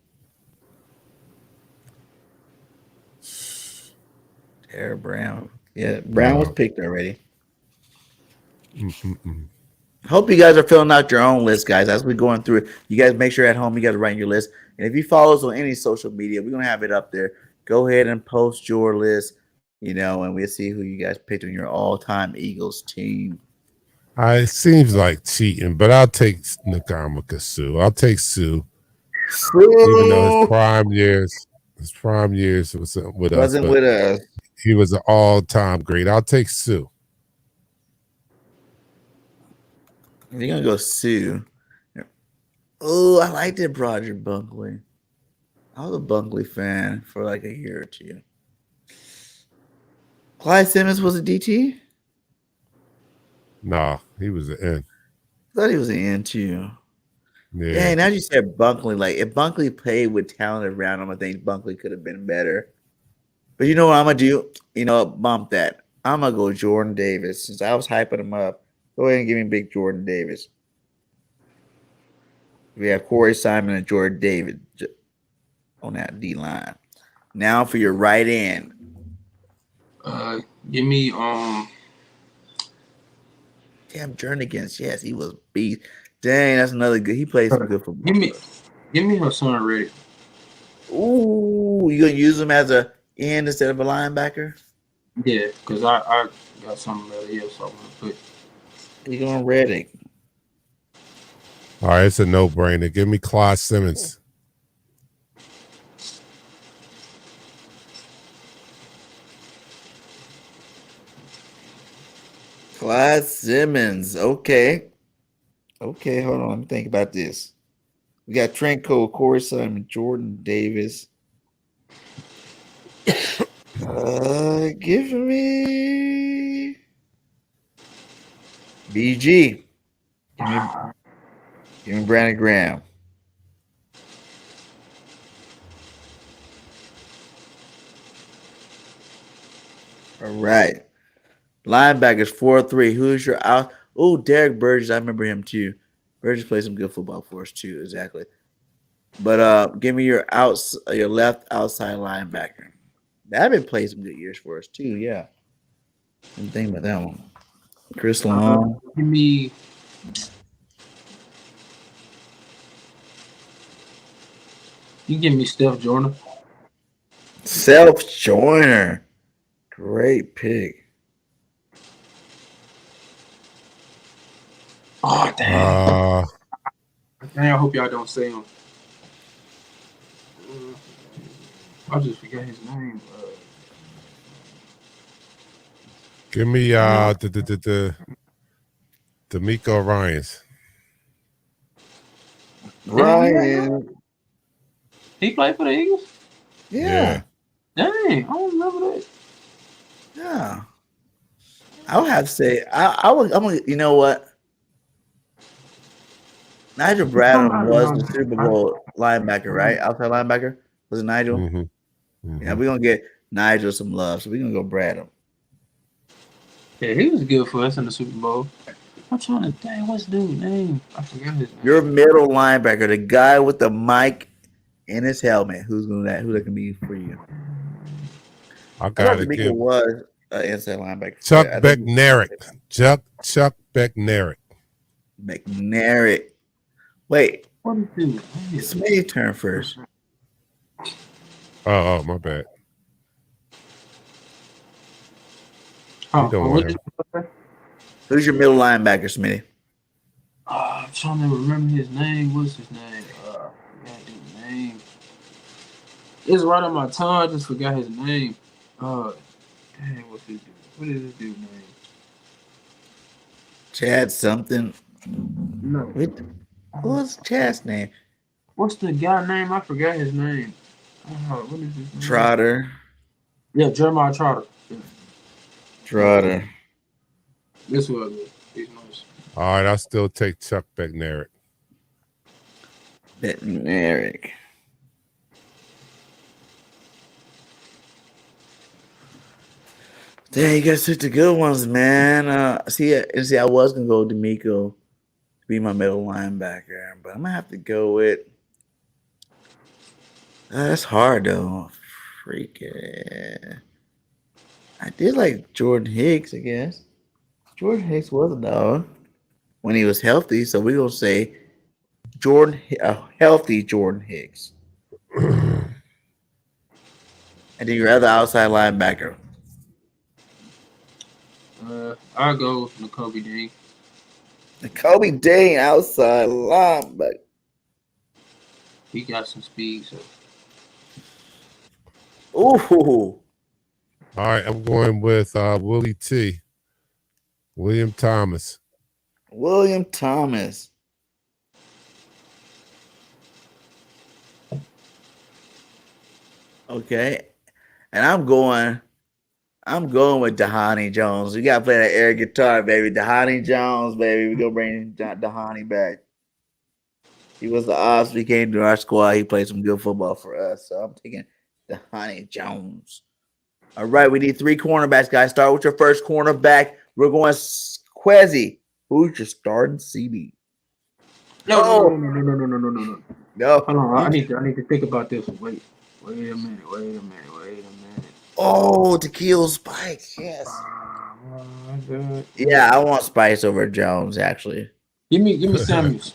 Speaker 3: Tara Brown. Yeah, Brown was picked already. Hope you guys are filling out your own list, guys. As we're going through it, you guys make sure at home you guys are writing your list. And if you follow us on any social media, we're gonna have it up there. Go ahead and post your list, and we'll see who you guys picked on your all-time Eagles team.
Speaker 1: It seems like cheating, but I'll take Nakamaka Sue. I'll take Sue. Even though his prime years wasn't with us. He was an all-time great. I'll take Sue.
Speaker 3: You're gonna go Sue. Oh, I liked it, Roger Bunkley. I was a Bunkley fan for like a year or two. Clyde Simmons was a DT?
Speaker 1: Nah, he was an N.
Speaker 3: I thought he was an N too.
Speaker 1: Yeah.
Speaker 3: Now you said Bunkley. Like if Bunkley played with talent around him, I think Bunkley could have been better. But you know what I'm gonna do? Bump that. I'm gonna go Jordan Davis. Since I was hyping him up, go ahead and give me big Jordan Davis. We have Corey Simon and Jordan Davis on that D line. Now for your right end.
Speaker 5: Give me
Speaker 3: Damn, Jernigan's. Yes, he was beast. Dang, that's another good. He plays some good football.
Speaker 5: Give me Hassan Reddick.
Speaker 3: Ooh, you gonna use him as a end instead of a linebacker?
Speaker 5: Yeah, because I got something better here, so I'm gonna put.
Speaker 3: You going Reddick?
Speaker 1: All right, it's a no-brainer. Give me Clyde Simmons.
Speaker 3: Clyde Simmons. Okay, hold on. Let me think about this. We got Trent Cole, Corey Simon, Jordan Davis. Give me BG. Give me Brandon Graham. All right. Linebackers 4-3. Who's your out? Oh, Derek Burgess. I remember him too. Burgess played some good football for us too. Exactly. But give me your left outside linebacker. That been played some good years for us too. Yeah. Didn't think about that one. Chris Long.
Speaker 5: Give me. You give me Steph Joyner.
Speaker 3: Self Joyner. Great pick.
Speaker 5: Oh damn! I hope y'all don't say him. I just forgot his name.
Speaker 1: Give me the D'Amico Ryans.
Speaker 3: Ryan.
Speaker 5: He played for the Eagles?
Speaker 3: Yeah.
Speaker 5: Dang, I don't remember that.
Speaker 3: Yeah. I would have to say I'm gonna, you know what? Nigel Bradham was the Super Bowl linebacker, right? Outside linebacker? Was it Nigel?
Speaker 1: Mm-hmm. Mm-hmm.
Speaker 3: Yeah, we're gonna get Nigel some love, so we're gonna go Bradham.
Speaker 5: Yeah, he was good for us in the Super Bowl. I'm trying to think, what's dude's name? I forgot his name.
Speaker 3: Your middle linebacker, the guy with the mic in his helmet. Who that can be for you?
Speaker 1: I
Speaker 3: thought
Speaker 1: gotta
Speaker 3: D'Amico
Speaker 1: give
Speaker 3: was an inside linebacker.
Speaker 1: Chuck
Speaker 3: I think
Speaker 1: Bednarik. Chuck Bednarik.
Speaker 3: McNary. Wait,
Speaker 5: What is dude?
Speaker 3: it's May's turn first.
Speaker 1: Oh, my bad.
Speaker 5: Oh,
Speaker 1: don't
Speaker 5: what
Speaker 1: want
Speaker 5: did you say?
Speaker 3: Who's your middle linebacker, Smitty?
Speaker 5: I'm trying to remember his name. What's his name? I forgot his name. It's right on my tongue. I just forgot his name. Dang, what's his dude? What is this dude's name?
Speaker 3: Chad something.
Speaker 5: No.
Speaker 3: What's Chad's name?
Speaker 5: What's the guy name? I forgot his name. What is his name?
Speaker 3: Trotter.
Speaker 5: Yeah, Jeremiah Trotter. Yeah.
Speaker 3: Trotter.
Speaker 5: This was it. He's nice.
Speaker 1: All right, I'll still take Chuck Bednarik.
Speaker 3: Bednarik. Dang, you guys took the good ones, man. See, I was gonna go D'Amico to be my middle linebacker, but I'm gonna have to go with. That's hard though. Freaking. I did like Jordan Hicks, I guess. Jordan Hicks was a dog when he was healthy, so we're gonna say healthy Jordan Hicks. And then your other outside linebacker.
Speaker 5: I'll go Nakobe Dean.
Speaker 3: Nakobe Dean outside linebacker.
Speaker 5: He got some speed, so.
Speaker 3: Ooh.
Speaker 1: All right, I'm going with Willie T. William Thomas.
Speaker 3: William Thomas. Okay. And I'm going with Dahani Jones. We gotta play that air guitar, baby. Dahani Jones, baby. We're gonna bring Dahani back. He was the ops. We came to our squad. He played some good football for us. So I'm taking Dahani Jones. All right, we need 3 cornerbacks, guys. Start with your first cornerback. We're going Quezy. Who's your starting CB?
Speaker 5: No.
Speaker 3: No.
Speaker 5: Hold on, I need to think about this. Wait a minute.
Speaker 3: Oh, Tequila Spice. Yes. Yeah, I want Spice over Jones, actually.
Speaker 5: Give me Samuels.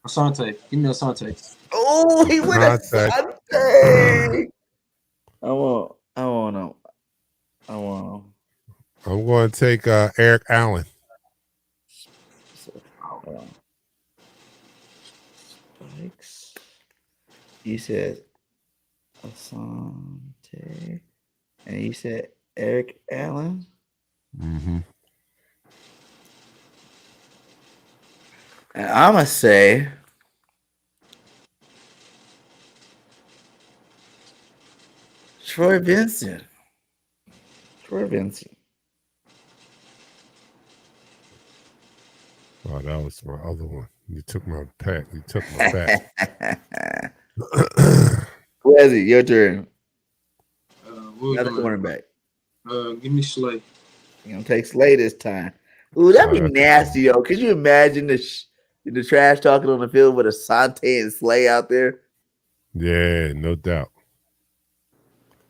Speaker 5: Asante. Give me Asante.
Speaker 3: Oh, he went Asante. I want him.
Speaker 1: I'm going to take Eric Allen.
Speaker 3: Spikes. You said Asante. And you said Eric Allen.
Speaker 1: Mm-hmm.
Speaker 3: And I'm going to say Troy Vincent. Oh,
Speaker 1: that was my other one. You took my pack. You took my back.
Speaker 3: Quezy, your turn. Another
Speaker 5: Another
Speaker 3: cornerback.
Speaker 5: Give me Slay.
Speaker 3: You're going to take Slay this time. Ooh, that'd be nasty, yo. Could you imagine the trash talking on the field with Asante and Slay out there?
Speaker 1: Yeah, no doubt.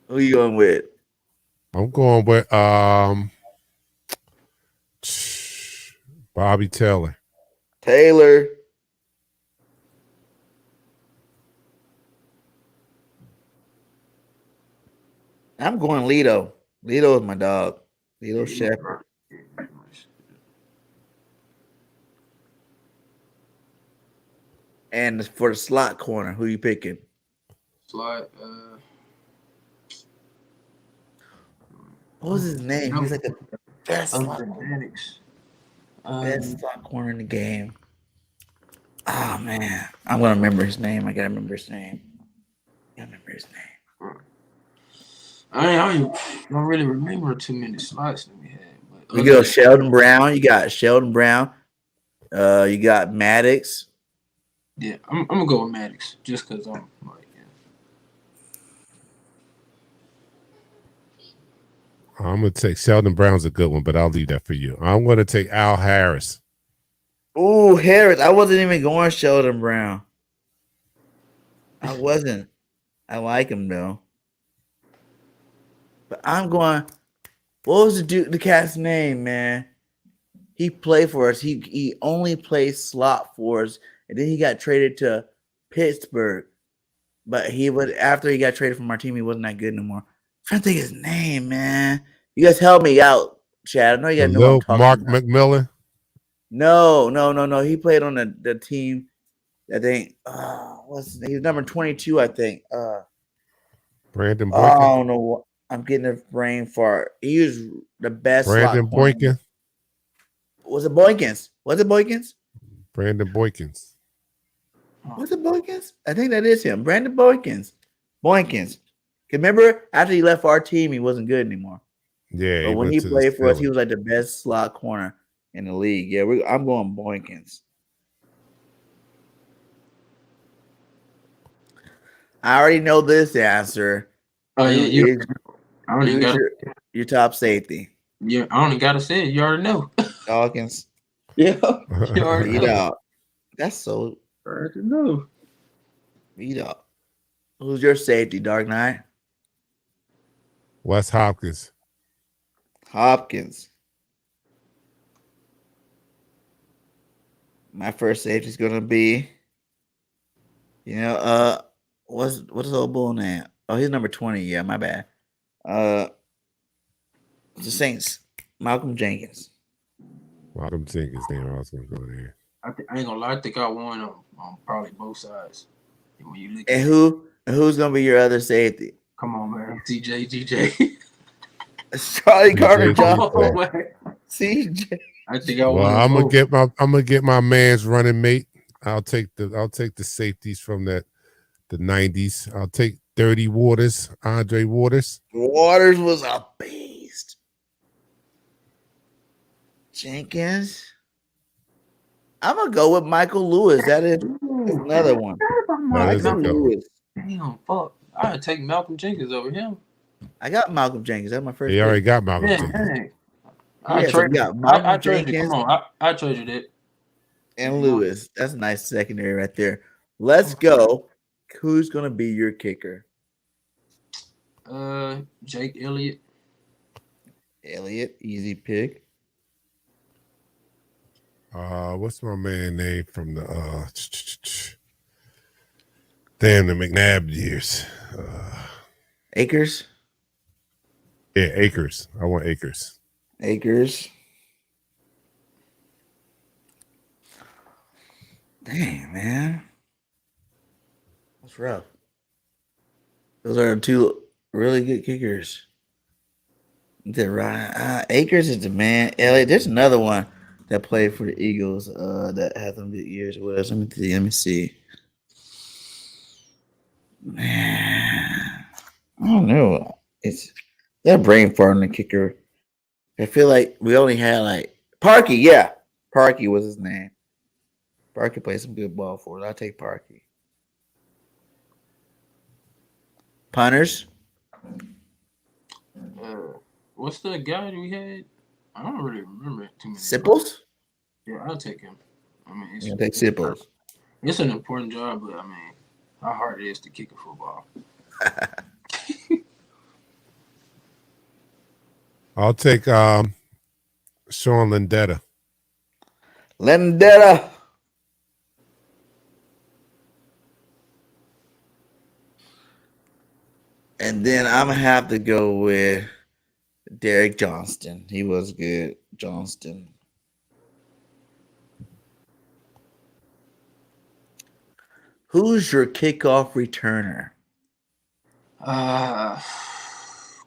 Speaker 3: Who you going with?
Speaker 1: I'm going with Bobby Taylor. I'm going Lito.
Speaker 3: Lito is my dog. Lito Shepherd. And for the slot corner, who you picking?
Speaker 5: Slot.
Speaker 3: What was his name? He's like the best slot
Speaker 5: Fanatics.
Speaker 3: best slot corner in the game. Oh man, I'm gonna remember his name. I gotta remember his name.
Speaker 5: I don't really remember too many slots that we had. But
Speaker 3: We go Sheldon Brown. You got Sheldon Brown. You got Maddox.
Speaker 5: Yeah, I'm gonna go with Maddox just because I'm like,
Speaker 1: I'm gonna take Sheldon Brown's a good one, but I'll leave that for you. I'm gonna take Al Harris.
Speaker 3: Ooh, Harris. I wasn't even going Sheldon Brown. I wasn't. I like him though. But I'm going. What was the cat's name, man? He played for us. He only played slot for us, and then he got traded to Pittsburgh. But he was after he got traded from our team, he wasn't that good no more. I'm trying to think his name, man. You guys help me out, Chad. I know you guys know what I'm talking
Speaker 1: Mark
Speaker 3: about.
Speaker 1: McMillan.
Speaker 3: No. He played on the team. I think what's his name? He's number 22, I think.
Speaker 1: Brandon
Speaker 3: I
Speaker 1: Boykin.
Speaker 3: don't know what I'm getting a brain fart. He was the best
Speaker 1: Brandon
Speaker 3: slot corner.
Speaker 1: Boykin.
Speaker 3: Was it Boykins?
Speaker 1: Brandon Boykins.
Speaker 3: Was it Boykins? I think that is him. Brandon Boykins. Remember, after he left our team, he wasn't good anymore.
Speaker 1: Yeah,
Speaker 3: But when he played for us, he was like the best slot corner in the league. Yeah, I'm going Boykins. I already know this answer.
Speaker 5: oh yeah, I don't even
Speaker 3: Who's
Speaker 5: got
Speaker 3: your top safety?
Speaker 5: Yeah, I don't even gotta say it. You already know.
Speaker 3: Dawkins.
Speaker 5: Yeah, you already
Speaker 3: Beat
Speaker 5: know.
Speaker 3: out. That's so
Speaker 5: I already know.
Speaker 3: beat up. Who's your safety, Dark Knight?
Speaker 1: Wes Hopkins.
Speaker 3: My first safety is gonna be, what's his old bull name? Oh, he's number 20. Yeah, my bad. The Saints, Malcolm Jenkins.
Speaker 1: Malcolm Jenkins. Damn, I was gonna go there.
Speaker 5: I ain't gonna lie. I think I won on probably both sides. When you look
Speaker 3: And
Speaker 5: at
Speaker 3: who's gonna be your other safety?
Speaker 5: come on, man, GJ.
Speaker 3: Charlie Carter
Speaker 1: Johnson.
Speaker 3: Johnson.
Speaker 5: Oh, man.
Speaker 3: CJ.
Speaker 5: I think I
Speaker 1: Well,
Speaker 5: won.
Speaker 1: I'm gonna get my man's running mate. I'll take the safeties from the 90s. I'll take Dirty Waters, Andre Waters.
Speaker 3: Waters was a beast. Jenkins. I'm gonna go with Michael Lewis. That is another one.
Speaker 1: That is a
Speaker 3: Michael
Speaker 1: good one.
Speaker 3: Lewis.
Speaker 5: Damn, fuck. I would take Malcolm Jenkins over him.
Speaker 3: I got Malcolm Jenkins. That's my first.
Speaker 1: He already got Malcolm
Speaker 5: Yeah,
Speaker 1: Jenkins.
Speaker 5: dang.
Speaker 3: So we got Malcolm
Speaker 5: I traded it.
Speaker 3: Jenkins
Speaker 5: Come on, I traded it.
Speaker 3: and Lewis. That's a nice secondary right there. Let's go. Who's gonna be your kicker?
Speaker 5: Jake Elliott.
Speaker 3: Easy pick.
Speaker 1: What's my man name from the the McNabb years?
Speaker 3: Akers.
Speaker 1: Yeah, Akers. I want Akers.
Speaker 3: Dang, man. That's rough. Those are two really good kickers. Akers is the man. Elliott. There's another one that played for the Eagles that had some good years with us. Let me see. Man, I don't know. It's that brain fart on the kicker. I feel like we only had like Parkey. Yeah, Parkey was his name. Parkey played some good ball for us. I'll take Parkey. Punters.
Speaker 5: What's the guy that we had? I don't really remember too many.
Speaker 3: Sipples?
Speaker 5: Yeah, I'll take him. I mean,
Speaker 3: I'll take Sipples.
Speaker 5: It's an important job, but I mean, how hard it is to kick a football.
Speaker 1: I'll take Sean Lindetta.
Speaker 3: And then I'm gonna have to go with Derek Johnston. He was good. Johnston. Who's your kickoff returner?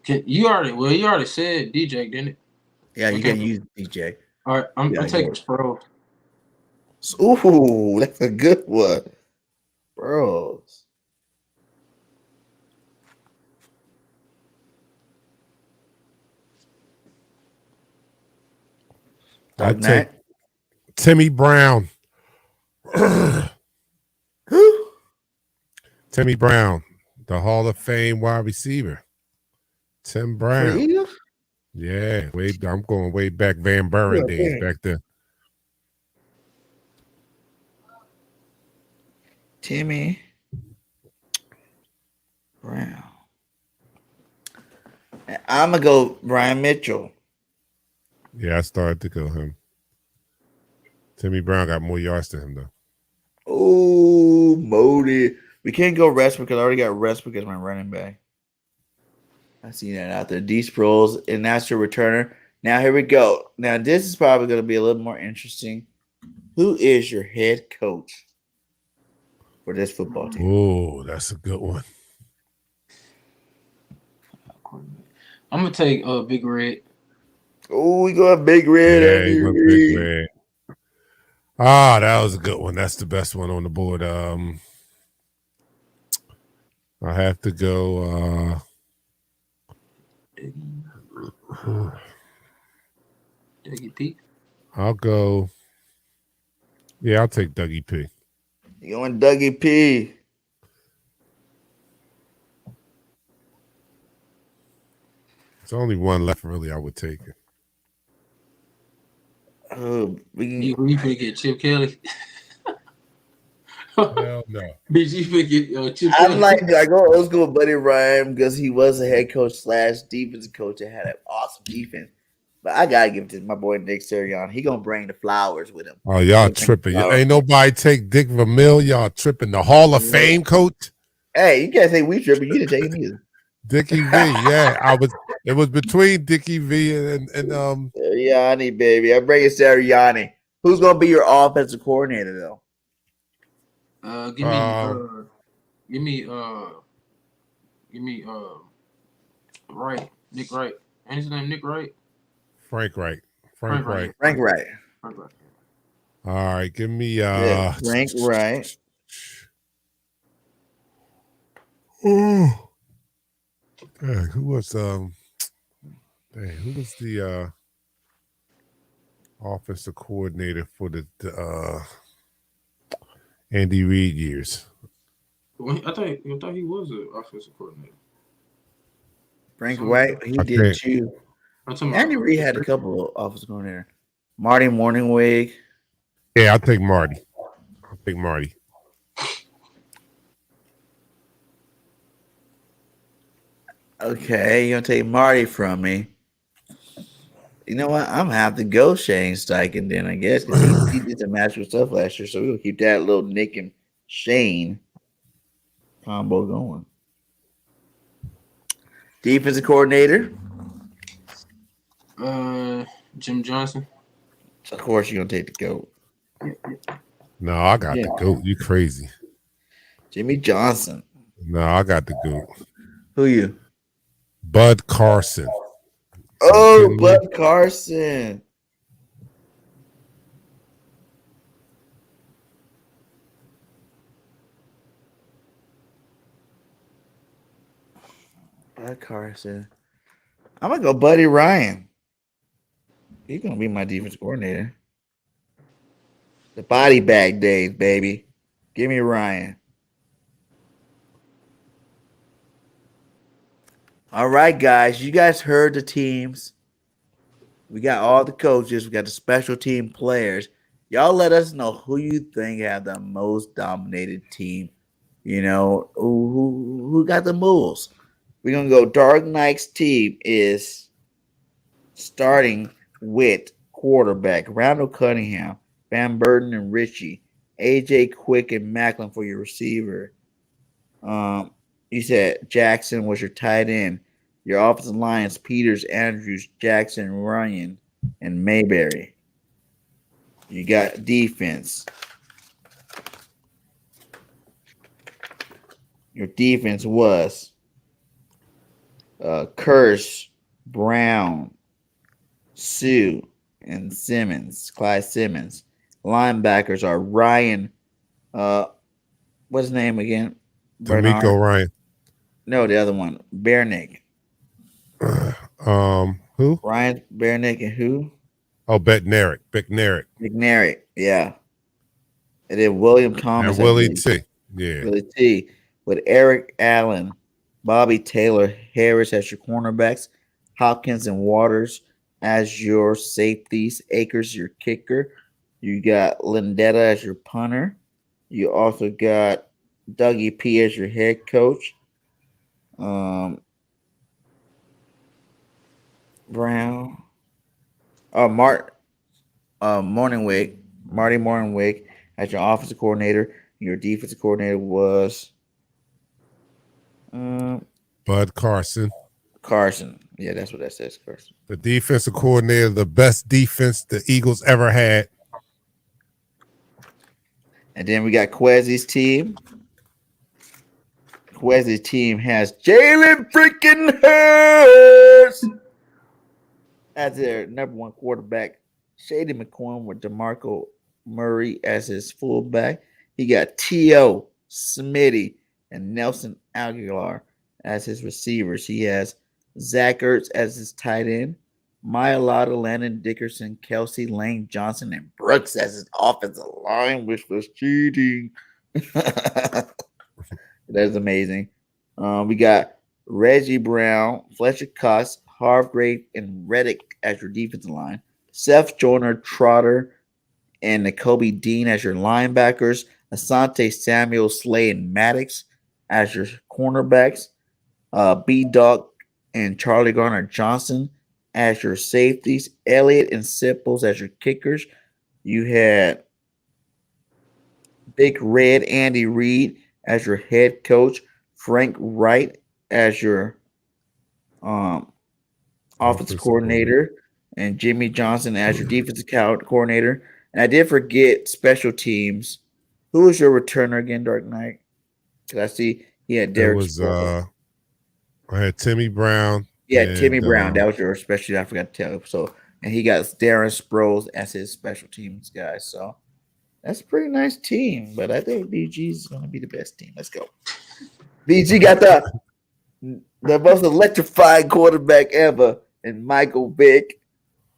Speaker 5: You already said DJ, didn't it?
Speaker 3: Yeah, you
Speaker 5: Okay.
Speaker 3: can use DJ.
Speaker 5: All right, I'm taking Sproles.
Speaker 3: Ooh, that's a good one. Bros.
Speaker 1: I
Speaker 3: Dog
Speaker 1: take
Speaker 3: Knight.
Speaker 1: Timmy Brown.
Speaker 3: Who?
Speaker 1: Timmy Brown, the Hall of Fame wide receiver. Tim
Speaker 3: For the
Speaker 1: Brown.
Speaker 3: Eagles?
Speaker 1: Yeah, I'm going way back Van Buren days back then.
Speaker 3: Timmy Brown. I'm gonna go Brian Mitchell.
Speaker 1: Yeah, I started to go him. Timmy Brown got more yards than him though.
Speaker 3: Oh, Modi. We can't go Westbrook because I already got Westbrook as my running back. I see that out there. D Sproles, and that's your returner. Now here we go. Now this is probably going to be a little more interesting. Who is your head coach for this football team?
Speaker 1: Oh, that's a good one.
Speaker 5: I'm gonna take Big Red.
Speaker 3: Oh, we got Big Red.
Speaker 1: Yeah, he went Big Red. Ah, that was a good one. That's the best one on the board. I have to go.
Speaker 5: Dougie P.
Speaker 1: I'll go. Yeah, I'll take Dougie P.
Speaker 3: You going Dougie P?
Speaker 1: There's only one left, really. I would take it.
Speaker 3: Oh,
Speaker 5: You finna get Chip Kelly?
Speaker 1: Hell no.
Speaker 5: Bitch, you finna get Chip
Speaker 3: I'm
Speaker 5: Kelly?
Speaker 3: like, I go old school with Buddy Ryan because he was a head coach / defensive coach and had an awesome defense. But I gotta give it to my boy Nick Sirianni. He gonna bring the flowers with him.
Speaker 1: Oh, y'all tripping. Ain't nobody take Dick Vermeil. Y'all tripping. The Hall of Fame coach?
Speaker 3: Hey, you can't say we tripping. You didn't take him either.
Speaker 1: Dickie V. Yeah, it was between Dickie V and
Speaker 3: Sirianni, baby. I'm bringing Sirianni. Who's gonna be your offensive coordinator though?
Speaker 5: Give me Wright. Nick Wright. And his name Nick Wright?
Speaker 1: Frank Wright.
Speaker 3: Frank Wright.
Speaker 1: All right, give me
Speaker 3: Frank Wright.
Speaker 1: Oh, dang, who was the offensive coordinator for the Andy Reid years?
Speaker 5: I thought he was an offensive coordinator.
Speaker 3: Frank Wright, he did too. Andy Reid had a couple of offensive coordinator. Marty Morningwig.
Speaker 1: Yeah, I'll take Marty.
Speaker 3: Okay, you're gonna take Marty from me. You know what? I'm gonna have to go Shane Steichen then, I guess, because he did some magical stuff last year. So we're gonna keep that little Nick and Shane combo going. Defensive coordinator.
Speaker 5: Jim Johnson.
Speaker 3: Of course, you're gonna take the GOAT.
Speaker 1: No, I got the GOAT. You crazy?
Speaker 3: Jimmy Johnson.
Speaker 1: No, I got the GOAT.
Speaker 3: Who you?
Speaker 1: Bud Carson.
Speaker 3: Oh, Bud Carson. Bud Carson. I'm gonna go Buddy Ryan. He's gonna be my defense coordinator. The body bag days, baby. Give me Ryan. All right, guys. You guys heard the teams. We got all the coaches. We got the special team players. Y'all let us know who you think have the most dominated team. You know, who got the moves. We're going to go Dark Knight's team is starting with quarterback Randall Cunningham, Van Burden and Richie, AJ Quick and Macklin for your receiver. You said Jackson was your tight end. Your offensive line is Peters, Andrews, Jackson, Ryan, and Mayberry. You got defense. Your defense was Curse, Brown, Sue, and Simmons, Clyde Simmons. Linebackers are Ryan, what's his name again?
Speaker 1: D'Amico
Speaker 3: Bernard.
Speaker 1: Ryan.
Speaker 3: No, the other one. Bernick.
Speaker 1: Who?
Speaker 3: Ryan Bernick and who?
Speaker 1: Oh, Bednarik.
Speaker 3: McNary. Yeah. And then William Thomas,
Speaker 1: And
Speaker 3: I
Speaker 1: Willie
Speaker 3: believe.
Speaker 1: T. Yeah.
Speaker 3: Willie T. With Eric Allen, Bobby Taylor, Harris as your cornerbacks, Hopkins and Waters as your safeties, Akers your kicker. You got Lindetta as your punter. You also got Dougie P as your head coach. Brown. Marty Morningwig as your offensive coordinator. Your defensive coordinator was
Speaker 1: Bud Carson.
Speaker 3: Carson. Yeah, that's what that says, Carson.
Speaker 1: The defensive coordinator, the best defense the Eagles ever had.
Speaker 3: And then we got Quezy's team. Quezy's team has Jalen freaking Hurts as their number one quarterback. Shady McCoy with DeMarco Murray as his fullback. He got T.O., Smitty, and Nelson Aguilar as his receivers. He has Zach Ertz as his tight end, Maya Lotta, Landon Dickerson, Kelsey, Lane Johnson, and Brooks as his offensive line, which was cheating. That's amazing. We got Reggie Brown, Fletcher Cox, Hargrave, and Reddick as your defensive line. Seth Joyner, Trotter, and N'Kobe Dean as your linebackers. Asante Samuel, Slay, and Maddox as your cornerbacks. B-Dawg and Charlie Garner Johnson as your safeties. Elliott and Sipples as your kickers. You had Big Red Andy Reid as your head coach. Frank Wright as your offensive coordinator. And Jimmy Johnson as your defensive coordinator. And I did forget special teams. Who was your returner again, Dark Knight? Because I see he had Derek.
Speaker 1: I had Timmy Brown.
Speaker 3: Yeah, Timmy Brown. That was your special. I forgot to tell you. So, and he got Darren Sproles as his special teams guy. So that's a pretty nice team. But I think BG is going to be the best team. Let's go. BG got the most electrifying quarterback ever, and Michael Vick.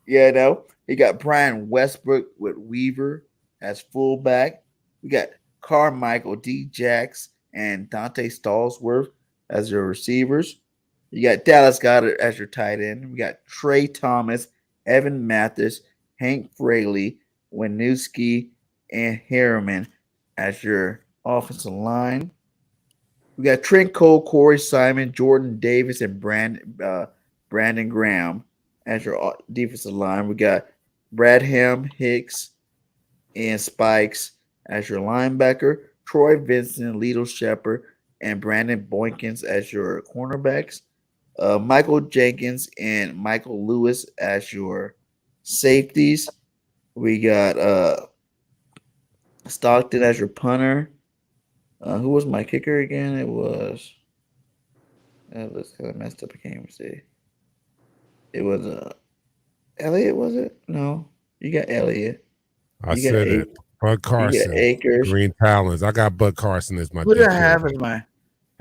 Speaker 3: You know, he got Brian Westbrook with Weaver as fullback. We got Carmichael D. Jax and Dante Stallsworth as your receivers. You got Dallas Goddard as your tight end. We got Trey Thomas, Evan Mathis, Hank Fraley, Winooski, and Harriman as your offensive line. We got Trent Cole, Corey Simon, Jordan Davis, and Brandon Graham as your defensive line. We got Bradham, Hicks, and Spikes as your linebacker. Troy Vincent, Lito Shepard, and Brandon Boykins as your cornerbacks. Michael Jenkins and Michael Lewis as your safeties. We got Stockton as your punter. Who was my kicker again? It was kind of messed up. I can't even see. It was Elliott, was it? No. You got Elliott.
Speaker 1: I said it. Bud Carson.
Speaker 3: You got Akers.
Speaker 1: Green Talons. I got Bud Carson as my
Speaker 3: Who did I have as my?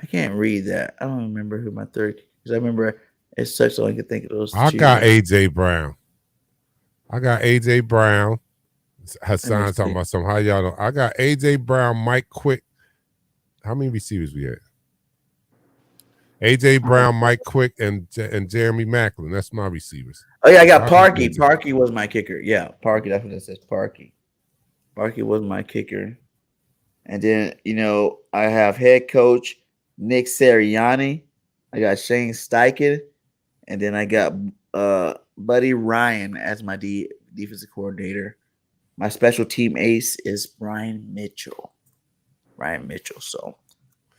Speaker 3: I can't read that. I don't remember who my third, because I remember it's such so I could think of those.
Speaker 1: I got AJ Brown. Hassan talking about some. How y'all know? I got AJ Brown, Mike Quick. How many receivers we had? AJ Brown, Mike Quick, and Jeremy Macklin. That's my receivers.
Speaker 3: Oh yeah, I got Parky. Parky was my kicker. Yeah, Parky. That's what it says. Parky. Parky was my kicker. And then, I have head coach Nick Sirianni. I got Shane Steichen. And then I got Buddy Ryan as my defensive coordinator. My special team ace is Ryan Mitchell. So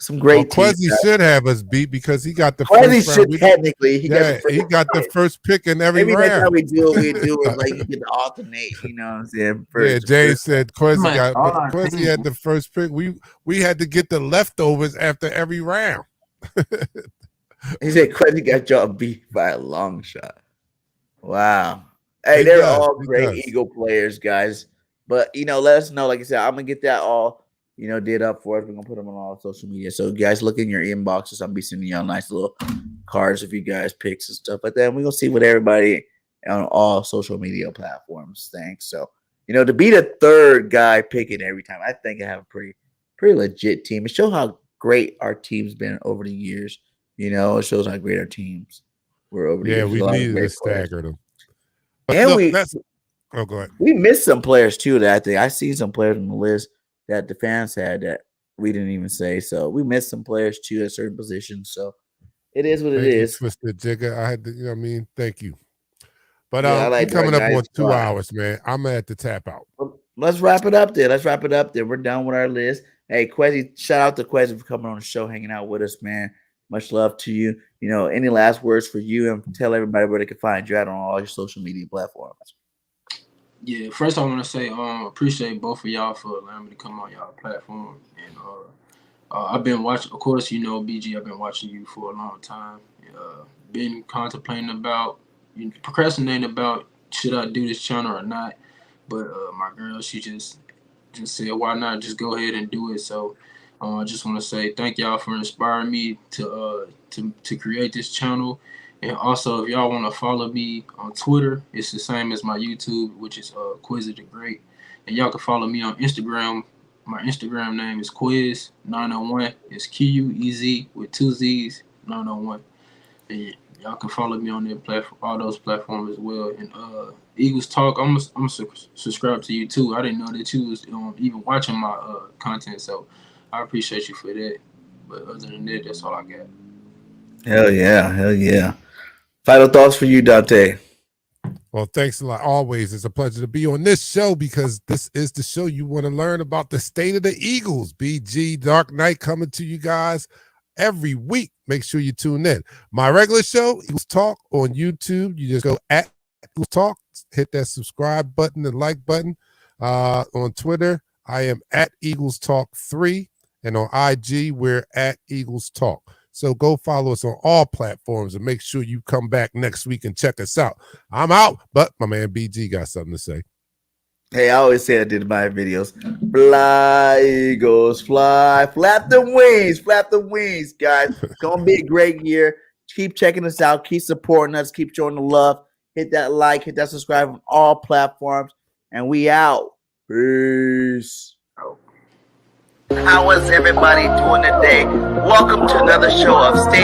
Speaker 3: Some great teams.
Speaker 1: Quezy should have us beat because he got the
Speaker 3: Quezy
Speaker 1: first
Speaker 3: should
Speaker 1: round.
Speaker 3: technically.
Speaker 1: He got the first pick in every
Speaker 3: Maybe next time
Speaker 1: round.
Speaker 3: we do it like you get to alternate. You know what I'm saying?
Speaker 1: Yeah, James said Quezy got,
Speaker 5: all
Speaker 1: but
Speaker 5: our
Speaker 1: Quezy
Speaker 5: team.
Speaker 1: had the first pick. We had to get the leftovers after every round.
Speaker 3: He said Quezy got y'all beat by a long shot. Wow. Hey,
Speaker 1: He
Speaker 3: they're
Speaker 1: does,
Speaker 3: all
Speaker 1: he
Speaker 3: great
Speaker 1: does.
Speaker 3: Eagle players, guys. But let us know. Like I said, I'm gonna get that all did up for us. We're gonna put them on all social media. So guys, look in your inboxes. I'm be sending y'all nice little cards if you guys picks and stuff like that. And we're gonna see what everybody on all social media platforms thinks. So to be the third guy picking every time, I think I have a pretty legit team. It shows how great our team's been over the years. It shows how great our teams were over the years.
Speaker 1: Yeah, we
Speaker 3: There's a lot of
Speaker 1: needed to
Speaker 3: great players.
Speaker 1: stagger them. But
Speaker 3: And
Speaker 1: oh, go ahead.
Speaker 3: we missed some players too that I think I see some players on the list that the fans had that we didn't even say. So we missed some players too at certain positions. So it is what it
Speaker 1: Thank you,
Speaker 3: is.
Speaker 1: Twisted Jigger. I had to, thank you. But
Speaker 3: Yeah, I like
Speaker 1: we coming up
Speaker 3: Dark
Speaker 1: on
Speaker 3: Knight's
Speaker 1: 2
Speaker 3: spot.
Speaker 1: hours, man. I'm gonna have to tap out.
Speaker 3: Let's wrap it up there. We're done with our list. Hey, Quezy, shout out to Quezy for coming on the show, hanging out with us, man. Much love to you. Any last words for you, and tell everybody where they can find you out on all your social media platforms.
Speaker 5: Yeah, first I want to say appreciate both of y'all for allowing me to come on y'all platform. And I've been watching, of course, BG, I've been watching you for a long time. Been contemplating about, procrastinating about should I do this channel or not. But my girl, she just said, why not just go ahead and do it. So I just want to say thank y'all for inspiring me to create this channel. And also, if y'all want to follow me on Twitter, it's the same as my YouTube, which is Quezy The Great. And y'all can follow me on Instagram. My Instagram name is Quiz901. It's QUEZ with 2 Z's, 901. And y'all can follow me on all those platforms as well. And Eagles Talk, I'm subscribe to you too. I didn't know that you was even watching my content, so I appreciate you for that. But other than that, that's all I got.
Speaker 3: Hell yeah. Final thoughts for you, Dante.
Speaker 1: Well, thanks a lot. Always, it's a pleasure to be on this show because this is the show you want to learn about the state of the Eagles. BG Dark Knight coming to you guys every week. Make sure you tune in. My regular show, Eagles Talk on YouTube. You just go at Eagles Talk, hit that subscribe button, the like button. On Twitter, I am at Eagles Talk 3, and on IG, we're at Eagles Talk. So go follow us on all platforms and make sure you come back next week and check us out. I'm out, but my man BG got something to say.
Speaker 3: Hey, I always say I did in my videos. Fly, Eagles, fly. Flap the wings, guys. It's going to be a great year. Keep checking us out. Keep supporting us. Keep showing the love. Hit that like. Hit that subscribe on all platforms. And we out. Peace. How is everybody doing today? Welcome to another show of Stay